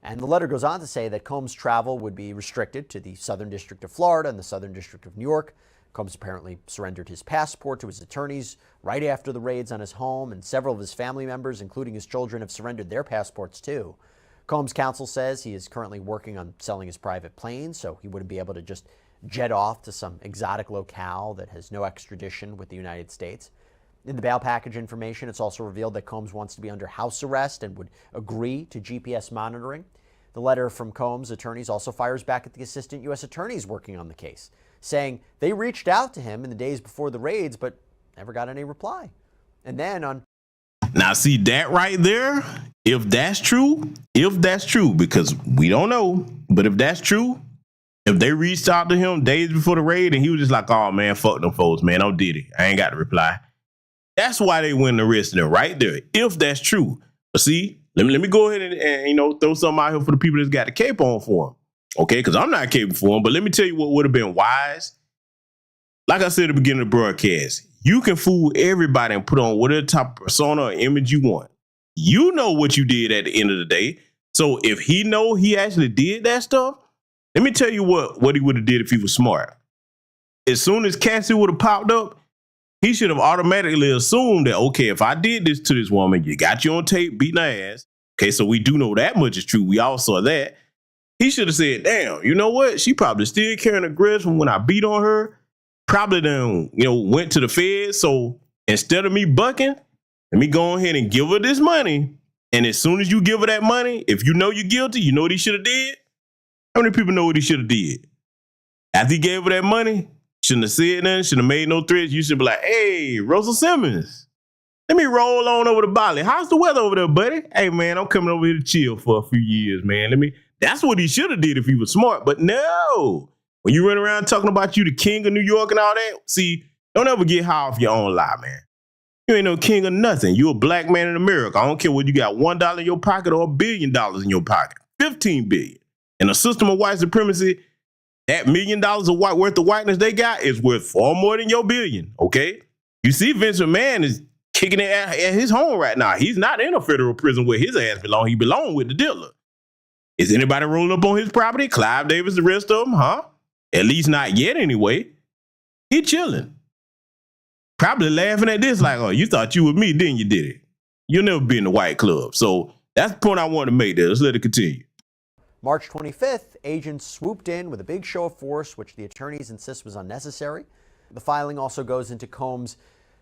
And the letter goes on to say that Combs' travel would be restricted to the Southern District of Florida and the Southern District of New York. Combs apparently surrendered his passport to his attorneys right after the raids on his home, and several of his family members, including his children, have surrendered their passports too. Combs' counsel says he is currently working on selling his private plane, so he wouldn't be able to just jet off to some exotic locale that has no extradition with the United States. In the bail package information, it's also revealed that Combs wants to be under house arrest and would agree to GPS monitoring. The letter from Combs' attorneys also fires back at the assistant U.S. attorneys working on the case, saying they reached out to him in the days before the raids, but never got any reply. And then on... Now, see that right there? If that's true, because we don't know, but if that's true, if they reached out to him days before the raid and he was just like, oh, man, fuck them folks, man, I'm Diddy. I ain't got to reply. That's why they went and arrested him right there, if that's true. But see, let me go ahead and throw something out here for the people that's got the cape on for him. Okay, because I'm not capable for him, but let me tell you what would have been wise. Like I said at the beginning of the broadcast, you can fool everybody and put on whatever type of persona or image you want. You know what you did at the end of the day. So if he know he actually did that stuff, let me tell you what he would have did if he was smart. As soon as Cassie would have popped up, he should have automatically assumed that, okay, if I did this to this woman, you got you on tape beating her ass. Okay, so we do know that much is true. We all saw that. He should have said, damn, you know what? She probably still carrying a grudge from when I beat on her. Probably then, went to the feds. So instead of me bucking, let me go ahead and give her this money. And as soon as you give her that money, if you know you're guilty, you know what he should have did? How many people know what he should have did? After he gave her that money, shouldn't have said nothing, shouldn't have made no threats. You should be like, hey, Russell Simmons, let me roll on over to Bali. How's the weather over there, buddy? Hey, man, I'm coming over here to chill for a few years, man. That's what he should have did if he was smart. But no, when you run around talking about you the king of New York and all that, see, don't ever get high off your own lie, man. You ain't no king of nothing. You a black man in America. I don't care whether you got $1 in your pocket or $1 billion in your pocket. 15 billion. In a system of white supremacy, that $1 million worth of whiteness they got is worth far more than your billion, okay? You see Vince McMahon is kicking it at his home right now. He's not in a federal prison where his ass belong. He belong with the Diddler. Is anybody rolling up on his property? Clive Davis, the rest of them, huh? At least not yet anyway. He chilling. Probably laughing at this like, oh, you thought you were me, didn't you, Diddy? You'll never be in the white club. So that's the point I want to make there. Let's let it continue. March 25th, agents swooped in with a big show of force, which the attorneys insist was unnecessary. The filing also goes into Combs'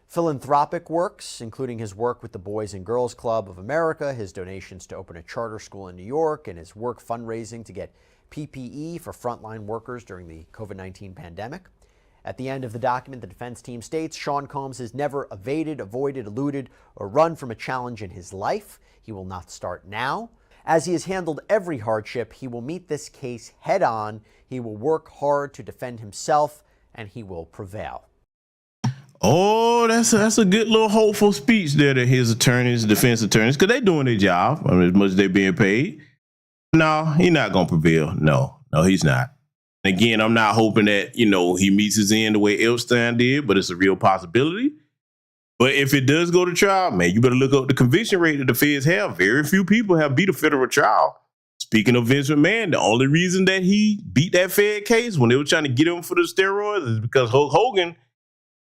philanthropic works, including his work with the Boys and Girls Club of America, his donations to open a charter school in New York, and his work fundraising to get PPE for frontline workers during the COVID-19 pandemic. At the end of the document, the defense team states Sean Combs has never evaded, avoided, eluded, or run from a challenge in his life. He will not start now. As he has handled every hardship, he will meet this case head on. He will work hard to defend himself, and he will prevail. Oh, that's a good little hopeful speech there to his attorneys, defense attorneys, because they're doing their job. I mean, as much as they're being paid. No, he's not going to prevail. No, he's not. Again, I'm not hoping that, he meets his end the way Epstein did, but it's a real possibility. But if it does go to trial, man, you better look up the conviction rate that the feds have. Very few people have beat a federal trial. Speaking of Vince McMahon, the only reason that he beat that Fed case when they were trying to get him for the steroids is because Hulk Hogan,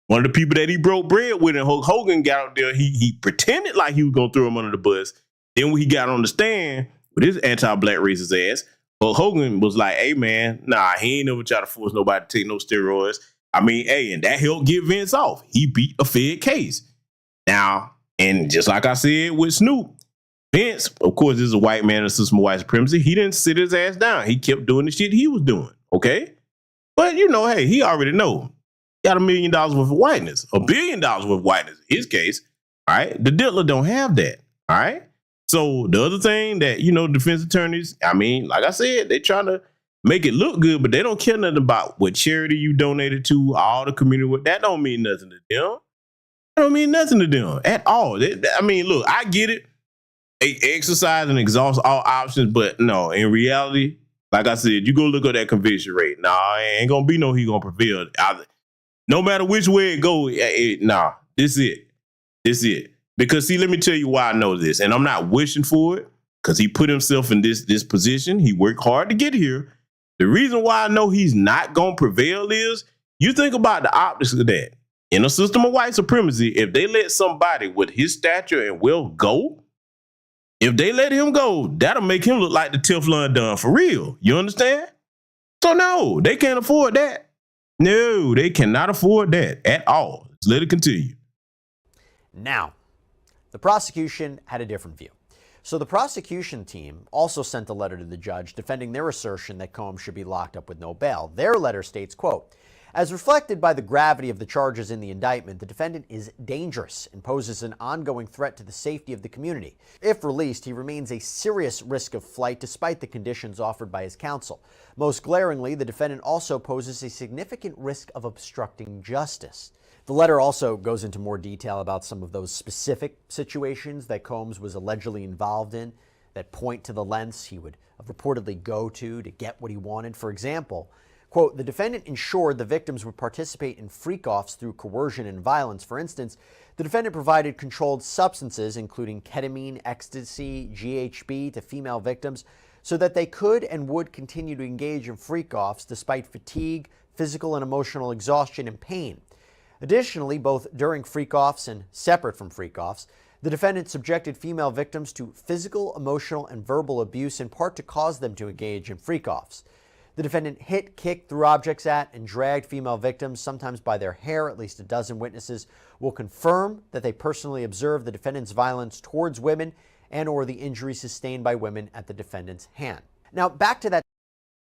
one of the people that he broke bread with, and Hulk Hogan got out there, he pretended like he was going to throw him under the bus. Then when he got on the stand with his anti-black racist ass, Hulk Hogan was like, hey, man, nah, he ain't never try to force nobody to take no steroids. I mean, hey, and that helped get Vince off. He beat a Fed case. Now, and just like I said with Snoop, Vince, of course, this is a white man in a system of white supremacy. He didn't sit his ass down. He kept doing the shit he was doing, okay? But, hey, he already know. Got $1 million worth of whiteness, $1 billion worth of whiteness in his case, all right? The Diddler don't have that, all right? So the other thing that, defense attorneys, I mean, like I said, they trying to make it look good, but they don't care nothing about what charity you donated to, all the community. That don't mean nothing to them. That don't mean nothing to them at all. I mean, look, I get it. They exercise and exhaust all options, but no, in reality, like I said, you go look at that conviction rate. Nah, ain't gonna be no he gonna prevail. No matter which way it go, this it. Because see, let me tell you why I know this, and I'm not wishing for it, because he put himself in this position. He worked hard to get here. The reason why I know he's not gonna prevail is, you think about the optics of that. In a system of white supremacy, if they let somebody with his stature and wealth go, if they let him go, that'll make him look like the Teflon Don for real. You understand? So no, they can't afford that. No, they cannot afford that at all. Let's let it continue. Now, the prosecution had a different view. So the prosecution team also sent a letter to the judge defending their assertion that Combs should be locked up with no bail. Their letter states, quote, as reflected by the gravity of the charges in the indictment, the defendant is dangerous and poses an ongoing threat to the safety of the community. If released, he remains a serious risk of flight despite the conditions offered by his counsel. Most glaringly, the defendant also poses a significant risk of obstructing justice. The letter also goes into more detail about some of those specific situations that Combs was allegedly involved in that point to the lengths he would reportedly go to get what he wanted. For example, quote, the defendant ensured the victims would participate in freak-offs through coercion and violence. For instance, the defendant provided controlled substances, including ketamine, ecstasy, GHB, to female victims so that they could and would continue to engage in freak-offs despite fatigue, physical and emotional exhaustion, and pain. Additionally, both during freak-offs and separate from freak-offs, the defendant subjected female victims to physical, emotional, and verbal abuse in part to cause them to engage in freak-offs. The defendant hit, kicked, threw objects at, and dragged female victims, sometimes by their hair. At least a dozen witnesses will confirm that they personally observed the defendant's violence towards women and or the injuries sustained by women at the defendant's hand. Now, back to that.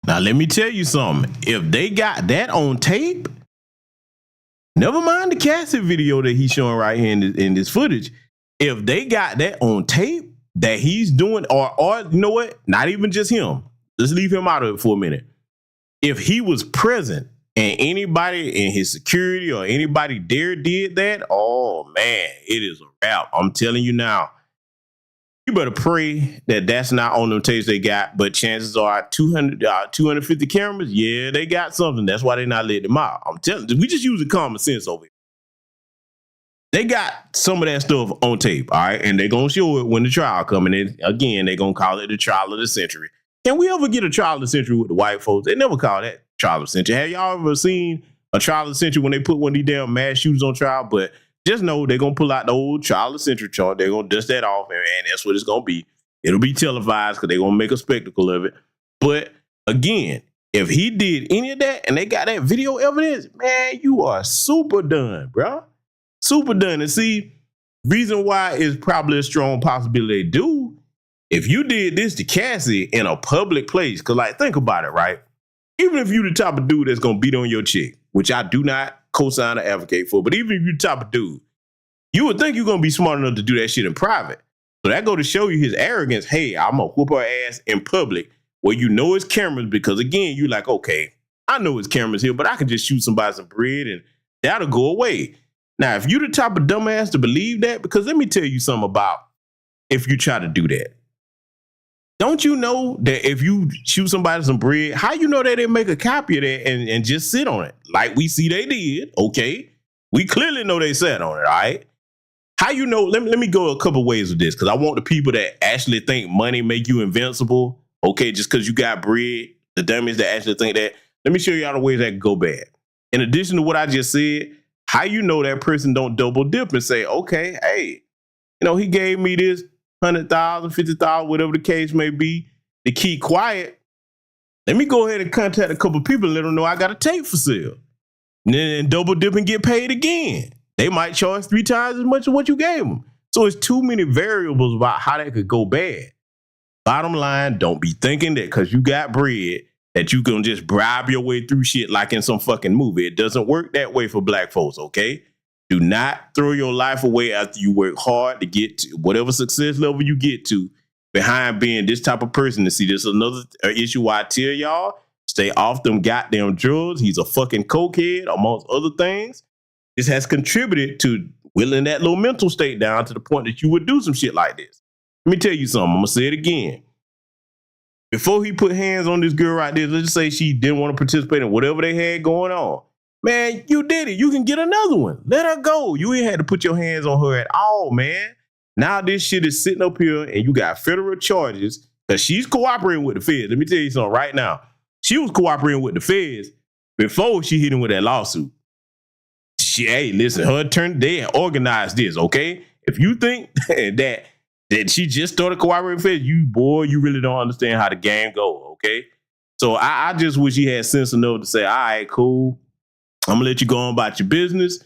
Now, let me tell you something. If they got that on tape, never mind the Cassidy video that he's showing right here in this footage. If they got that on tape that he's doing, or you know what? Not even just him. Let's leave him out of it for a minute. If he was present and anybody in his security or anybody there did that, oh man, it is a wrap. I'm telling you now. You better pray that that's not on them tapes they got, but chances are 250 cameras, yeah, they got something. That's why they're not letting them out. I'm telling you, we just using common sense over here. They got some of that stuff on tape, all right? And they're going to show it when the trial coming in. Again, they're going to call it the trial of the century. Can we ever get a trial of the century with the white folks? They never call that trial of the century. Have y'all ever seen a trial of the century when they put one of these damn mass shooters on trial? But just know they're going to pull out the old trial of the century chart. They're going to dust that off, and that's what it's going to be. It'll be televised because they're going to make a spectacle of it. But again, if he did any of that and they got that video evidence, man, you are super done, bro. Super done. And see, reason why is probably a strong possibility they do. If you did this to Cassie in a public place, because like, think about it, right? Even if you the type of dude that's going to beat on your chick, which I do not co-sign or advocate for, but even if you the type of dude, you would think you're going to be smart enough to do that shit in private. So that go to show you his arrogance. Hey, I'm going to whoop her ass in public where you know it's cameras, because again, you like, okay, I know it's cameras here, but I can just shoot somebody some bread and that'll go away. Now, if you the type of dumbass to believe that, because let me tell you something about if you try to do that. Don't you know that if you shoot somebody some bread, how you know they didn't make a copy of that and just sit on it? Like we see they did, okay? We clearly know they sat on it, all right? How you know, let me go a couple ways with this, because I want the people that actually think money make you invincible, okay, just because you got bread, the dummies that actually think that. Let me show you all the ways that can go bad. In addition to what I just said, how you know that person don't double dip and say, okay, hey, you know, he gave me this 100,000, 50,000, whatever the case may be, to keep quiet. Let me go ahead and contact a couple people and let them know I got a tape for sale. And then double dip and get paid again. They might charge 3 times as much as what you gave them. So it's too many variables about how that could go bad. Bottom line, don't be thinking that because you got bread that you can just bribe your way through shit like in some fucking movie. It doesn't work that way for black folks, okay? Do not throw your life away after you work hard to get to whatever success level you get to behind being this type of person. To see, this is another issue why I tell y'all, stay off them goddamn drugs. He's a fucking cokehead, amongst other things. This has contributed to whittling that little mental state down to the point that you would do some shit like this. Let me tell you something. I'm going to say it again. Before he put hands on this girl right there, let's just say she didn't want to participate in whatever they had going on. Man, you did it. You can get another one. Let her go. You ain't had to put your hands on her at all, man. Now this shit is sitting up here and you got federal charges because she's cooperating with the feds. Let me tell you something right now. She was cooperating with the feds before she hit him with that lawsuit. Hey, listen, her attorney, they organized this, okay? If you think that she just started cooperating with feds, you really don't understand how the game go, okay? So I just wish he had sense enough to say, all right, cool. I'm gonna let you go on about your business.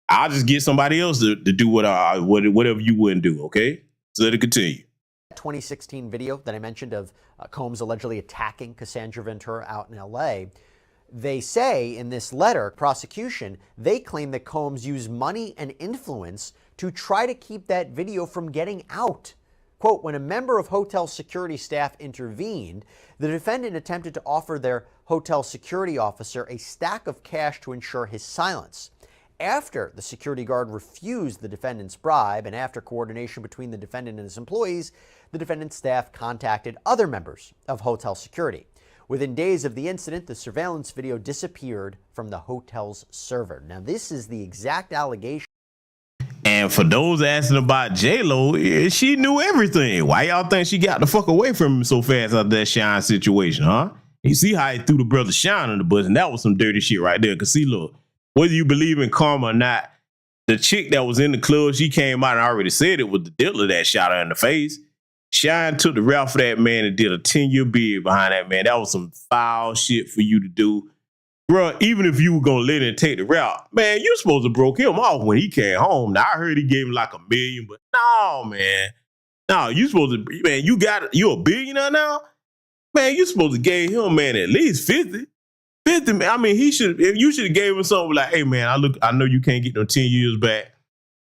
I'll just get somebody else to do whatever you wouldn't do, okay? So let it continue. 2016 video that I mentioned of Combs allegedly attacking Cassandra Ventura out in LA. They say in this letter, prosecution, they claim that Combs used money and influence to try to keep that video from getting out. Quote, when a member of hotel security staff intervened, the defendant attempted to offer their hotel security officer a stack of cash to ensure his silence. After the security guard refused the defendant's bribe and after coordination between the defendant and his employees, the defendant's staff contacted other members of hotel security. Within days of the incident, the surveillance video disappeared from the hotel's server. Now, this is the exact allegation. And for those asking about J-Lo, she knew everything. Why y'all think she got the fuck away from him so fast out of that Shine situation, huh? You see how he threw the brother Shine on the bus, and that was some dirty shit right there. Because see, look, whether you believe in karma or not, the chick that was in the club, she came out and already said it was the Diddler that shot her in the face. Shine took the route for that man and did a 10-year bid behind that man. That was some foul shit for you to do. Bro, even if you were going to let him take the route, man, you supposed to broke him off when he came home. Now, I heard he gave him like $1 million, but no, man. No, you supposed to, man, you a billionaire now? Man, you supposed to give him, man, at least 50. 50, man. I mean, you should have gave him something like, hey, man, I know you can't get no 10 years back.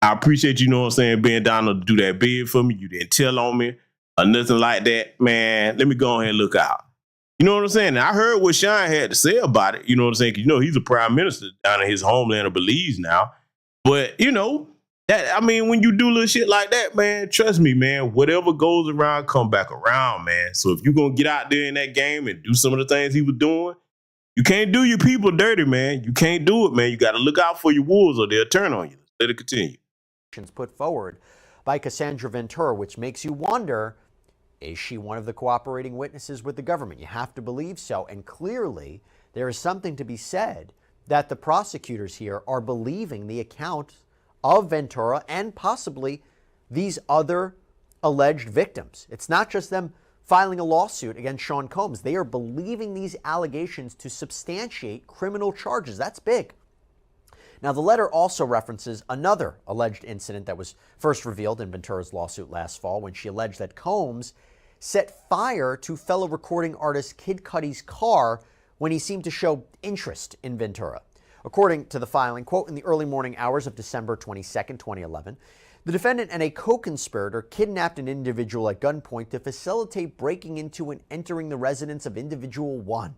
I appreciate you, know what I'm saying, being down to do that bid for me. You didn't tell on me or nothing like that. Man, let me go ahead and look out. You know what I'm saying? And I heard what Shine had to say about it. You know what I'm saying? 'Cause, you know, he's a prime minister down in his homeland of Belize now. But, you know, I mean, when you do little shit like that, man, trust me, man, whatever goes around, come back around, man. So if you're going to get out there in that game and do some of the things he was doing, you can't do your people dirty, man. You can't do it, man. You got to look out for your wolves or they'll turn on you. Let it continue. Put forward by Cassandra Ventura, which makes you wonder, is she one of the cooperating witnesses with the government? You have to believe so. And clearly, there is something to be said that the prosecutors here are believing the account of Ventura and possibly these other alleged victims. It's not just them filing a lawsuit against Sean Combs. They are believing these allegations to substantiate criminal charges. That's big. Now, the letter also references another alleged incident that was first revealed in Ventura's lawsuit last fall when she alleged that Combs set fire to fellow recording artist Kid Cudi's car when he seemed to show interest in Ventura. According to the filing, quote, in the early morning hours of December 22nd, 2011, the defendant and a co-conspirator kidnapped an individual at gunpoint to facilitate breaking into and entering the residence of individual 1.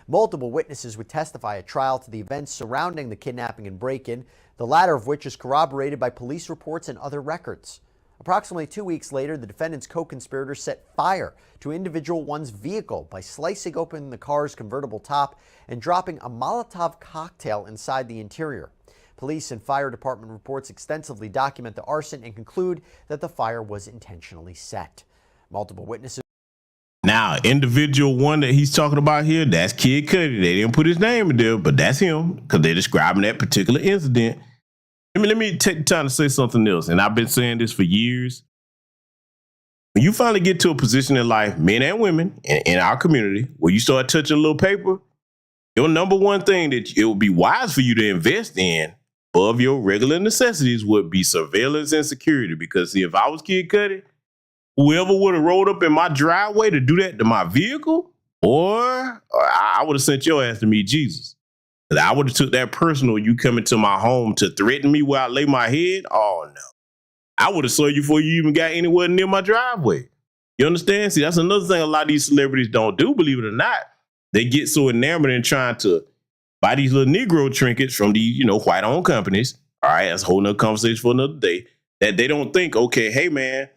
Multiple witnesses would testify at trial to the events surrounding the kidnapping and break-in, the latter of which is corroborated by police reports and other records. Approximately 2 weeks later, the defendant's co-conspirator set fire to individual 1's vehicle by slicing open the car's convertible top and dropping a Molotov cocktail inside the interior. Police and fire department reports extensively document the arson and conclude that the fire was intentionally set. Multiple witnesses. Now, individual 1 that he's talking about here, that's Kid Cudi. They didn't put his name in there, but that's him because they're describing that particular incident. Let me take the time to say something else, and I've been saying this for years. When you finally get to a position in life, men and women in our community, where you start touching a little paper, your number one thing that it would be wise for you to invest in above your regular necessities would be surveillance and security. Because see, if I was Kid Cudi, whoever would have rolled up in my driveway to do that to my vehicle, or I would have sent your ass to meet Jesus. I would have took that personal, you coming to my home to threaten me where I lay my head. Oh, no. I would have saw you before you even got anywhere near my driveway. You understand? See, that's another thing a lot of these celebrities don't do, believe it or not. They get so enamored in trying to buy these little Negro trinkets from these, white-owned companies. All right, that's a whole nother conversation for another day. That they don't think, okay, hey, man,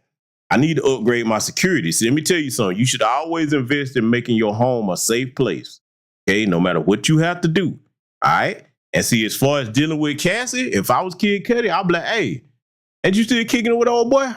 I need to upgrade my security. See, let me tell you something. You should always invest in making your home a safe place. Okay, no matter what you have to do. All right. And see, as far as dealing with Cassie, if I was Kid Cudi, I'd be like, hey, ain't you still kicking it with old boy?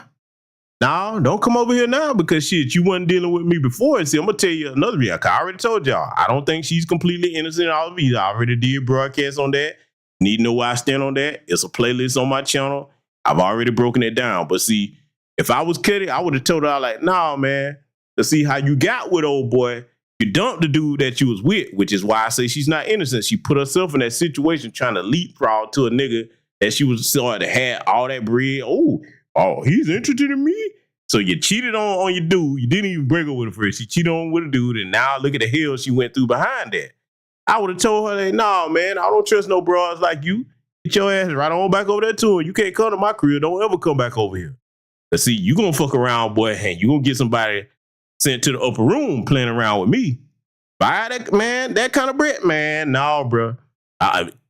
No, don't come over here now because shit, you wasn't dealing with me before. And see, I'm going to tell you another reason. I already told y'all, I don't think she's completely innocent in all of these. I already did broadcast on that. Need to know where I stand on that. It's a playlist on my channel. I've already broken it down. But see, if I was Cudi, I would have told her, like, nah, man, to see how you got with old boy. You dumped the dude that you was with, which is why I say she's not innocent. She put herself in that situation trying to leapfrog to a nigga that she was saw that had all that bread. Oh, he's interested in me. So you cheated on your dude. You didn't even break up with her first. You cheated on with a dude, and now look at the hell she went through behind that. I would have told her, like, nah, man, I don't trust no bras like you. Get your ass right on back over there to her. You can't come to my crib. Don't ever come back over here. But see, you gonna fuck around, boy, and you gonna get somebody sent to the upper room playing around with me. Buy that, man, that kind of bread, man. No, bro.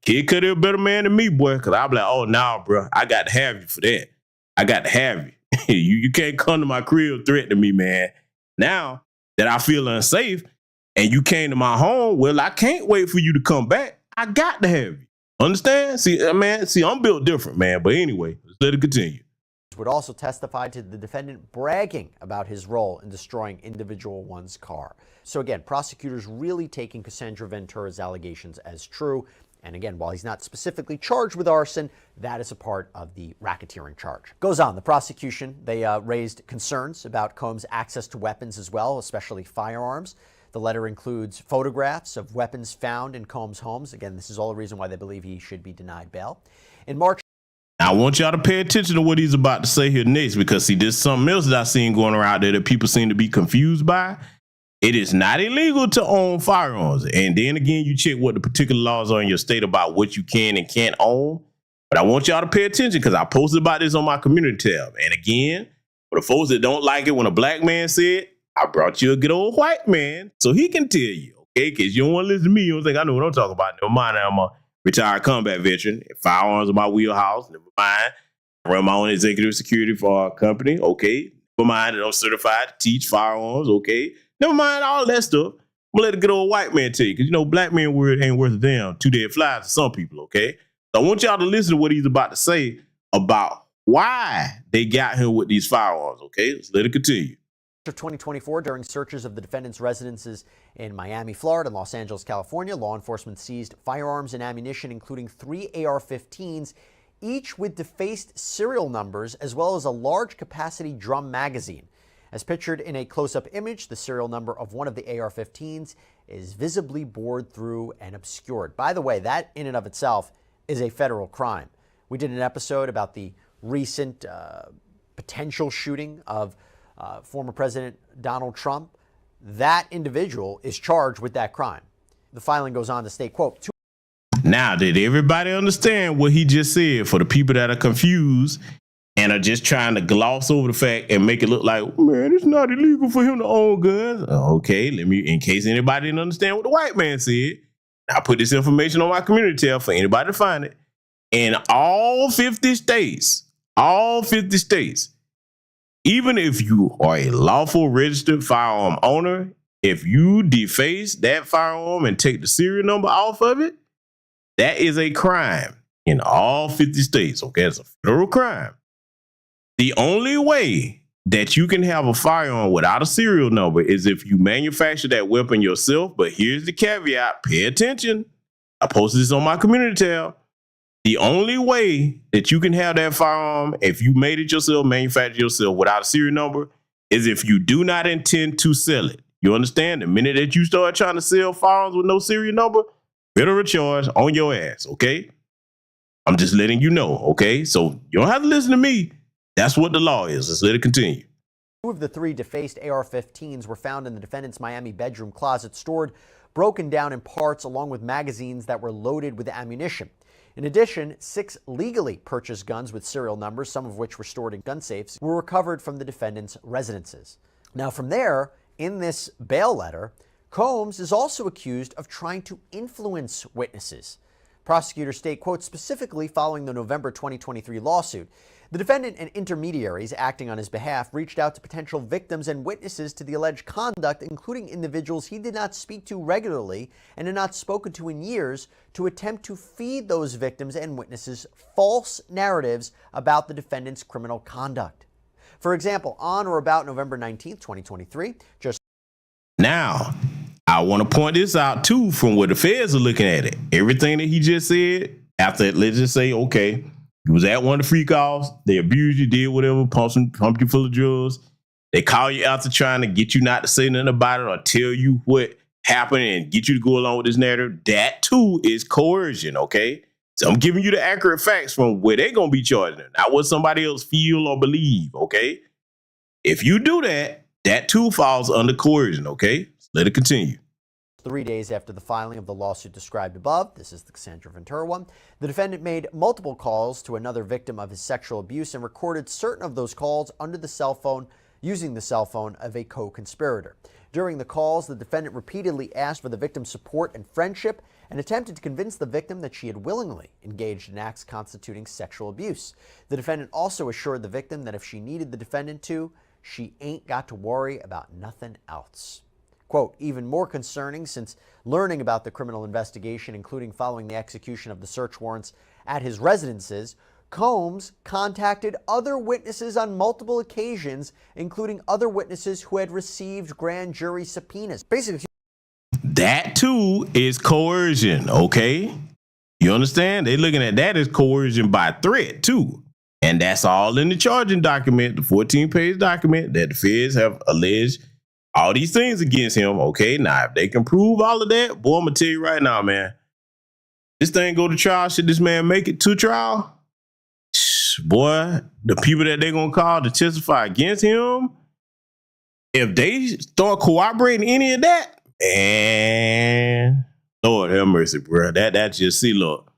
Kid Cudi a better man than me, boy, because I'll be like, oh, no, bro. I got to have you for that. I got to have you. You can't come to my crib threatening me, man. Now that I feel unsafe and you came to my home, well, I can't wait for you to come back. I got to have you. Understand? See, man, I'm built different, man. But anyway, let's let it continue. Would also testify to the defendant bragging about his role in destroying individual 1's car. So again, prosecutors really taking Cassandra Ventura's allegations as true. And again, while he's not specifically charged with arson, that is a part of the racketeering charge. Goes on, the prosecution, they raised concerns about Combs' access to weapons as well, especially firearms. The letter includes photographs of weapons found in Combs' homes. Again, this is all the reason why they believe he should be denied bail. In March, I want y'all to pay attention to what he's about to say here next, because see, there's something else that I've seen going around there that people seem to be confused by. It is not illegal to own firearms. And then again, you check what the particular laws are in your state about what you can and can't own. But I want y'all to pay attention because I posted about this on my community tab. And again, for the folks that don't like it when a black man said, I brought you a good old white man so he can tell you, okay? Because you don't want to listen to me. You don't think I know what I'm talking about. Never mind, I'm a retired combat veteran. Firearms are my wheelhouse. Never mind. I run my own executive security for our company. Okay. Never mind that I'm certified to teach firearms. Okay. Never mind all that stuff. I'm gonna let a good old white man tell you, because you know, black man word ain't worth a damn. 2 dead flies to some people. Okay. So I want y'all to listen to what he's about to say about why they got him with these firearms. Okay. Let's let it continue. Of 2024, during searches of the defendant's residences in Miami, Florida, and Los Angeles, California, law enforcement seized firearms and ammunition, including 3 AR-15s, each with defaced serial numbers, as well as a large capacity drum magazine. As pictured in a close-up image, the serial number of one of the AR-15s is visibly bored through and obscured. By the way, that in and of itself is a federal crime. We did an episode about the recent potential shooting of former President Donald Trump. That individual is charged with that crime. The filing goes on to state, quote, now, did everybody understand what he just said? For the people that are confused and are just trying to gloss over the fact and make it look like, man, it's not illegal for him to own guns. Okay, let me, in case anybody didn't understand what the white man said, I put this information on my community tab for anybody to find it. In all 50 states, even if you are a lawful registered firearm owner, if you deface that firearm and take the serial number off of it, that is a crime in all 50 states. Okay, it's a federal crime. The only way that you can have a firearm without a serial number is if you manufacture that weapon yourself. But here's the caveat. Pay attention. I posted this on my community tab. The only way that you can have that firearm, if you made it yourself, manufactured yourself without a serial number, is if you do not intend to sell it. You understand? The minute that you start trying to sell firearms with no serial number, federal charge on your ass, okay? I'm just letting you know, okay? So you don't have to listen to me. That's what the law is. Let's let it continue. 2 of the 3 defaced AR-15s were found in the defendant's Miami bedroom closet, stored broken down in parts, along with magazines that were loaded with ammunition. In addition, 6 legally purchased guns with serial numbers, some of which were stored in gun safes, were recovered from the defendant's residences. Now, from there, in this bail letter, Combs is also accused of trying to influence witnesses. Prosecutors state, quote, specifically following the November 2023 lawsuit, the defendant and intermediaries acting on his behalf reached out to potential victims and witnesses to the alleged conduct, including individuals he did not speak to regularly and had not spoken to in years, to attempt to feed those victims and witnesses false narratives about the defendant's criminal conduct. For example, on or about November 19th, 2023, Now, I want to point this out too from where the feds are looking at it. Everything that he just said, after, let's just say, okay, you was at one of the freak offs, they abused you, did whatever, pumped you full of drugs. They call you after trying to get you not to say nothing about it or tell you what happened and get you to go along with this narrative. That too is coercion, okay? So I'm giving you the accurate facts from where they're going to be charging it, not what somebody else feel or believe, okay? If you do that, that too falls under coercion, okay? Let it continue. 3 days after the filing of the lawsuit described above, this is the Cassandra Ventura one, the defendant made multiple calls to another victim of his sexual abuse and recorded certain of those calls under the cell phone, using the cell phone of a co-conspirator. During the calls, the defendant repeatedly asked for the victim's support and friendship and attempted to convince the victim that she had willingly engaged in acts constituting sexual abuse. The defendant also assured the victim that if she needed the defendant to, she ain't got to worry about nothing else. Quote, even more concerning, since learning about the criminal investigation, including following the execution of the search warrants at his residences, Combs contacted other witnesses on multiple occasions, including other witnesses who had received grand jury subpoenas. Basically, that too is coercion, okay? You understand? They're looking at that as coercion by threat too. And that's all in the charging document, the 14-page document that the feds have alleged all these things against him. Okay, now if they can prove all of that, boy, I'm gonna tell you right now, man, this thing go to trial. Should this man make it to trial? Boy, the people that they're gonna call to testify against him, if they start cooperating any of that, and Lord have mercy, bro. That just, see, look,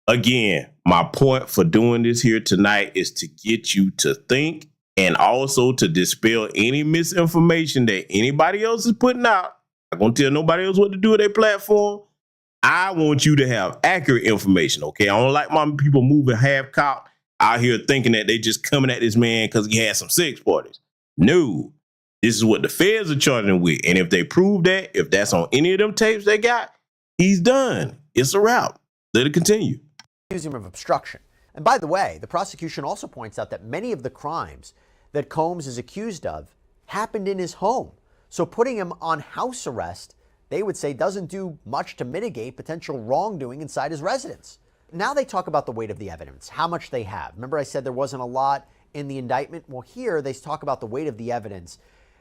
again, my point for doing this here tonight is to get you to think and also to dispel any misinformation that anybody else is putting out. I'm going to tell nobody else what to do with their platform. I want you to have accurate information, okay? I don't like my people moving half-cocked out here thinking that they just coming at this man because he had some sex parties. No, this is what the feds are charging him with. And if they prove that, if that's on any of them tapes they got, he's done. It's a wrap. Let it continue. Accuse him of obstruction. And by the way, the prosecution also points out that many of the crimes that Combs is accused of happened in his home. So putting him on house arrest, they would say, doesn't do much to mitigate potential wrongdoing inside his residence. Now they talk about the weight of the evidence, how much they have. Remember I said there wasn't a lot in the indictment? Well, here they talk about the weight of the evidence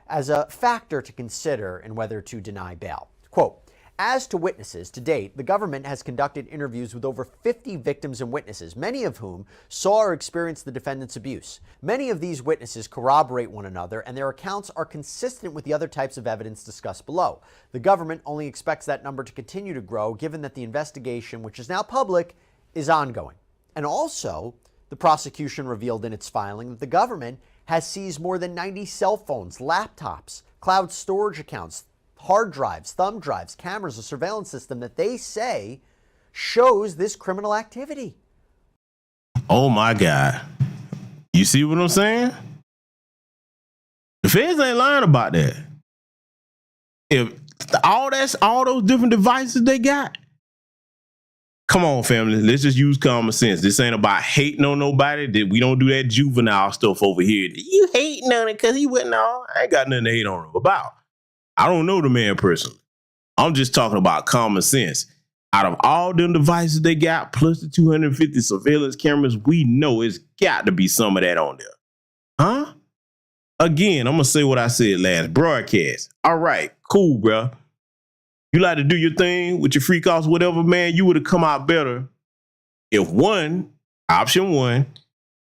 as a factor to consider in whether to deny bail. Quote, as to witnesses, to date, the government has conducted interviews with over 50 victims and witnesses, many of whom saw or experienced the defendant's abuse. Many of these witnesses corroborate one another, and their accounts are consistent with the other types of evidence discussed below. The government only expects that number to continue to grow, given that the investigation, which is now public, is ongoing. And also, the prosecution revealed in its filing that the government has seized more than 90 cell phones, laptops, cloud storage accounts, hard drives, thumb drives, cameras, a surveillance system that they say shows this criminal activity. Oh my God. You see what I'm saying? The feds ain't lying about that. If all those different devices they got, come on, family. Let's just use common sense. This ain't about hating on nobody. We don't do that juvenile stuff over here. You hating on it because he wouldn't know. I ain't got nothing to hate on him about. I don't know the man personally. I'm just talking about common sense. Out of all them devices they got, plus the 250 surveillance cameras, we know it's got to be some of that on there. Huh? Again, I'm going to say what I said last broadcast. All right, cool, bro. You like to do your thing with your freak offs, whatever, man, you would have come out better if option one,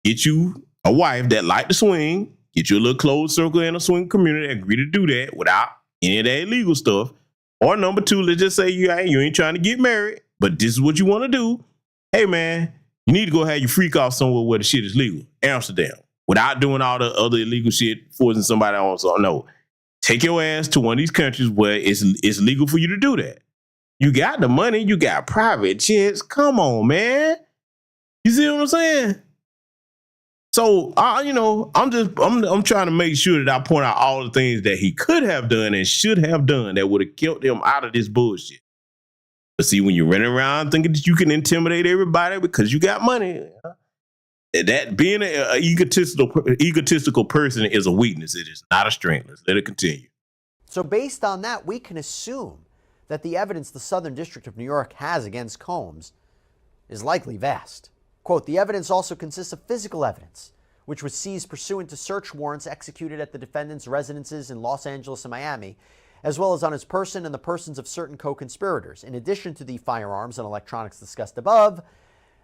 get you a wife that like to swing, get you a little closed circle in a swing community, agree to do that without any of that illegal stuff. Or number two, let's just say you ain't trying to get married, but this is what you want to do. Hey, man, you need to go have your freak off somewhere where the shit is legal. Amsterdam. Without doing all the other illegal shit, forcing somebody on. So, no. Take your ass to one of these countries where it's legal for you to do that. You got the money. You got private jets. Come on, man. You see what I'm saying? So, I'm trying to make sure that I point out all the things that he could have done and should have done that would have kept him out of this bullshit. But see, when you're running around thinking that you can intimidate everybody because you got money, that being an egotistical person is a weakness. It is not a strength. Let's let it continue. So based on that, we can assume that the evidence the Southern District of New York has against Combs is likely vast. Quote, the evidence also consists of physical evidence, which was seized pursuant to search warrants executed at the defendant's residences in Los Angeles and Miami, as well as on his person and the persons of certain co-conspirators. In addition to the firearms and electronics discussed above,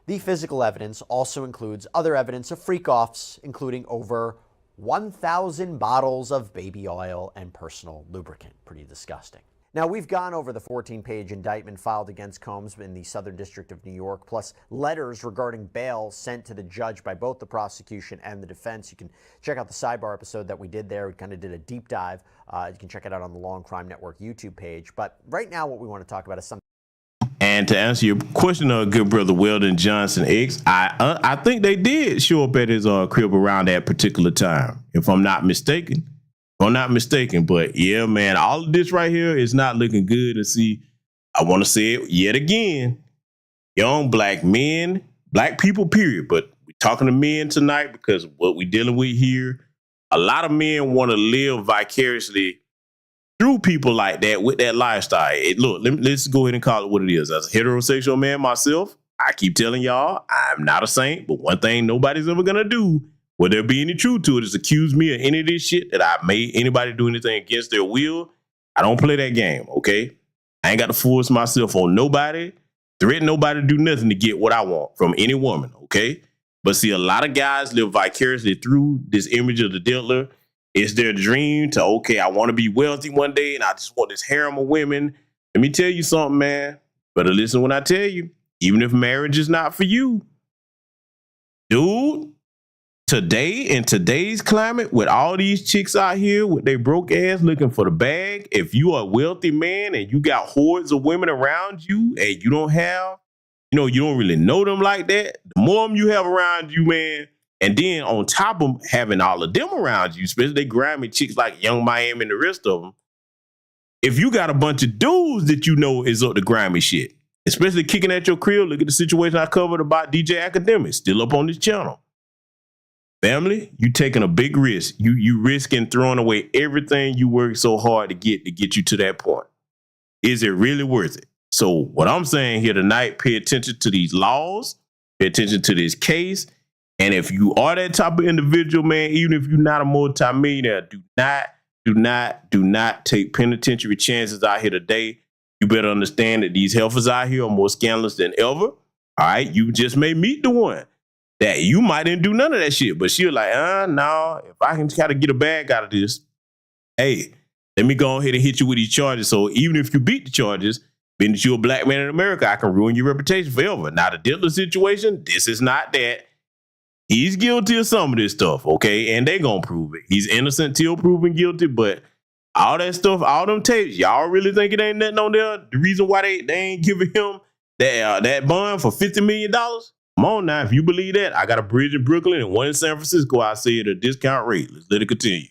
the physical evidence also includes other evidence of freak-offs, including over 1,000 bottles of baby oil and personal lubricant. Pretty disgusting. Now, we've gone over the 14-page indictment filed against Combs in the Southern District of New York, plus letters regarding bail sent to the judge by both the prosecution and the defense. You can check out the sidebar episode that we did there. We kind of did a deep dive. You can check it out on the Long Crime Network YouTube page. But right now, what we want to talk about is something. And to answer your question, good brother Weldon Johnson X, I think they did show up at his crib around that particular time, if I'm not mistaken. But yeah, man, all of this right here is not looking good. And see, I want to say it yet again. Young black men, black people, period. But we're talking to men tonight because what we're dealing with here, a lot of men want to live vicariously through people like that with that lifestyle. Look, let's go ahead and call it what it is. As a heterosexual man myself, I keep telling y'all, I'm not a saint, but one thing nobody's ever going to do, will there be any truth to it, is accuse me of any of this shit that I made anybody do anything against their will. I don't play that game, okay? I ain't got to force myself on nobody, threaten nobody to do nothing to get what I want from any woman, okay? But see, a lot of guys live vicariously through this image of the Diddler. It's their dream to, okay, I want to be wealthy one day and I just want this harem of women. Let me tell you something, man. Better listen when I tell you, even if marriage is not for you, dude, today, in today's climate, with all these chicks out here with their broke ass looking for the bag, if you are a wealthy man and you got hordes of women around you and you don't have you know, you don't really know them like that. The more of them you have around you, man, and then on top of having all of them around you, especially they grimy chicks like Young Miami and the rest of them, if you got a bunch of dudes that you know is up to grimy shit, especially kicking at your crib, look at the situation I covered about DJ Academic, still up on this channel. Family, you taking a big risk. You risking throwing away everything you worked so hard to get you to that point. Is it really worth it? So what I'm saying here tonight, pay attention to these laws, pay attention to this case. And if you are that type of individual, man, even if you're not a multimillionaire, do not take penitentiary chances out here today. You better understand that these heifers out here are more scandalous than ever. All right, you just may meet the one that you might didn't do none of that shit, but she'll like, no, if I can try to get a bag out of this, hey, let me go ahead and hit you with these charges. So even if you beat the charges, being that you're a black man in America, I can ruin your reputation forever. Now the Diddler situation, this is not that. He's guilty of some of this stuff, okay? And they gonna prove it. He's innocent till proven guilty, but all that stuff, all them tapes, y'all really think it ain't nothing on there? The reason why they ain't giving him that bond for $50 million? Come on now, if you believe that, I got a bridge in Brooklyn and one in San Francisco. I say at a discount rate. Let's let it continue.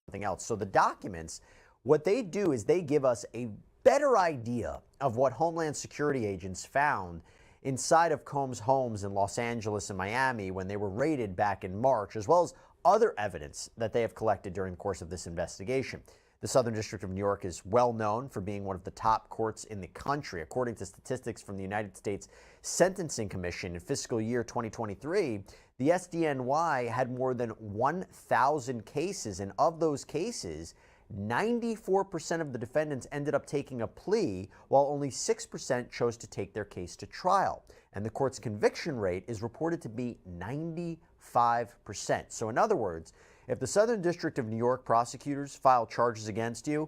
Something else. So the documents, what they do is they give us a better idea of what Homeland Security agents found inside of Combs' homes in Los Angeles and Miami when they were raided back in March, as well as other evidence that they have collected during the course of this investigation. The Southern District of New York is well known for being one of the top courts in the country. According to statistics from the United States Sentencing Commission in fiscal year 2023, the SDNY had more than 1,000 cases, and of those cases, 94% of the defendants ended up taking a plea, while only 6% chose to take their case to trial. And the court's conviction rate is reported to be 95%. So in other words, if the Southern District of New York prosecutors file charges against you,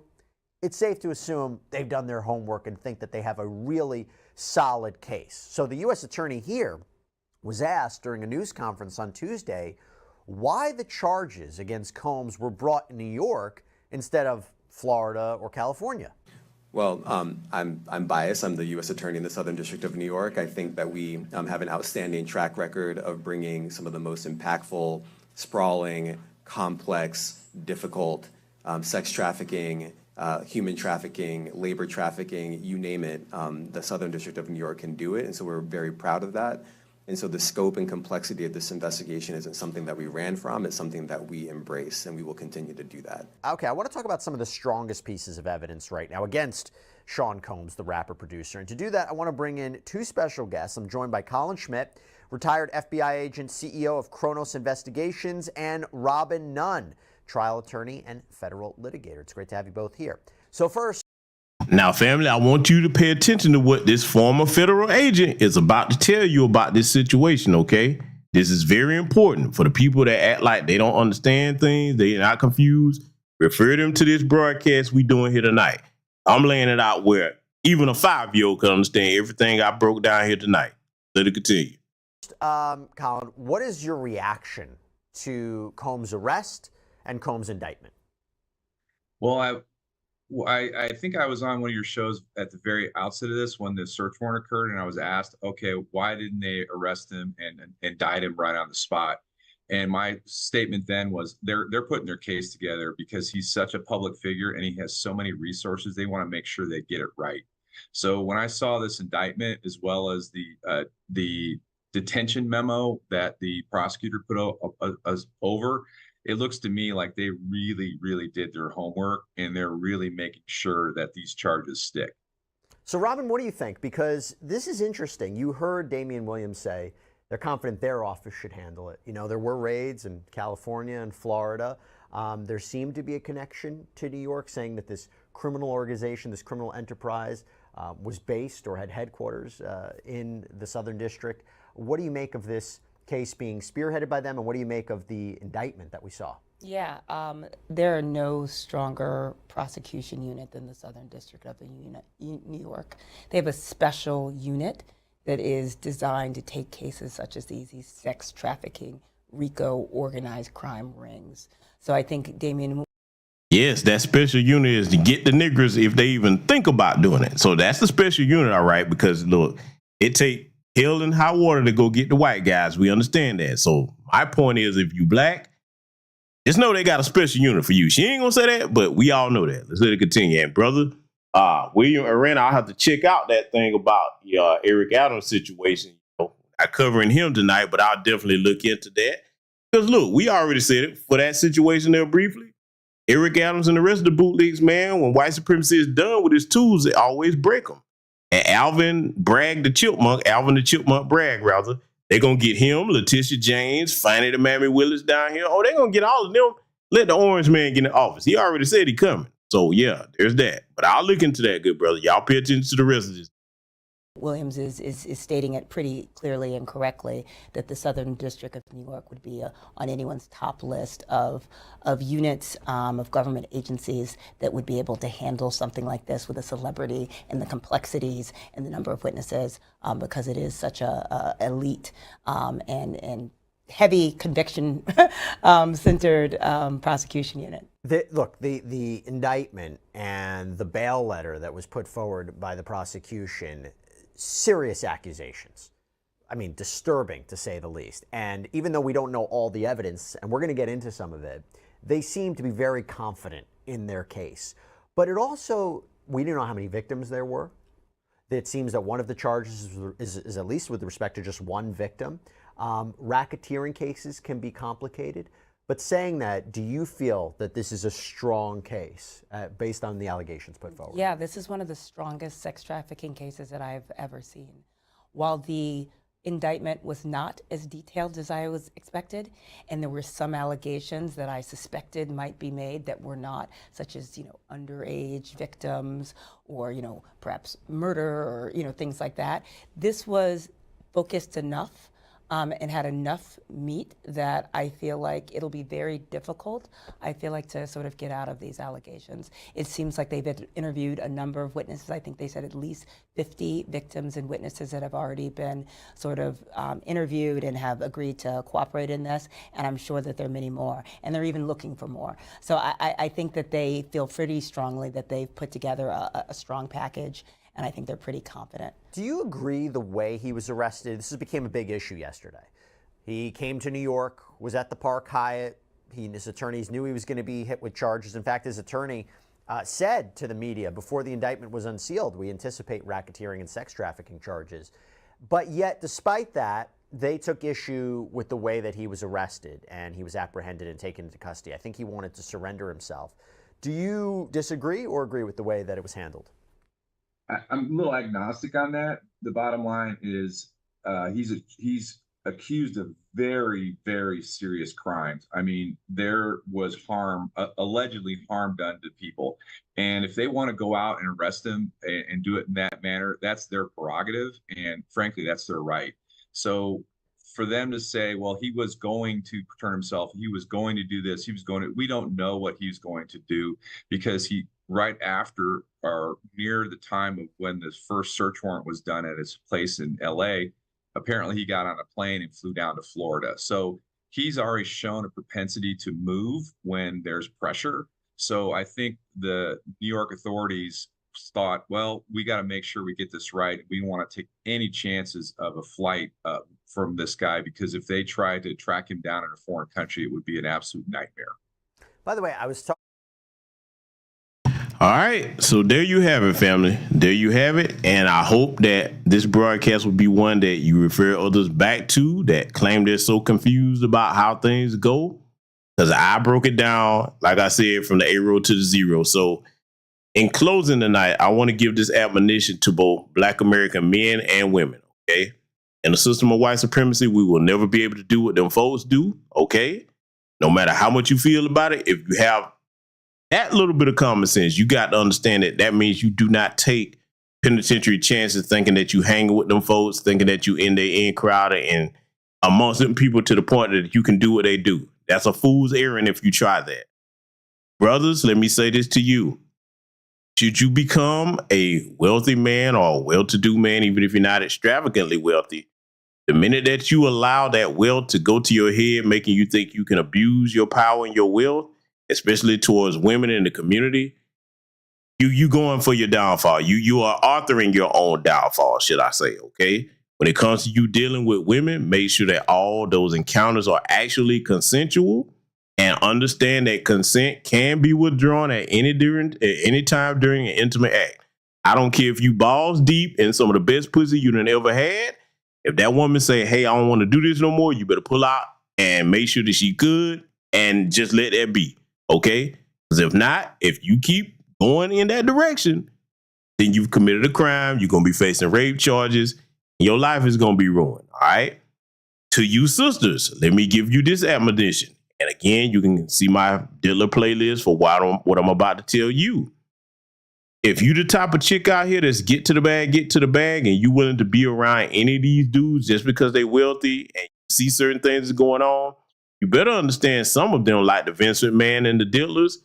it's safe to assume they've done their homework and think that they have a really solid case. So the U.S. attorney here was asked during a news conference on Tuesday why the charges against Combs were brought in New York instead of Florida or California. Well, I'm biased. I'm the U.S. Attorney in the Southern District of New York. I think that we have an outstanding track record of bringing some of the most impactful, sprawling, complex, difficult sex trafficking, human trafficking, labor trafficking, you name it. The Southern District of New York can do it, and so we're very proud of that. And so the scope and complexity of this investigation isn't something that we ran from, it's something that we embrace, and we will continue to do that. Okay, I want to talk about some of the strongest pieces of evidence right now against Sean Combs, the rapper producer. And to do that, I want to bring in two special guests. I'm joined by Colin Schmidt, retired FBI agent, CEO of Kronos Investigations, and Robin Nunn, trial attorney and federal litigator. It's great to have you both here. So first, now, family, I want you to pay attention to what this former federal agent is about to tell you about this situation, okay? This is very important for the people that act like they don't understand things, they're not confused. Refer them to this broadcast we doing here tonight. I'm laying it out where even a 5-year-old can understand everything I broke down here tonight. Let it continue. Colin, what is your reaction to Combs' arrest and Combs' indictment? Well, I think I was on one of your shows at the very outset of this when the search warrant occurred, and I was asked, okay, why didn't they arrest him and indict him right on the spot? And my statement then was they're putting their case together because he's such a public figure and he has so many resources. They want to make sure they get it right. So when I saw this indictment, as well as the detention memo that the prosecutor put over, it looks to me like they really, really did their homework, and they're really making sure that these charges stick. So, Robin, what do you think? Because this is interesting. You heard Damian Williams say they're confident their office should handle it. You know, there were raids in California and Florida. There seemed to be a connection to New York, saying that this criminal organization, this criminal enterprise, was based or had headquarters in the Southern District. What do you make of this case being spearheaded by them, and what do you make of the indictment that we saw? Yeah, there are no stronger prosecution unit than the Southern District of New York. They have a special unit that is designed to take cases such as these sex trafficking, RICO, organized crime rings. So I think Damian. Yes, that special unit is to get the niggers if they even think about doing it. So that's the special unit, all right, because look, it take hell and high water to go get the white guys. We understand that. So my point is, if you black, just know they got a special unit for you. She ain't gonna say that, but we all know that. Let's let it continue. And brother, William Arena, I'll have to check out that thing about the Eric Adams situation. You know, not covering him tonight, but I'll definitely look into that. Because look, we already said it for that situation there briefly. Eric Adams and the rest of the bootlegs, man, when white supremacy is done with his tools, they always break them. And Alvin the Chipmunk Bragg, rather, they're going to get him, Letitia James, Fannie the Mammy Willis down here. Oh, they're going to get all of them. Let the orange man get in office. He already said he coming. So, yeah, there's that. But I'll look into that, good brother. Y'all pay attention to the rest of this. Williams is stating it pretty clearly and correctly that the Southern District of New York would be on anyone's top list of units of government agencies that would be able to handle something like this with a celebrity and the complexities and the number of witnesses because it is such a elite and heavy conviction centered prosecution unit. The indictment and the bail letter that was put forward by the prosecution, serious accusations. I mean, disturbing to say the least. And even though we don't know all the evidence, and we're going to get into some of it, they seem to be very confident in their case. But it also, we didn't know how many victims there were. It seems that one of the charges is at least with respect to just one victim. Racketeering cases can be complicated. But saying that, do you feel that this is a strong case based on the allegations put forward? Yeah, this is one of the strongest sex trafficking cases that I've ever seen. While the indictment was not as detailed as I was expected, and there were some allegations that I suspected might be made that were not, such as, underage victims or, perhaps murder or, things like that. This was focused enough and had enough meat that I feel like it'll be very difficult, to sort of get out of these allegations. It seems like they've interviewed a number of witnesses. I think they said at least 50 victims and witnesses that have already been sort of interviewed and have agreed to cooperate in this, and I'm sure that there are many more, and they're even looking for more. So I think that they feel pretty strongly that they've put together a strong package, and I think they're pretty confident. Do you agree the way he was arrested? This became a big issue yesterday. He came to New York, was at the Park Hyatt. He and his attorneys knew he was going to be hit with charges. In fact, his attorney said to the media before the indictment was unsealed, we anticipate racketeering and sex trafficking charges. But yet, despite that, they took issue with the way that he was arrested and he was apprehended and taken into custody. I think he wanted to surrender himself. Do you disagree or agree with the way that it was handled? I'm a little agnostic on that. The bottom line is he's accused of very, very serious crimes. I mean, there was allegedly harm done to people. And if they want to go out and arrest him and do it in that manner, that's their prerogative. And frankly, that's their right. So for them to say, well, he was going to turn himself, he was going to do this, we don't know what he's going to do, because right after or near the time of when this first search warrant was done at his place in LA, apparently he got on a plane and flew down to Florida. So he's already shown a propensity to move when there's pressure. So I think the New York authorities thought, well, we got to make sure we get this right. We don't want to take any chances of a flight from this guy, because if they try to track him down in a foreign country, it would be an absolute nightmare. By the way, I was talking. All right, so there you have it, family. There you have it. And I hope that this broadcast will be one that you refer others back to that claim they're so confused about how things go. Because I broke it down, like I said, from the A-row to the zero. So in closing tonight, I want to give this admonition to both Black American men and women, okay? In the system of white supremacy, we will never be able to do what them folks do, okay? No matter how much you feel about it, if you have that little bit of common sense, you got to understand that means you do not take penitentiary chances thinking that you hanging with them folks, thinking that you in their in crowd and amongst them people to the point that you can do what they do. That's a fool's errand if you try that. Brothers, let me say this to you. Should you become a wealthy man or a well-to-do man, even if you're not extravagantly wealthy, the minute that you allow that wealth to go to your head, making you think you can abuse your power and your wealth, especially towards women in the community, you going for your downfall. You are authoring your own downfall, should I say, okay? When it comes to you dealing with women, make sure that all those encounters are actually consensual, and understand that consent can be withdrawn at any time during an intimate act. I don't care if you balls deep in some of the best pussy you done ever had. If that woman say, hey, I don't want to do this no more, you better pull out and make sure that she good and just let that be. Okay? Because if not, if you keep going in that direction, then you've committed a crime. You're going to be facing rape charges. And your life is going to be ruined. All right? To you sisters, let me give you this admonition. And again, you can see my Diddler playlist for what I'm about to tell you. If you the type of chick out here that's get to the bag, and you willing to be around any of these dudes just because they wealthy and you see certain things that's going on, you better understand some of them, like the Vince McMahon and the Diddlers,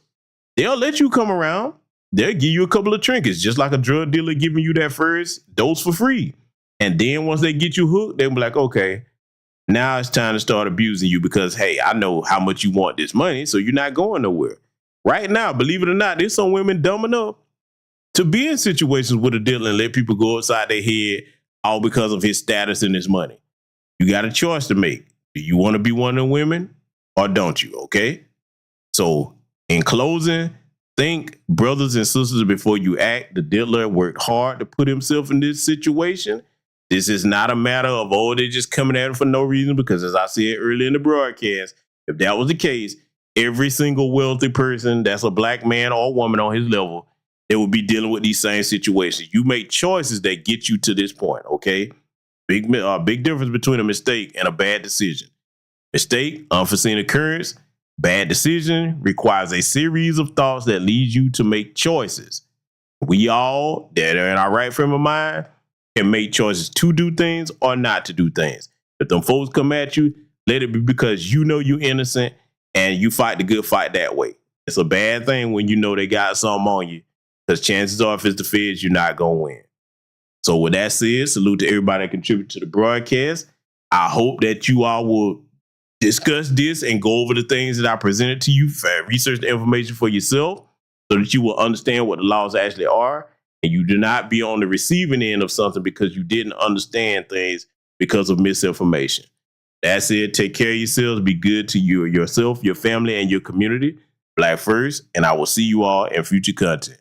they'll let you come around. They'll give you a couple of trinkets, just like a drug dealer giving you that first dose for free. And then once they get you hooked, they'll be like, okay, now it's time to start abusing you because, hey, I know how much you want this money, so you're not going nowhere. Right now, believe it or not, there's some women dumb enough to be in situations with a dealer and let people go upside their head all because of his status and his money. You got a choice to make. Do you want to be one of the women or don't you? Okay. So in closing, think, brothers and sisters, before you act. The Diddler worked hard to put himself in this situation. This is not a matter of, oh, they're just coming at him for no reason, because as I said earlier in the broadcast, if that was the case, every single wealthy person that's a black man or woman on his level, they would be dealing with these same situations. You make choices that get you to this point, okay? Big difference between a mistake and a bad decision. Mistake, unforeseen occurrence. Bad decision requires a series of thoughts that lead you to make choices. We all that are in our right frame of mind can make choices to do things or not to do things. If them folks come at you, let it be because you know you're innocent and you fight the good fight that way. It's a bad thing when you know they got something on you, because chances are if it's the feds, you're not going to win. So with that said, salute to everybody that contributed to the broadcast. I hope that you all will discuss this and go over the things that I presented to you, research the information for yourself so that you will understand what the laws actually are, and you do not be on the receiving end of something because you didn't understand things because of misinformation. That's it. Take care of yourselves. Be good to yourself, your family, and your community. Black first, and I will see you all in future content.